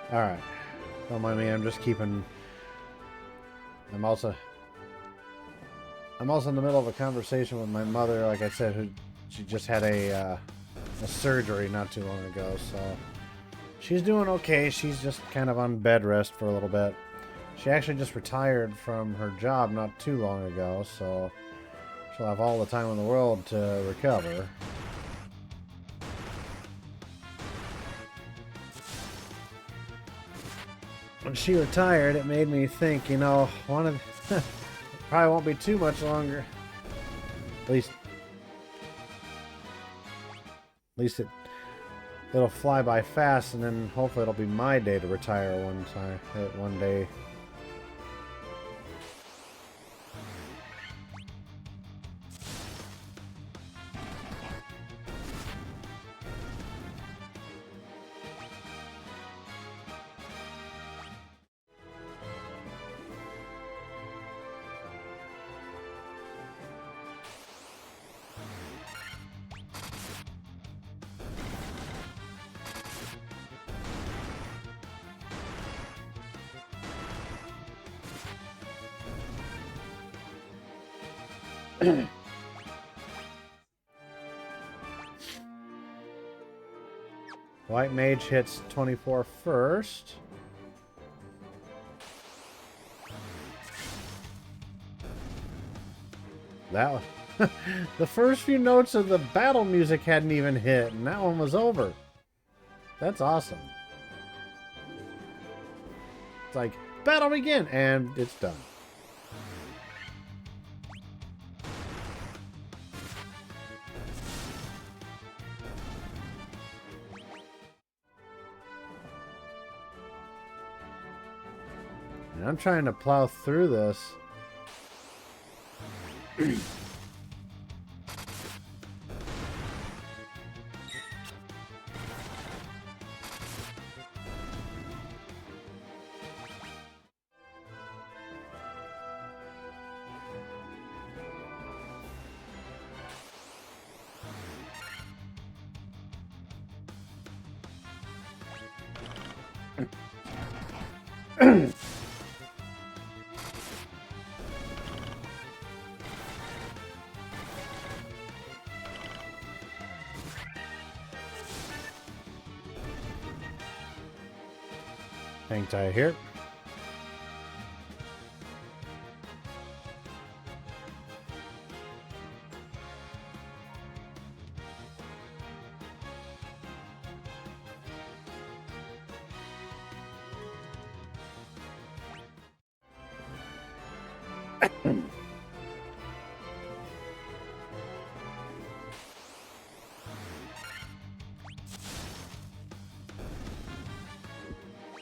Alright. Don't mind me, I'm just keeping... I'm also in the middle of a conversation with my mother, like I said, who she just had a surgery not too long ago, so she's doing okay. She's just kind of on bed rest for a little bit. She actually just retired from her job not too long ago, so she'll have all the time in the world to recover. When she retired, it made me think, you know, probably won't be too much longer. At least it'll fly by fast, and then hopefully it'll be my day to retire one day. White mage hits 24 first. That one. The first few notes of the battle music hadn't even hit, and that one was over. That's awesome. It's like, battle begin, and it's done. And I'm trying to plow through this. Hang tight here.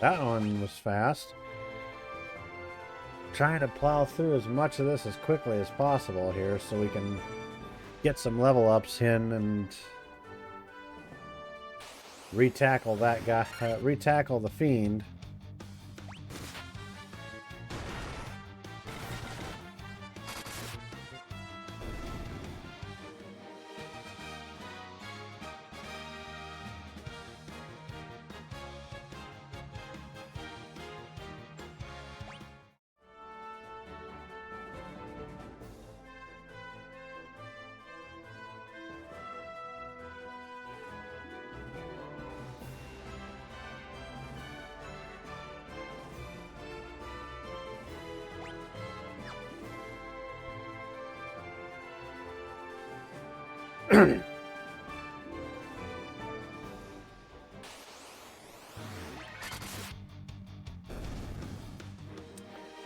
That one was fast. Trying to plow through as much of this as quickly as possible here so we can get some level ups in and retackle that guy, retackle the fiend.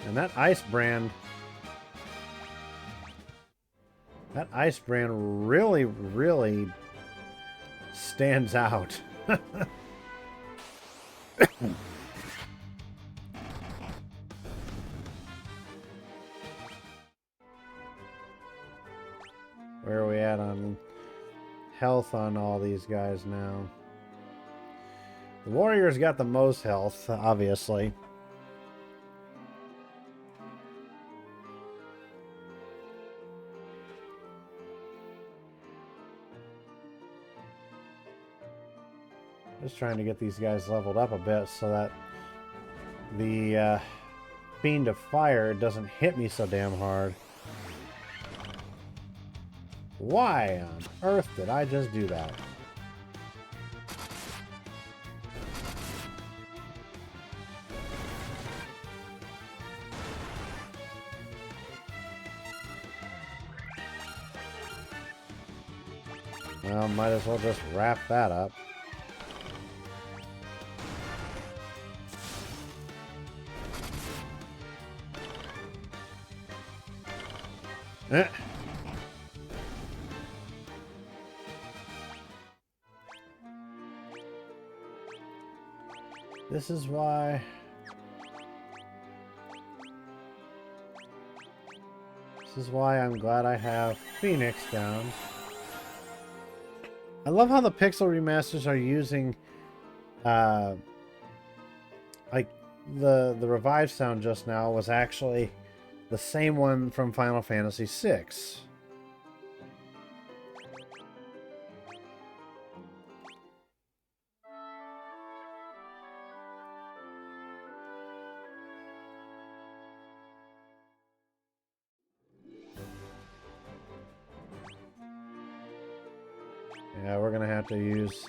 And that ice brand really, really stands out. Where are we at on health on all these guys now? The warrior's got the most health, obviously. Just trying to get these guys leveled up a bit so that the Fiend of Fire doesn't hit me so damn hard. Why on earth did I just do that? Well, might as well just wrap that up. Eh. This is why I'm glad I have Phoenix down. I love how the Pixel remasters are using like the revive sound just now was actually the same one from Final Fantasy VI. Yeah, we're gonna have to use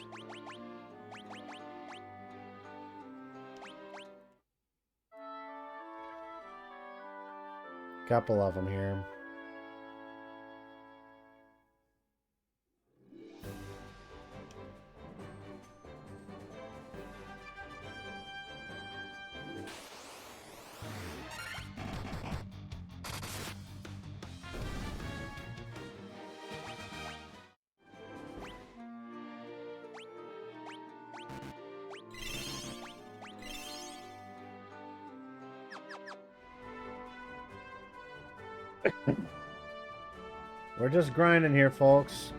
a couple of them here. We're just grinding here, folks.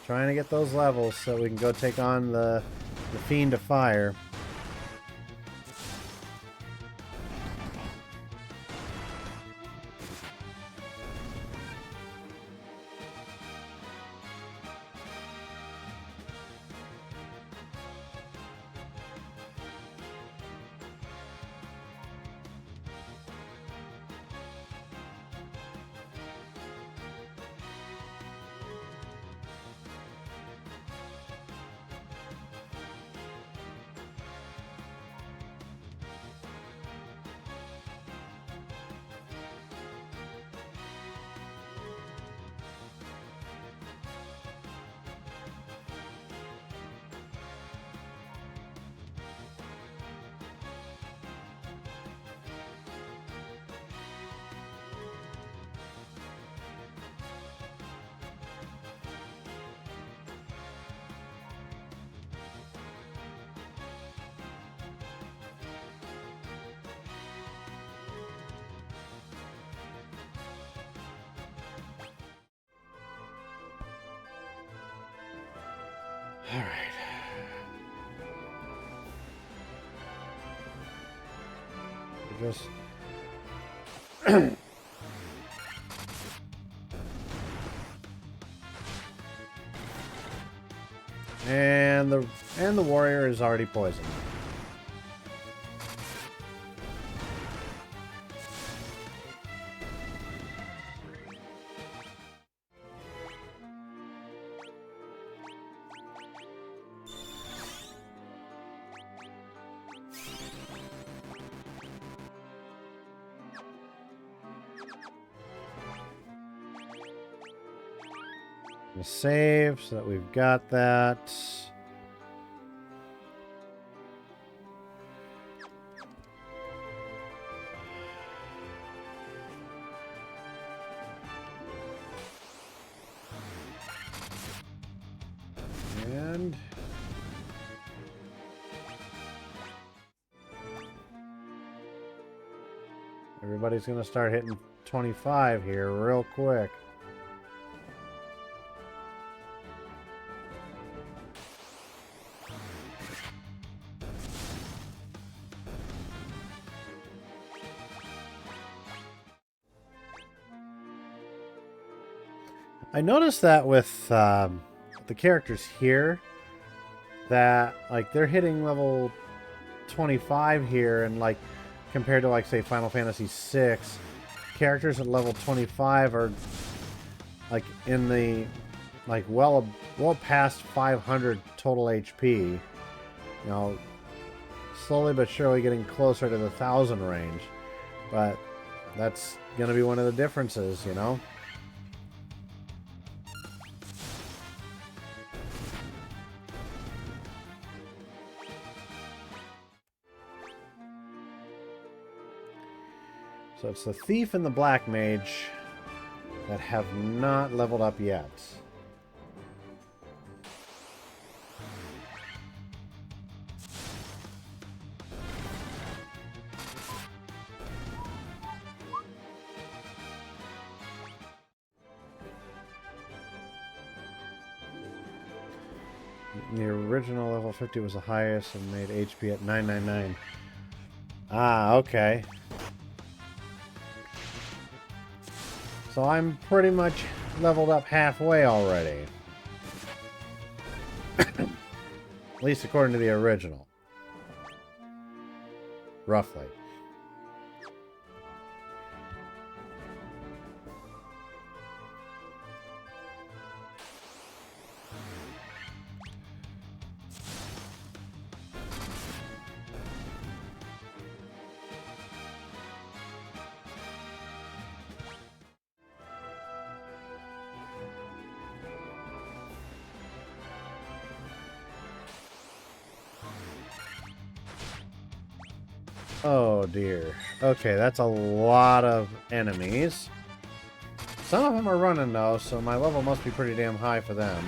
Trying to get those levels so we can go take on the Fiend of Fire. All right. We're just and the warrior is already poisoned. Save so that we've got that. And everybody's going to start hitting 25 here real quick. I noticed that with the characters here, that like they're hitting level 25 here, and like compared to like say Final Fantasy VI, characters at level 25 are like in the like well past 500 total HP. You know, slowly but surely getting closer to the 1,000 range, but that's gonna be one of the differences, you know. So it's the Thief and the Black Mage that have not leveled up yet. The original level 50 was the highest and made HP at 999. Ah, okay. So I'm pretty much leveled up halfway already. At least according to the original. Roughly. Oh dear. Okay, that's a lot of enemies. Some of them are running though, so my level must be pretty damn high for them.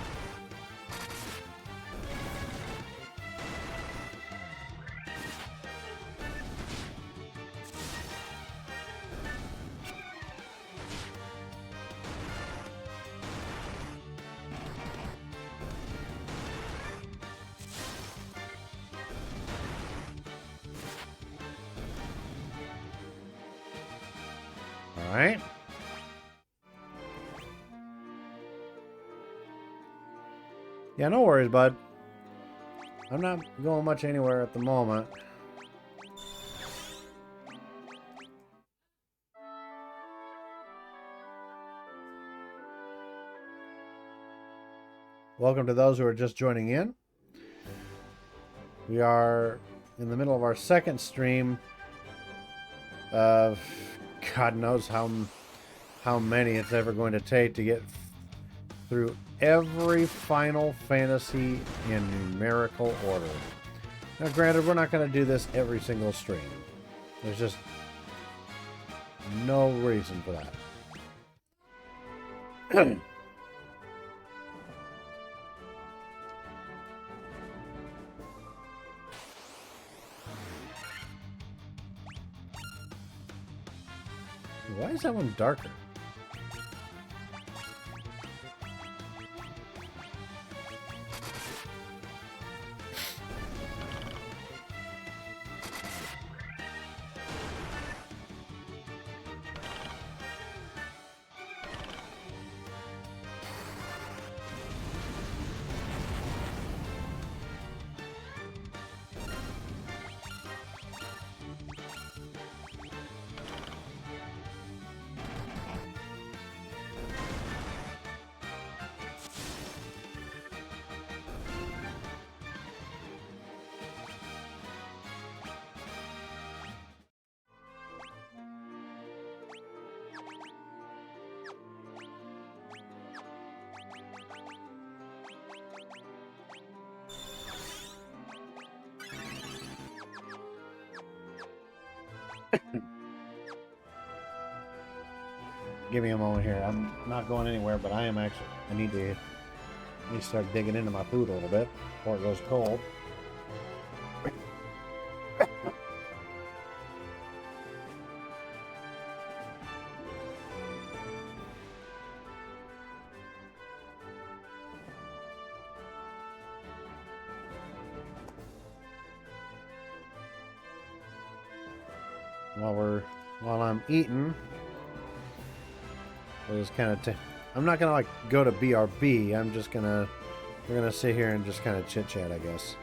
right. Yeah, no worries, bud. I'm not going much anywhere at the moment. Welcome to those who are just joining in. We are in the middle of our second stream of God knows how many it's ever going to take to get through every Final Fantasy in numerical order. Now, granted, we're not going to do this every single stream. There's just no reason for that. Why is that one darker? Give me a moment here. I'm not going anywhere, but I am actually. I need to start digging into my food a little bit before it goes cold. While I'm eating, we're not gonna like go to BRB. We're gonna sit here and just kind of chit chat, I guess.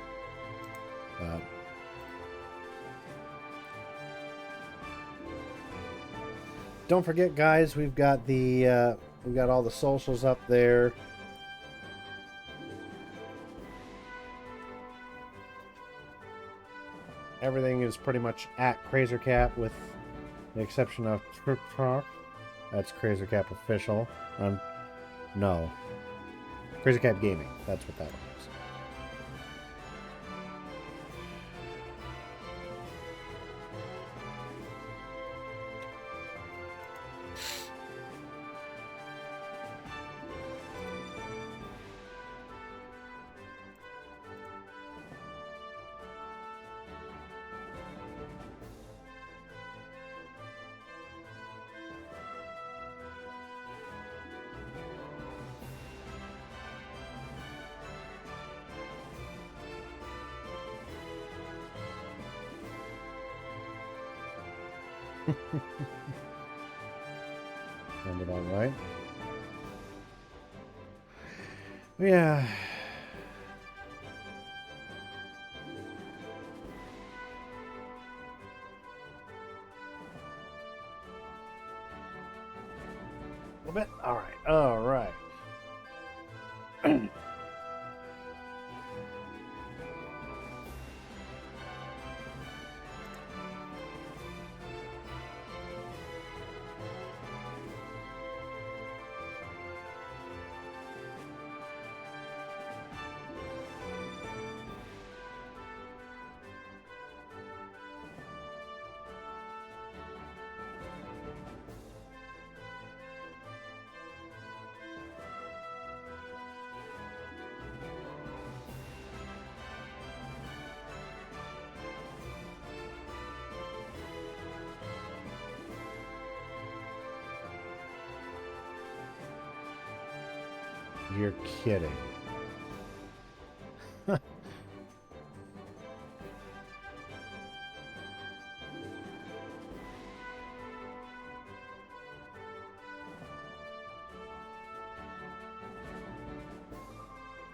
Don't forget, guys, we've got all the socials up there. Everything is pretty much at CrazerCap with the exception of TikTok. That's CrazerCap Official. No. CrazerCap Gaming. That's what that one is. Sound about right. Yeah. A little bit. All right. All right. You're kidding.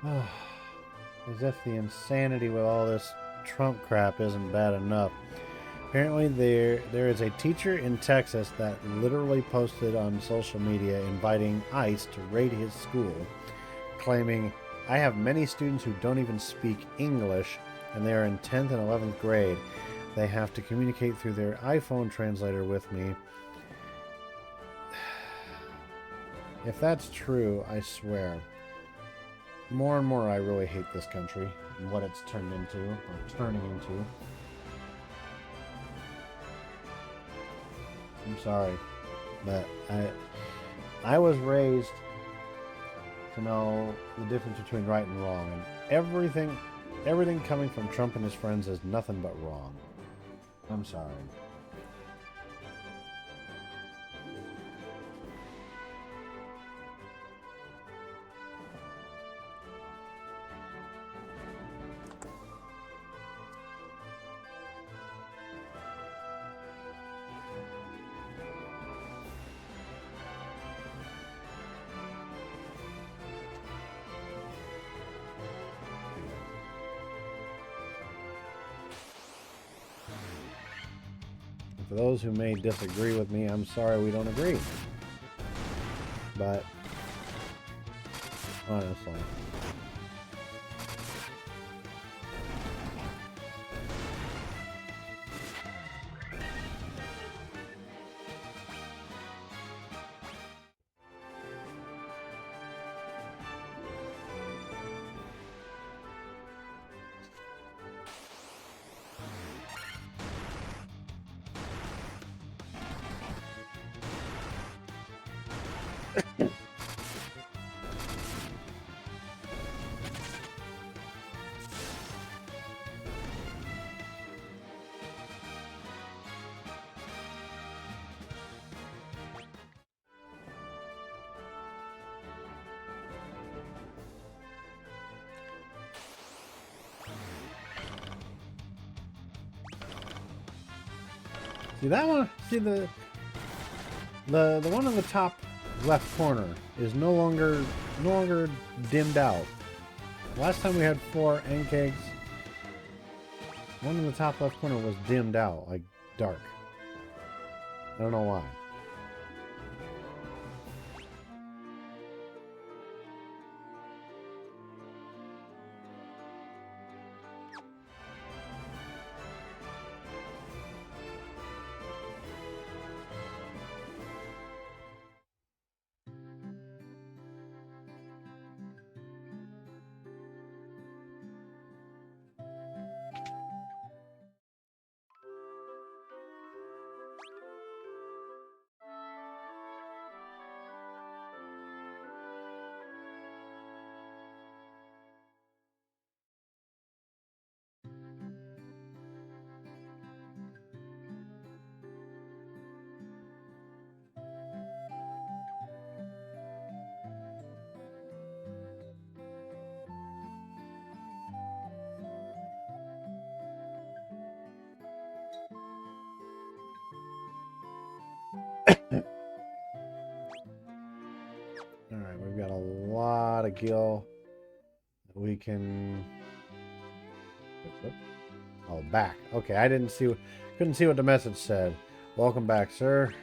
As if the insanity with all this Trump crap isn't bad enough. Apparently there is a teacher in Texas that literally posted on social media inviting ICE to raid his school, claiming, "I have many students who don't even speak English, and they are in 10th and 11th grade. They have to communicate through their iPhone translator with me." If that's true, I swear, more and more I really hate this country and what it's turned into, or turning into. I'm sorry, but I was raised to know the difference between right and wrong, and everything coming from Trump and his friends is nothing but wrong. I'm sorry. For those who may disagree with me, I'm sorry we don't agree. But honestly, see that one? See the one in the top left corner is no longer dimmed out. Last time we had 4 NKEGs, one in the top left corner was dimmed out, like dark. I don't know why. Alright, we've got a lot of gil that we can... Oh, back. Okay, I couldn't see what the message said. Welcome back, sir.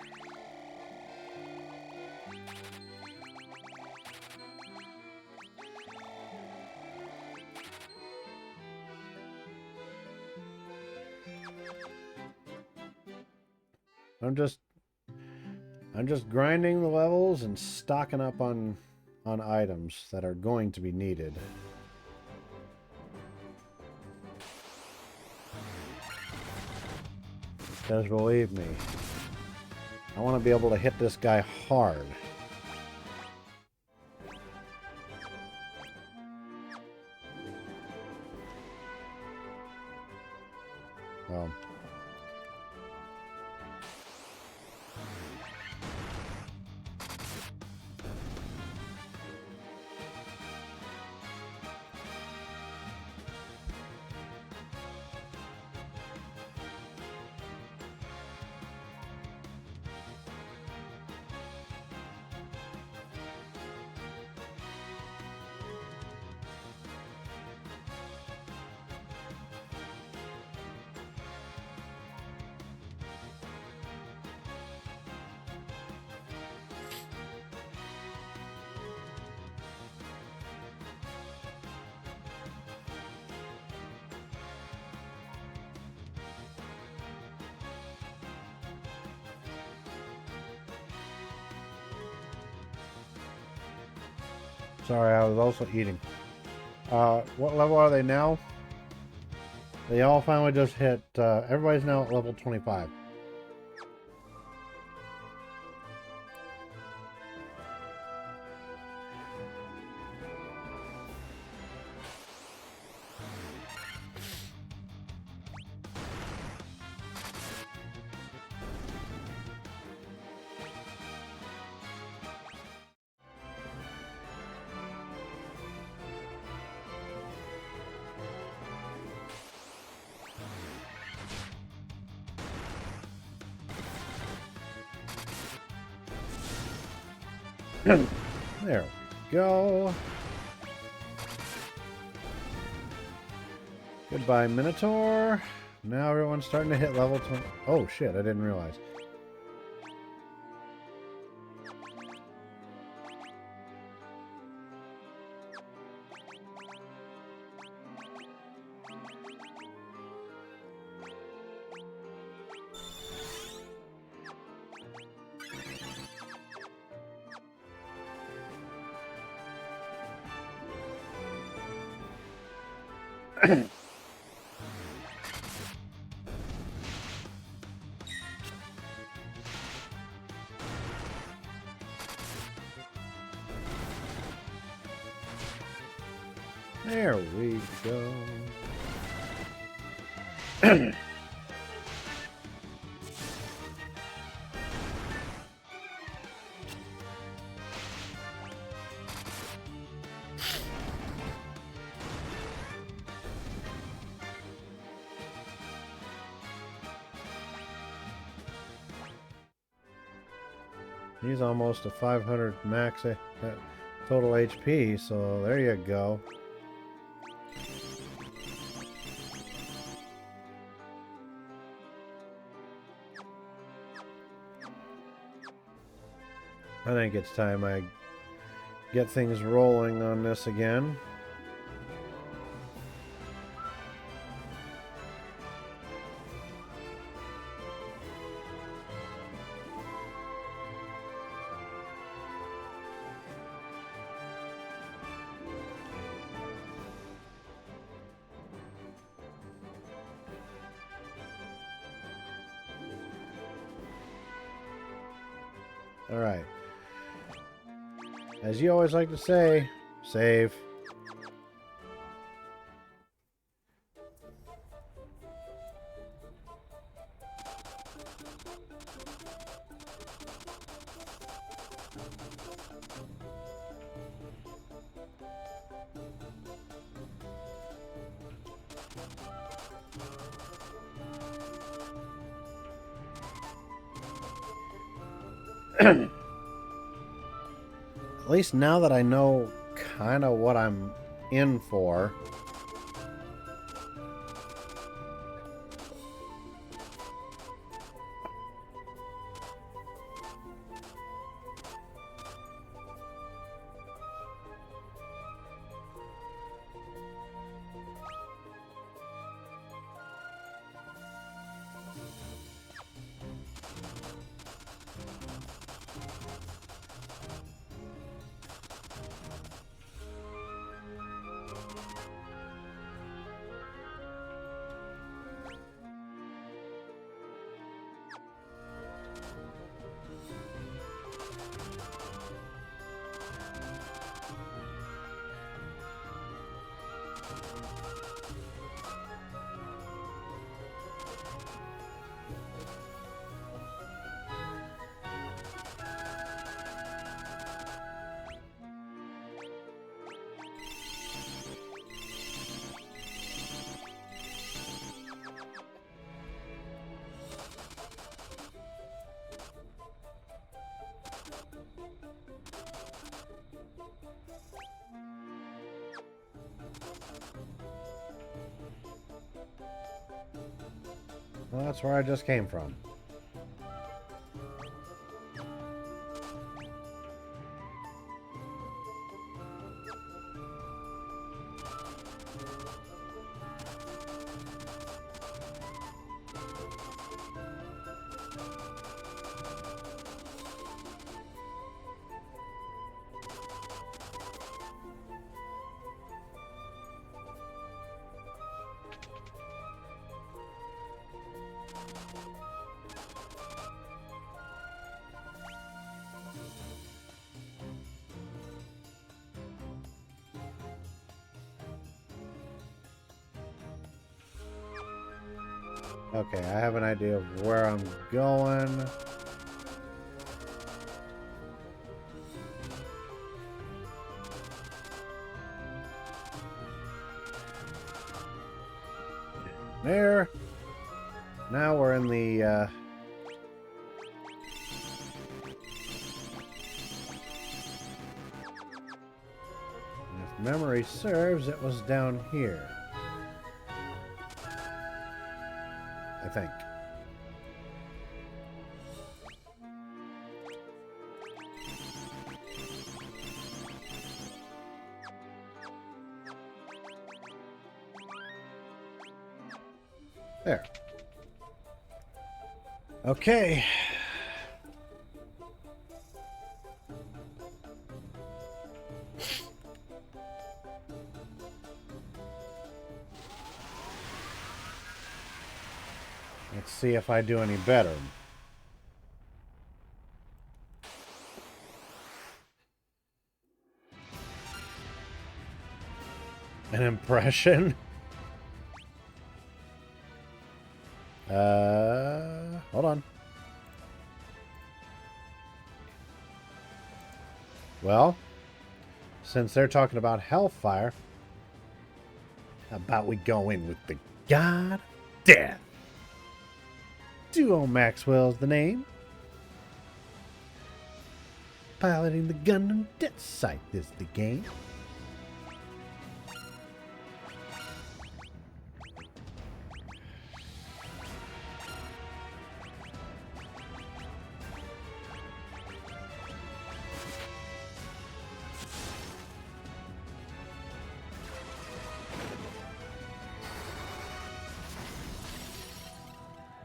I'm just grinding the levels and stocking up on items that are going to be needed. Because believe me, I want to be able to hit this guy hard. Well, Sorry, I was also eating. What level are they now? They all finally just hit, everybody's now at level 25. There we go. Goodbye, Minotaur. Now everyone's starting to hit level 20. Oh, shit, I didn't realize. There we go. He's almost a 500 max total HP, so there you go. I think it's time I get things rolling on this again. All right. As you always like to say, save. At least now that I know kind of what I'm in for. Well, that's where I just came from. Okay, I have an idea of where I'm going. There. Now we're in the if memory serves, it was down here. I think. There. Okay. Let's see if I do any better. An impression? Hold on. Well, since they're talking about Hellfire, how about we go in with the God of Death? Duo Maxwell's the name. Piloting the Gundam Death Sight is the game.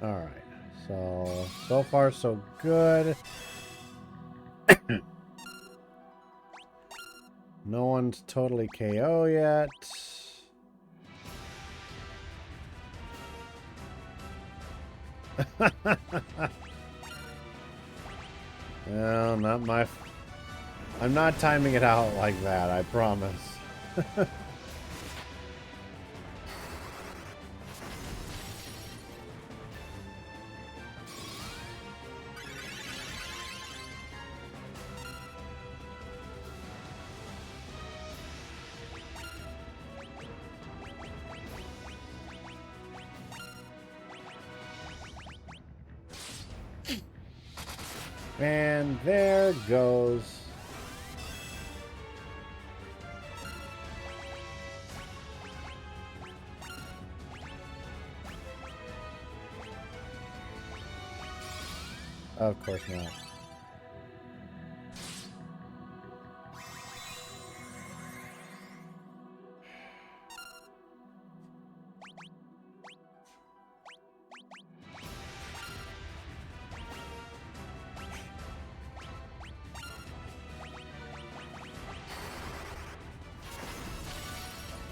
Alright, so far so good. No one's totally KO yet. Well, not my... I'm not timing it out like that, I promise. And there goes. Of course not.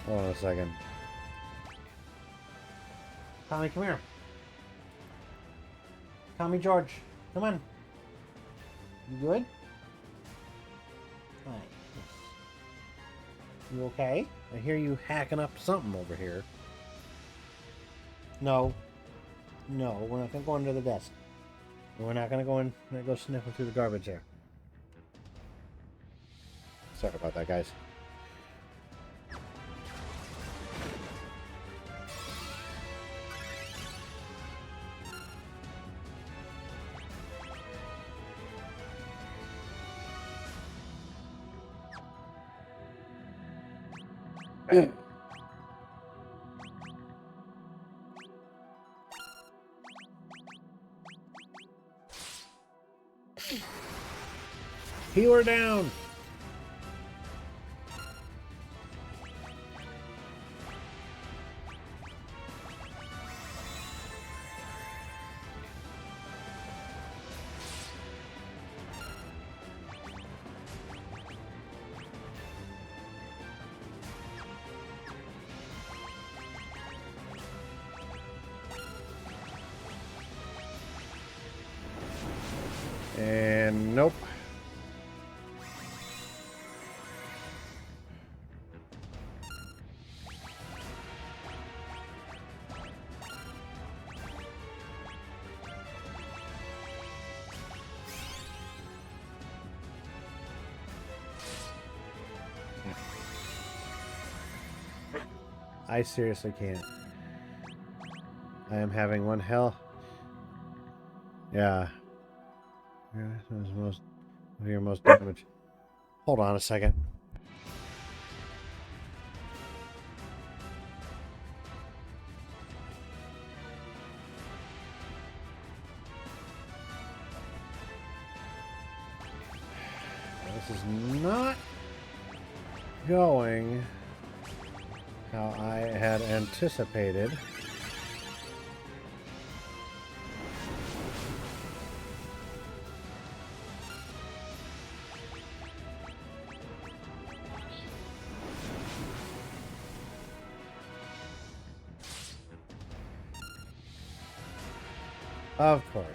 Hold on a second. Tommy, come here. Tommy George, come on. You good? Hi. You okay? I hear you hacking up something over here. No. No, we're not going to go under the desk. We're not going to go in and go sniffing through the garbage there. Sorry about that, guys. Healer down! And nope. I seriously can't. I am having one hell. Yeah. Yeah, that's most of your most damage. Hold on a second. This is not going how I had anticipated. Of course.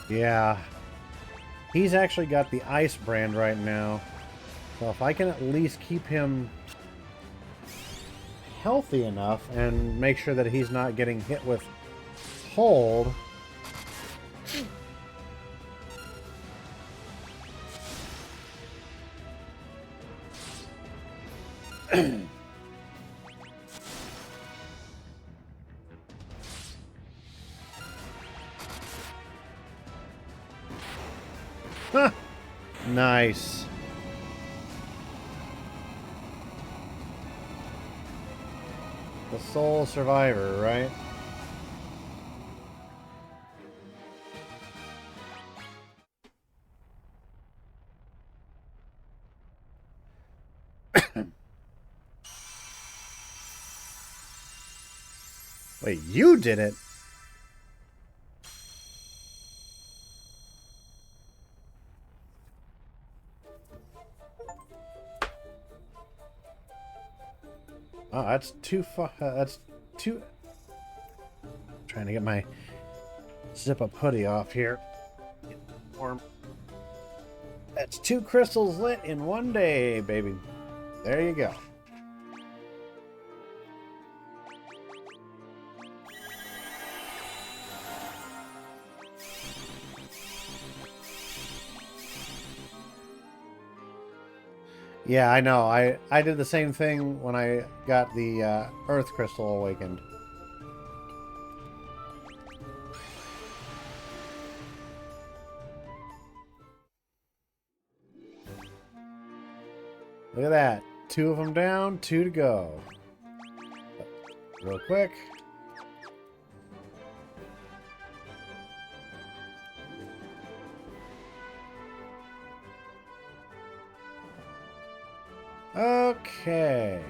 Yeah. He's actually got the ice brand right now. So if I can at least keep him healthy enough and make sure that he's not getting hit with hold. Nice. The sole survivor, right? Wait, you did it? Oh, that's too far. That's too. Trying to get my zip-up hoodie off here. Get warm. That's 2 crystals lit in one day, baby. There you go. Yeah, I know. I did the same thing when I got the Earth Crystal awakened. Look at that. 2 of them down, 2 to go. Real quick. Okay.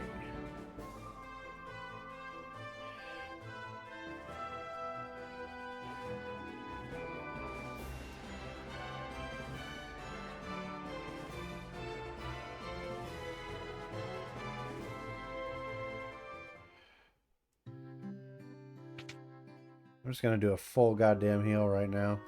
I'm just gonna do a full goddamn heal right now.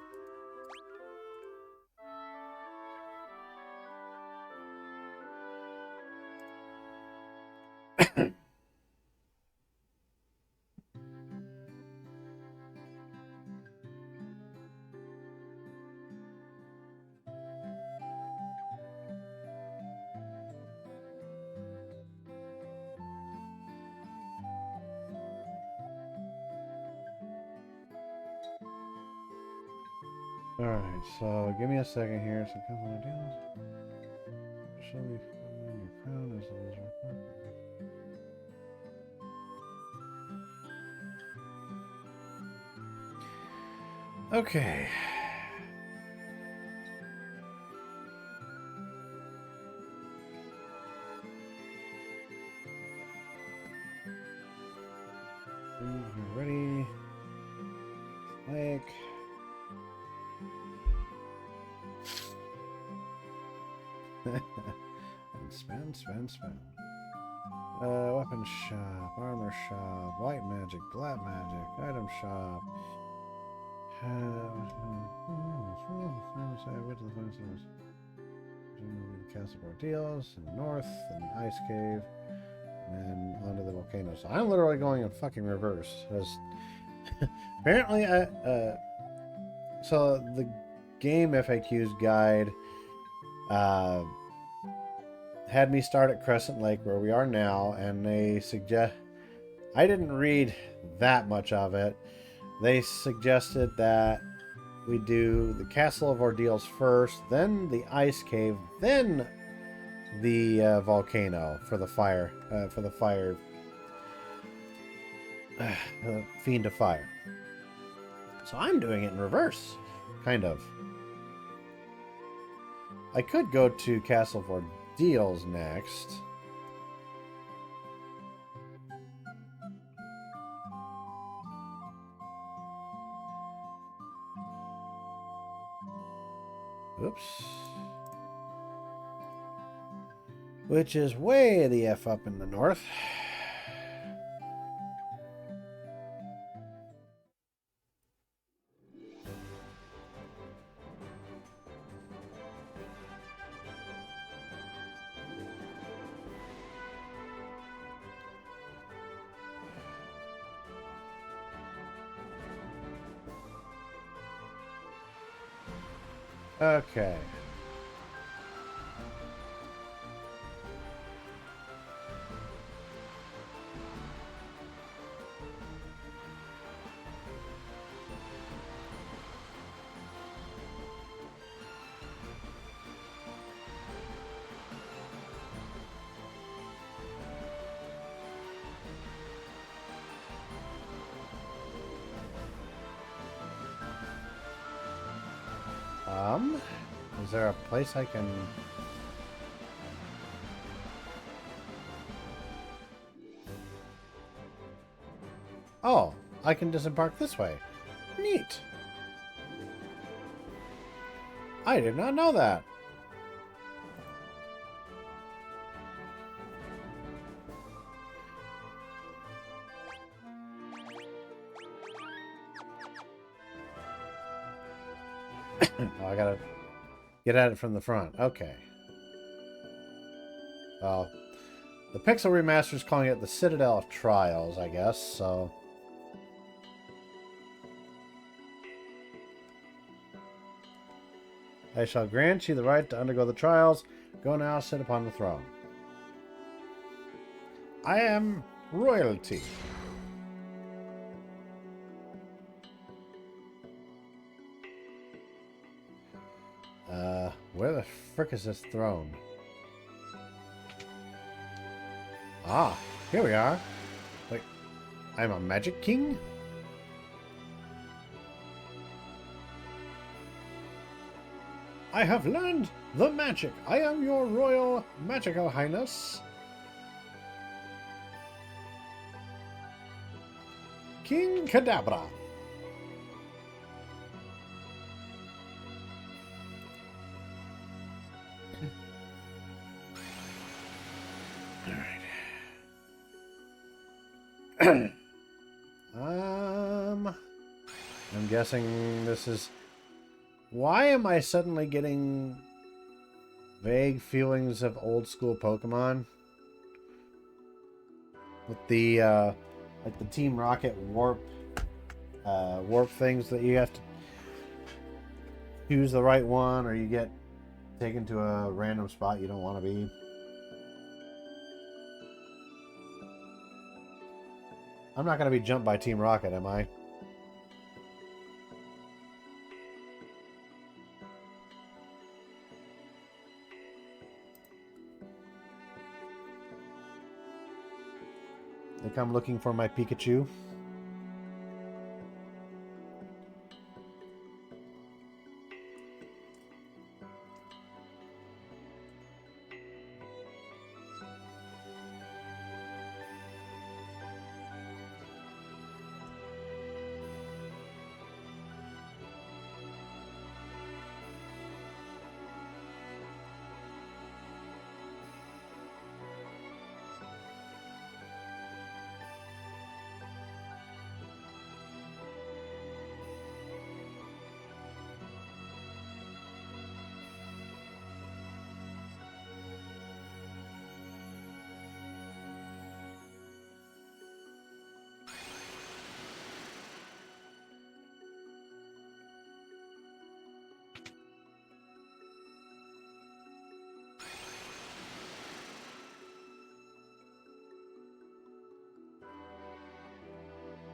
Alright, so give me a second here. So come on down. Show me your crown as a wizard. Okay. You're ready. Like. Spend, spend, spend. Weapon shop, armor shop, white magic, black magic, item shop. Castle Bar deals in the north, and ice cave, and onto the volcano. So I'm literally going in fucking reverse. Apparently, so the game FAQs guide had me start at Crescent Lake where we are now, and they suggest I didn't read that much of it. They suggested that we do the Castle of Ordeals first, then the ice cave, then the volcano for the fire fiend of fire. So I'm doing it in reverse, kind of. I could go to Castle of Ordeals next. Oops. Which is way the F up in the north. Okay. Is there a place I can... Oh, I can disembark this way. Neat. I did not know that. Oh, I gotta get at it from the front. Okay. Well, the Pixel Remaster is calling it the Citadel of Trials, I guess, so... I shall grant you the right to undergo the trials. Go now, sit upon the throne. I am royalty. Where the frick is this throne? Ah, here we are. Wait, I'm a magic king? I have learned the magic. I am your royal magical highness. King Kadabra. Alright. I'm guessing this is... Why am I suddenly getting vague feelings of old school Pokemon? With the, like the Team Rocket warp things that you have to choose the right one, or you get taken to a random spot you don't want to be. I'm not going to be jumped by Team Rocket, am I? They come looking for my Pikachu.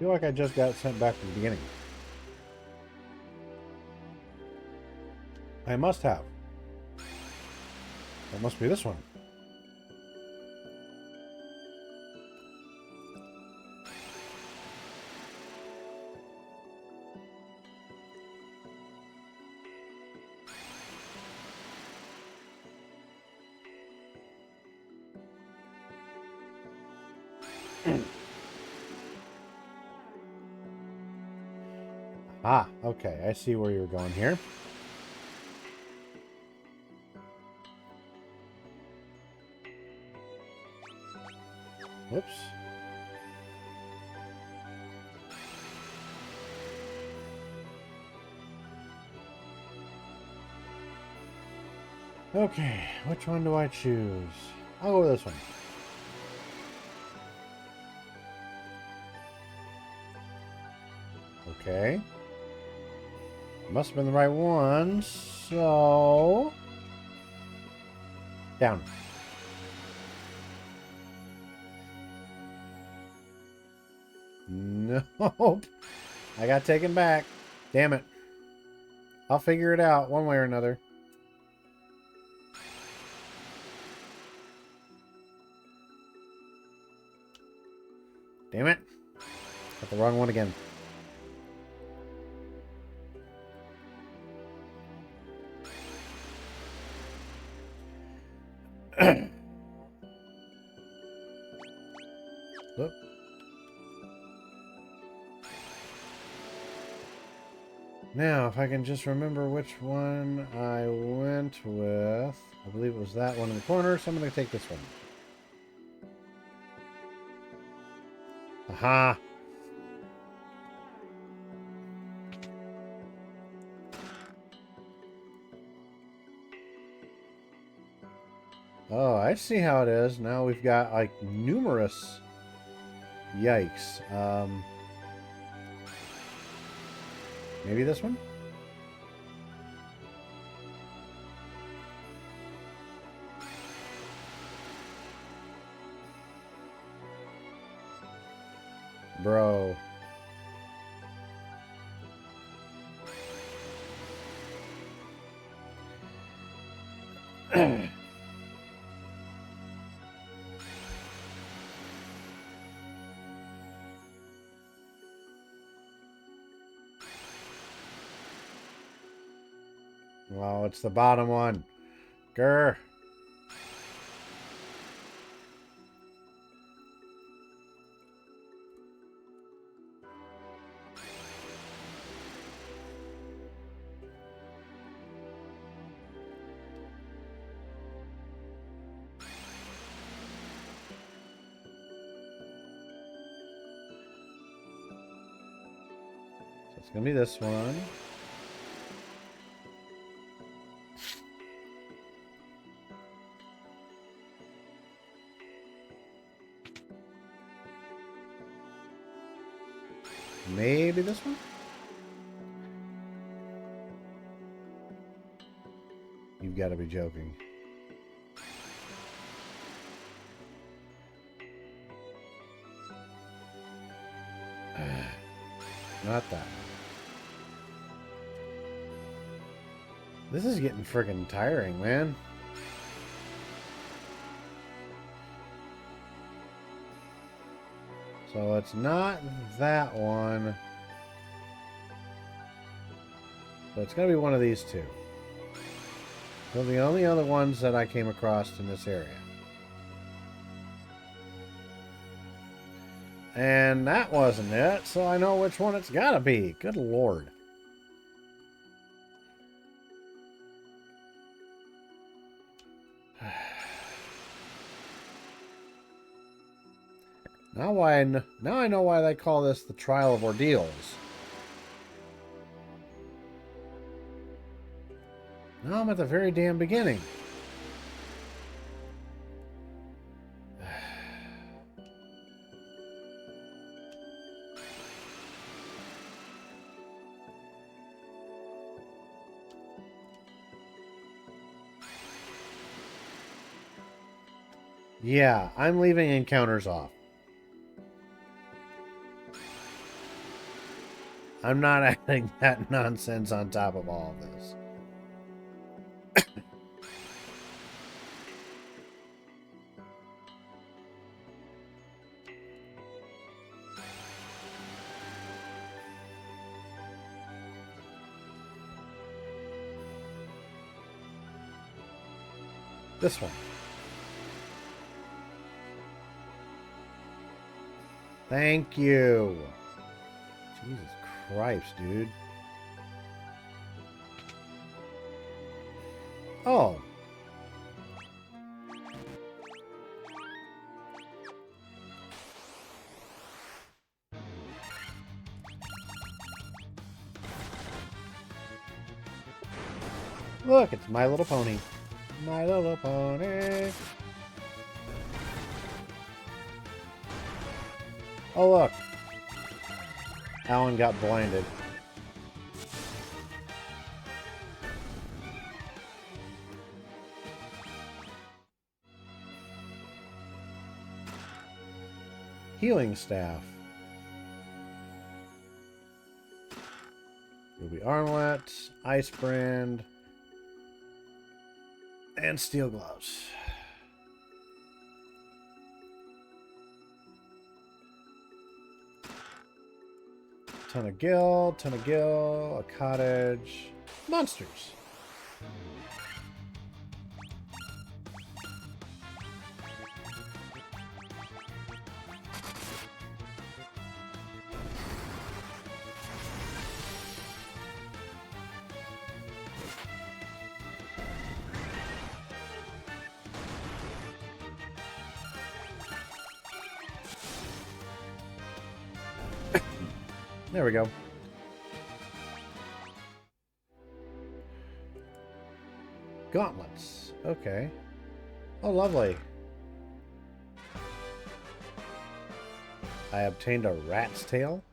feel like I just got sent back to the beginning. I must have. That must be this one. Ah, okay. I see where you're going here. Whoops. Okay, which one do I choose? I'll go with this one. Okay. Must have been the right one, so... Down. Nope. I got taken back. Damn it. I'll figure it out one way or another. Damn it. Got the wrong one again. Whoop. Now, if I can just remember which one I went with. I believe it was that one in the corner, so I'm going to take this one. Aha! Oh, I see how it is. Now we've got, like, numerous... Yikes. Maybe this one? Bro. Well, it's the bottom one. Grr. So it's going to be this one. Maybe this one? You've got to be joking. Not that one. This is getting friggin' tiring, man. So it's not that one. So it's going to be one of these two. They're the only other ones that I came across in this area. And that wasn't it, so I know which one it's got to be. Good lord. Now I know why they call this the Trial of Ordeals. Now I'm at the very damn beginning. Yeah, I'm leaving encounters off. I'm not adding that nonsense on top of all of this. This one. Thank you. Jesus Christ, dude. Oh. Look, it's My Little Pony. My Little Pony. Oh, look. Alan got blinded. Healing staff. Ruby armlet, ice brand, and steel gloves. Ton of gil, a cottage, monsters. There we go. Gauntlets. Okay. Oh, lovely. I obtained a rat's tail.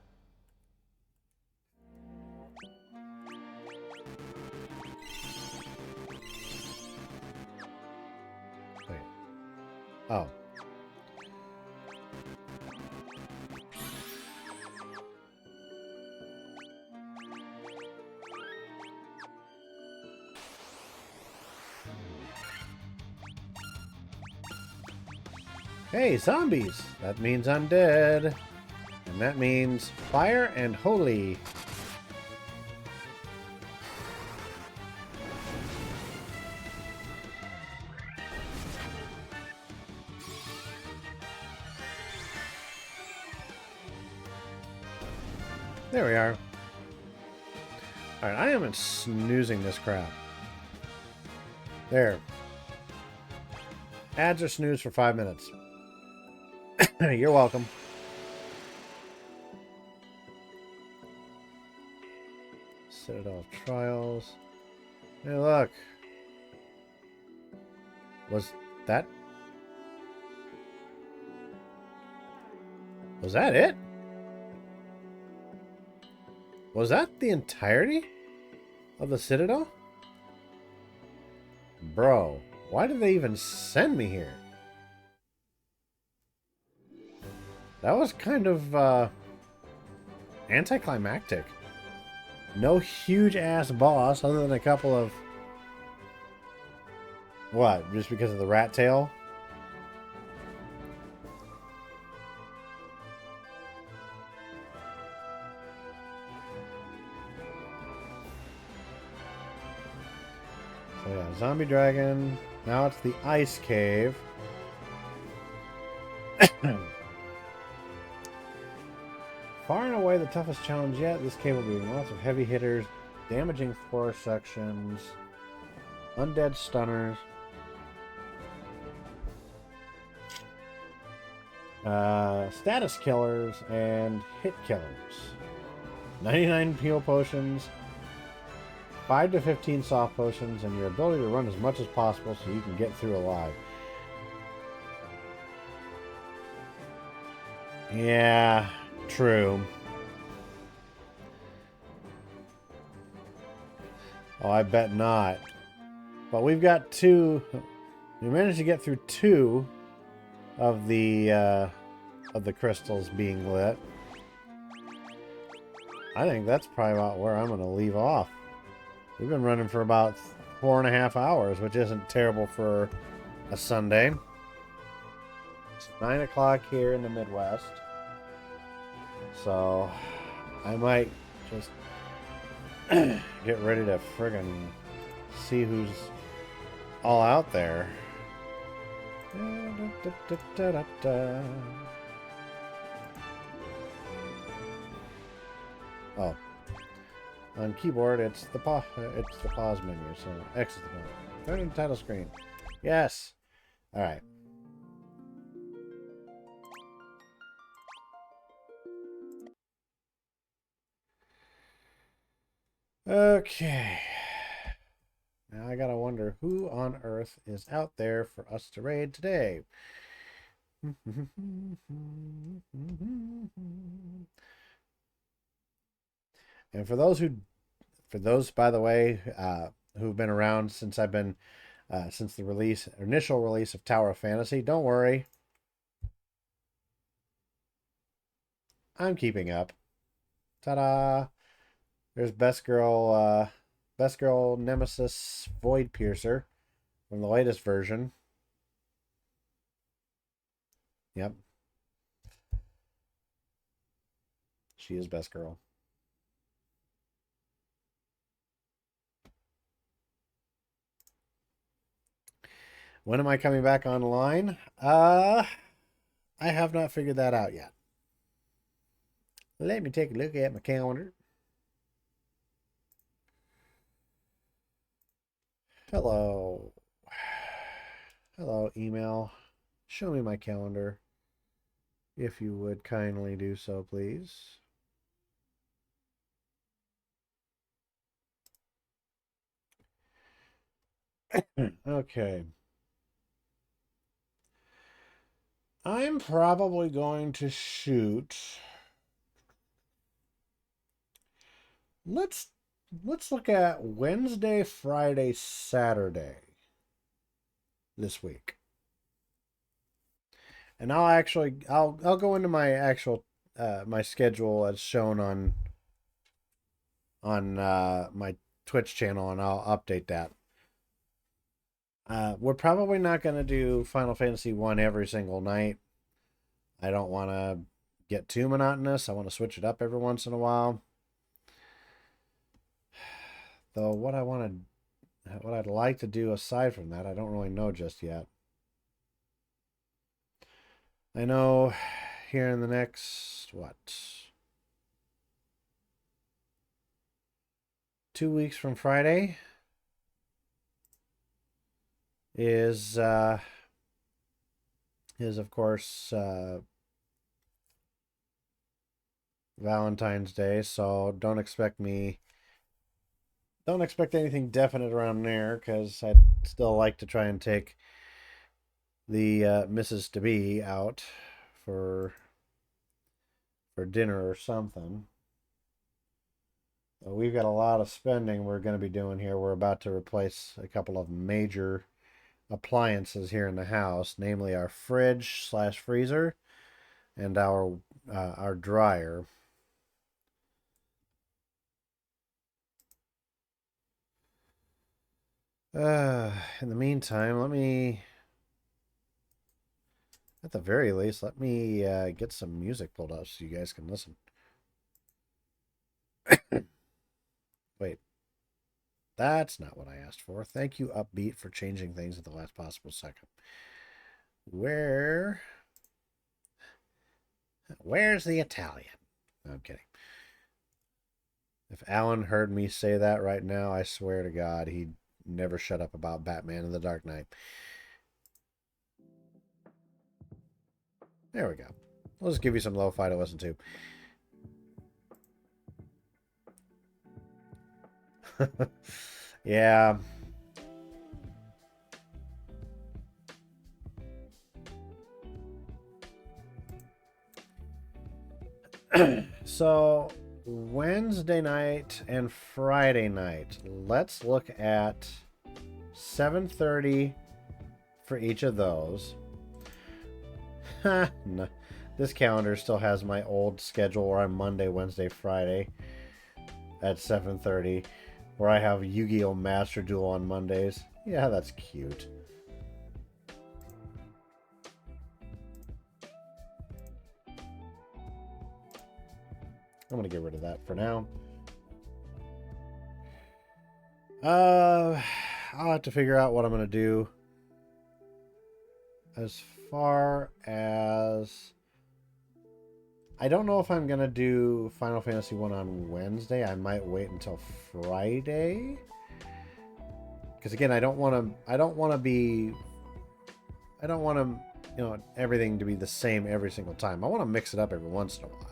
Wait. Oh. Hey, zombies! That means I'm dead. And that means fire and holy. There we are. Alright, I am snoozing this crap. There. Ads are snooze for 5 minutes. You're welcome. Citadel of Trials. Hey, look. Was that it? Was that the entirety of the Citadel? Bro, why did they even send me here? That was kind of anticlimactic. No huge ass boss other than a couple of... What? Just because of the rat tail? So yeah, zombie dragon. Now it's the ice cave. Far and away the toughest challenge yet. This cave will be lots of heavy hitters, damaging floor sections, undead stunners, status killers, and hit killers. 99 heal potions, 5 to 15 soft potions, and your ability to run as much as possible so you can get through alive. Yeah, true. Oh, I bet not. But we've got 2. We managed to get through 2 of the crystals being lit. I think that's probably about where I'm going to leave off. We've been running for about 4.5 hours, which isn't terrible for a Sunday. It's 9 o'clock here in the Midwest. So I might just get ready to friggin' see who's all out there. Oh, on keyboard it's the pause menu. So exit the menu. Turn to the title screen. Yes. All right. Okay. Now I gotta wonder who on earth is out there for us to raid today. And for those, by the way, who've been around since I've been since the initial release of Tower of Fantasy, don't worry, I'm keeping up. Ta-da! There's Best Girl Nemesis Void Piercer from the latest version. Yep, she is Best Girl. When am I coming back online? I have not figured that out yet. Let me take a look at my calendar. Hello. Hello, email. Show me my calendar. If you would kindly do so, please. Okay. I'm probably going to shoot. Let's look at Wednesday, Friday, Saturday this week. And I'll go into my actual my schedule as shown on my Twitch channel, and I'll update that. We're probably not going to do Final Fantasy 1 every single night. I don't want to get too monotonous. I want to switch it up every once in a while. Though what I'd like to do aside from that, I don't really know just yet. I know here in the next 2 weeks from Friday is of course Valentine's Day, so don't expect anything definite around there, because I'd still like to try and take the Mrs. to be out for dinner or something. We've got a lot of spending we're going to be doing here. We're about to replace a couple of major appliances here in the house, namely our fridge/freezer and our dryer. In the meantime, at the very least, let me get some music pulled up so you guys can listen. Wait, that's not what I asked for. Thank you, Upbeat, for changing things at the last possible second. Where's the Italian? No, I'm kidding. If Alan heard me say that right now, I swear to God, he'd never shut up about Batman and the Dark Knight. There we go. I'll just give you some lo-fi to listen to. Yeah. So Wednesday night and Friday night, let's look at 7:30 for each of those. No, this calendar still has my old schedule where I'm Monday, Wednesday, Friday. at 7:30, where I have Yu-Gi-Oh! Master Duel on Mondays. Yeah, that's cute. I'm gonna get rid of that for now. I'll have to figure out what I'm gonna do as far as I don't know if I'm gonna do Final Fantasy 1 on Wednesday. I might wait until Friday. Because again, I don't want everything to be the same every single time. I want to mix it up every once in a while.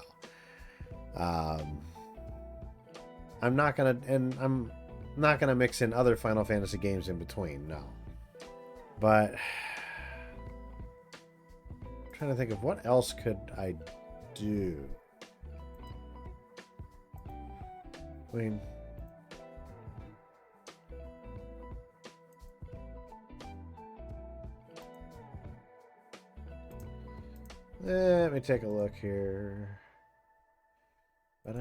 I'm not gonna mix in other Final Fantasy games in between. No, but I'm trying to think of what else could I do. I mean, let me take a look here. I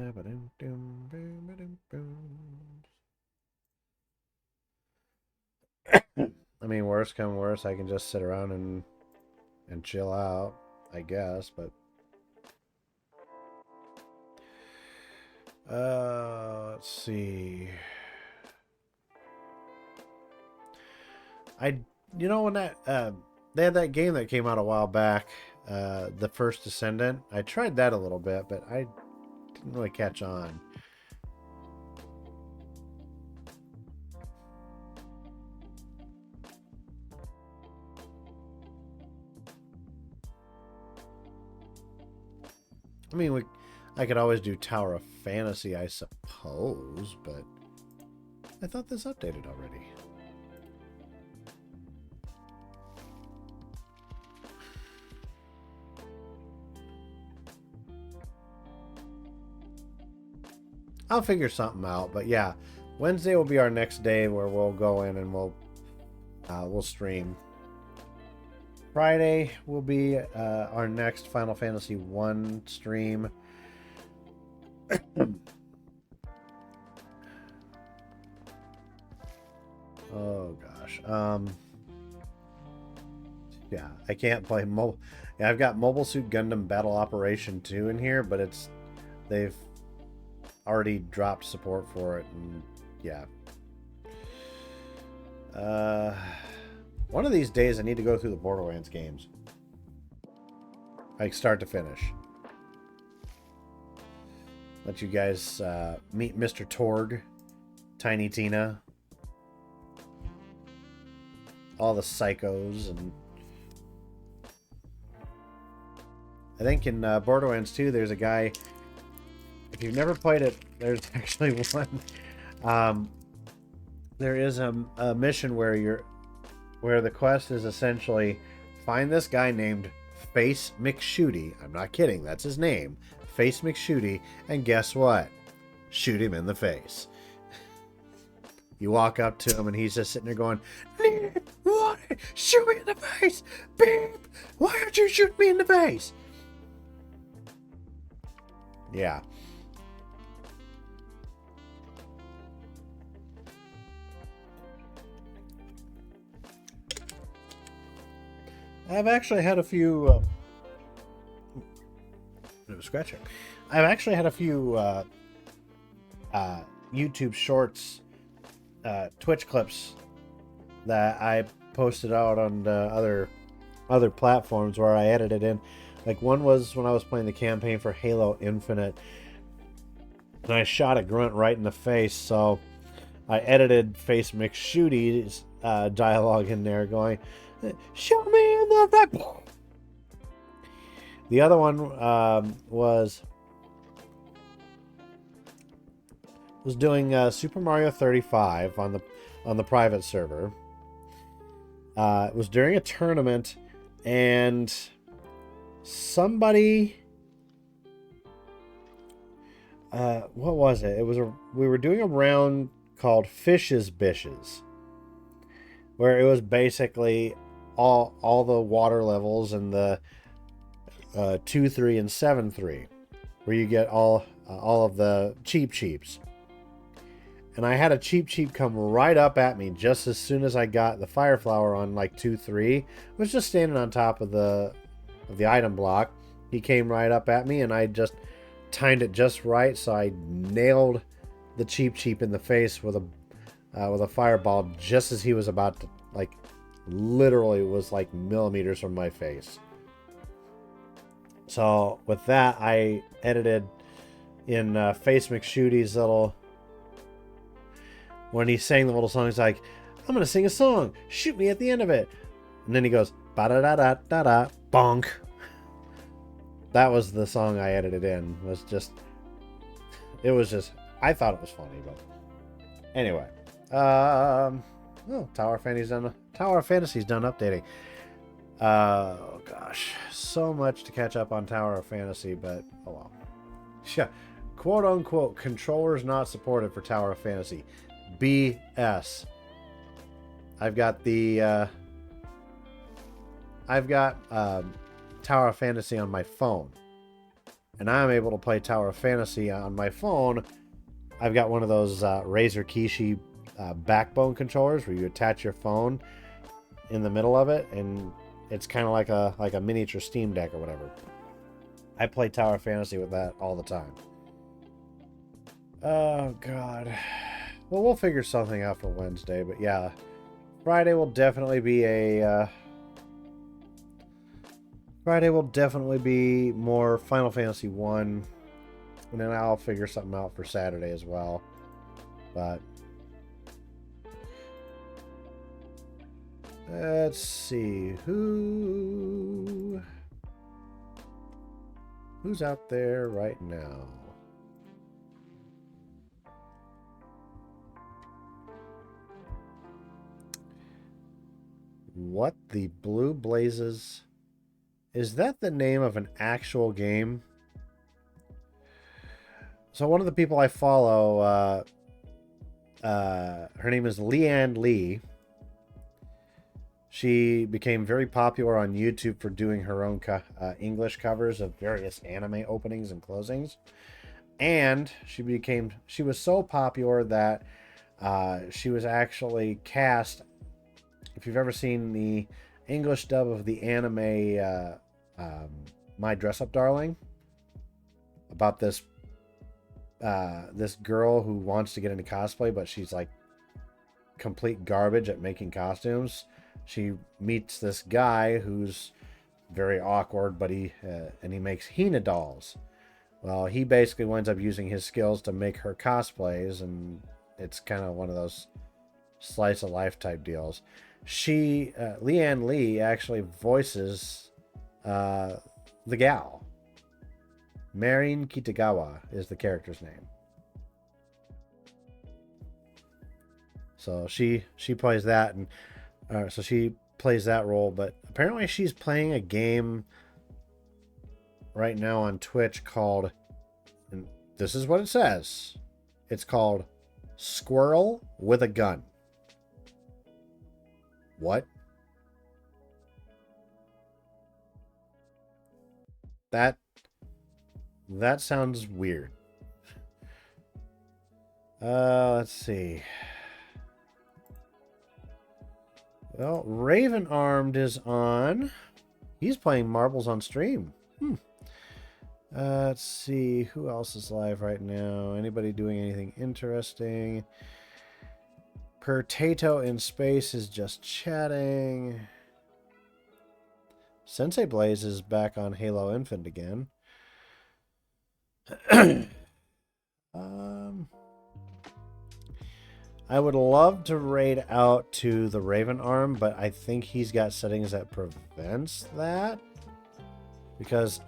mean, worst come worst, I can just sit around and chill out, I guess, but let's see. When they had that game that came out a while back, The First Descendant. I tried that a little bit, but I didn't really catch on. I mean, I could always do Tower of Fantasy, I suppose, but I thought this updated already. I'll figure something out, but yeah, Wednesday will be our next day where we'll go in and we'll stream. Friday will be our next Final Fantasy 1 stream. Oh gosh. Yeah, I can't play mobile. Yeah, I've got Mobile Suit Gundam Battle Operation 2 in here, but they've already dropped support for it, and yeah. One of these days I need to go through the Borderlands games, like start to finish. Let you guys meet Mr. Torg, Tiny Tina, all the psychos, and I think in Borderlands 2 there's a guy. If you've never played it, there's actually one. There is a mission where the quest is essentially find this guy named Face McShooty. I'm not kidding. That's his name, Face McShooty. And guess what? Shoot him in the face. You walk up to him and he's just sitting there going, "Need water, shoot me in the face, beep. Why aren't you shooting me in the face?" Yeah. I've actually had a few. Scratching. I've actually had a few YouTube Shorts, Twitch clips that I posted out on other platforms where I edited in. Like one was when I was playing the campaign for Halo Infinite, and I shot a grunt right in the face. So I edited Face McShooty's dialogue in there, going, "Shoot me in the face." The other one was doing Super Mario 35 on the private server. It was during a tournament, and somebody, what was it? We were doing a round called Fish's Bishes, where it was basically all the water levels and the 2-3 and 7-3, where you get all of the cheeps. and I had a Cheep come right up at me just as soon as I got the fire flower on like 2-3. Was just standing on top of the item block. He came right up at me, and I just timed it just right, so I nailed the Cheep in the face with a fireball just as he was about to, like, literally was like millimeters from my face. So with that, I edited in Face McShooty's little, when he sang the little song, he's like, I'm gonna sing a song, shoot me at the end of it, and then he goes ba da da da da da bonk. That was the song I edited in. It was just, I thought it was funny, but anyway. Oh, Tower of Fantasy's done updating. Oh gosh, so much to catch up on Tower of Fantasy, but oh well. Yeah, quote unquote controllers not supported for Tower of Fantasy. BS. I've got Tower of Fantasy on my phone, and I'm able to play Tower of Fantasy on my phone. I've got one of those Razer Kishi backbone controllers where you attach your phone in the middle of it, and it's kind of like a miniature Steam Deck or whatever. I play Tower of Fantasy with that all the time. Oh god. Well, we'll figure something out for Wednesday, but yeah, Friday will definitely be more Final Fantasy 1, and then I'll figure something out for Saturday as well. But let's see who's out there right now. What the Blue Blazes? Is that the name of an actual game? So one of the people I follow, her name is Leanne Lee. She became very popular on YouTube for doing her own English covers of various anime openings and closings. And she was so popular that she was actually cast. If you've ever seen the English dub of the anime My Dress Up Darling, about this girl who wants to get into cosplay, but she's like complete garbage at making costumes. She meets this guy who's very awkward, but he makes Hina dolls. Well, he basically winds up using his skills to make her cosplays, and it's kind of one of those slice of life type deals. Leanne Lee actually voices the gal. Marin Kitagawa is the character's name. So she plays that, and so she plays that role. But apparently she's playing a game right now on Twitch called, and this is what it says, it's called Squirrel with a Gun. What? That sounds weird. Let's see. Well, Raven Armed is on. He's playing marbles on stream. Let's see. Who else is live right now? Anybody doing anything interesting? Potato in Space is just chatting. Sensei Blaze is back on Halo Infinite again. I would love to raid out to the Raven Arm, but I think he's got settings that prevents that. Because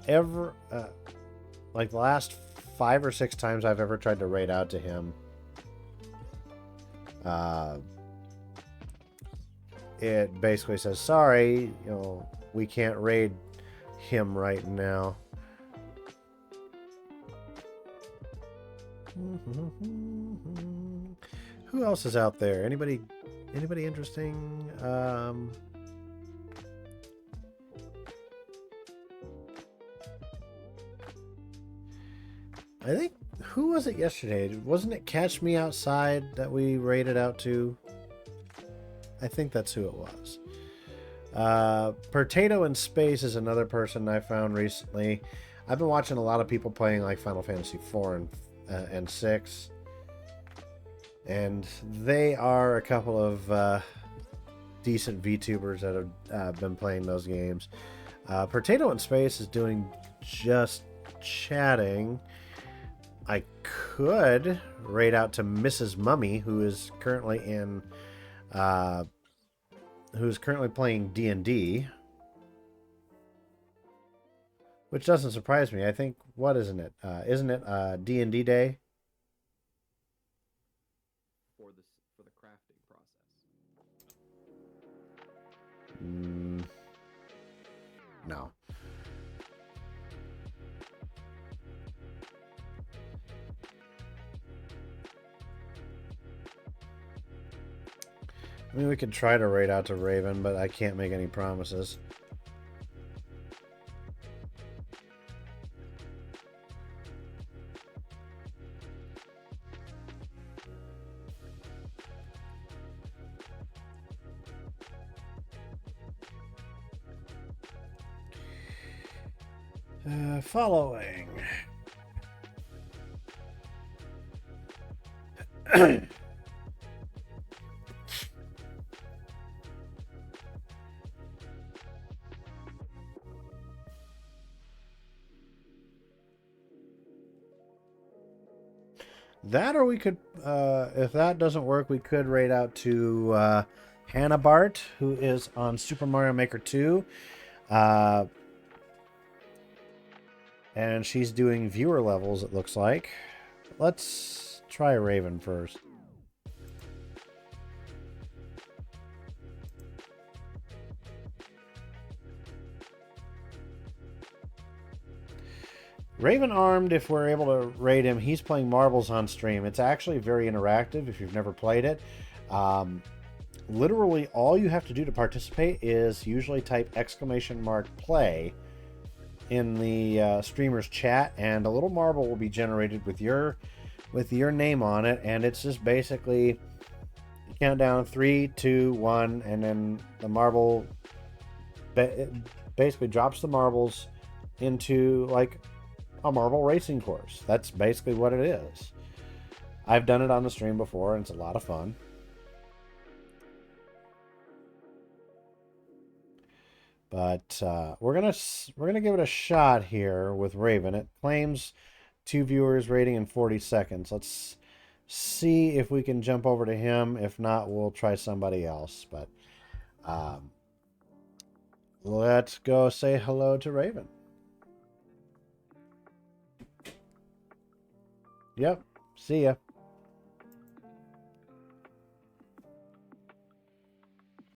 like the last 5 or 6 times I've ever tried to raid out to him, it basically says, sorry, we can't raid him right now. Who else is out there? Anybody interesting? I Who was it yesterday? Wasn't it Catch Me Outside that we rated out to? I think that's who it was. Potato in Space is another person I found recently. I've been watching a lot of people playing like Final Fantasy 4 and 6. And they are a couple of decent VTubers that have been playing those games. Potato in Space is doing just chatting. I could raid out to Mrs. Mummy, who is currently playing D&D, which doesn't surprise me. I think isn't it D&D day for the crafting process? No. I mean, we could try to raid out to Raven, but I can't make any promises. Following. That, or we could, if that doesn't work, we could raid out to Hannah Bart, who is on Super Mario Maker 2. And she's doing viewer levels, it looks like. Let's try Raven first. Raven armed, if we're able to raid him, he's playing marbles on stream. It's actually very interactive if you've never played it. Literally, all you have to do to participate is usually type !play in the streamer's chat, and a little marble will be generated with your name on it, and it's just basically you count down 3, 2, 1, and then the marble basically drops the marbles into like a marble racing course. That's basically what it is. I've done it on the stream before, and it's a lot of fun. But we're gonna give it a shot here with Raven. It claims 2 viewers rating in 40 seconds. Let's see if we can jump over to him. If not, we'll try somebody else. But let's go say hello to Raven. Yep. See ya.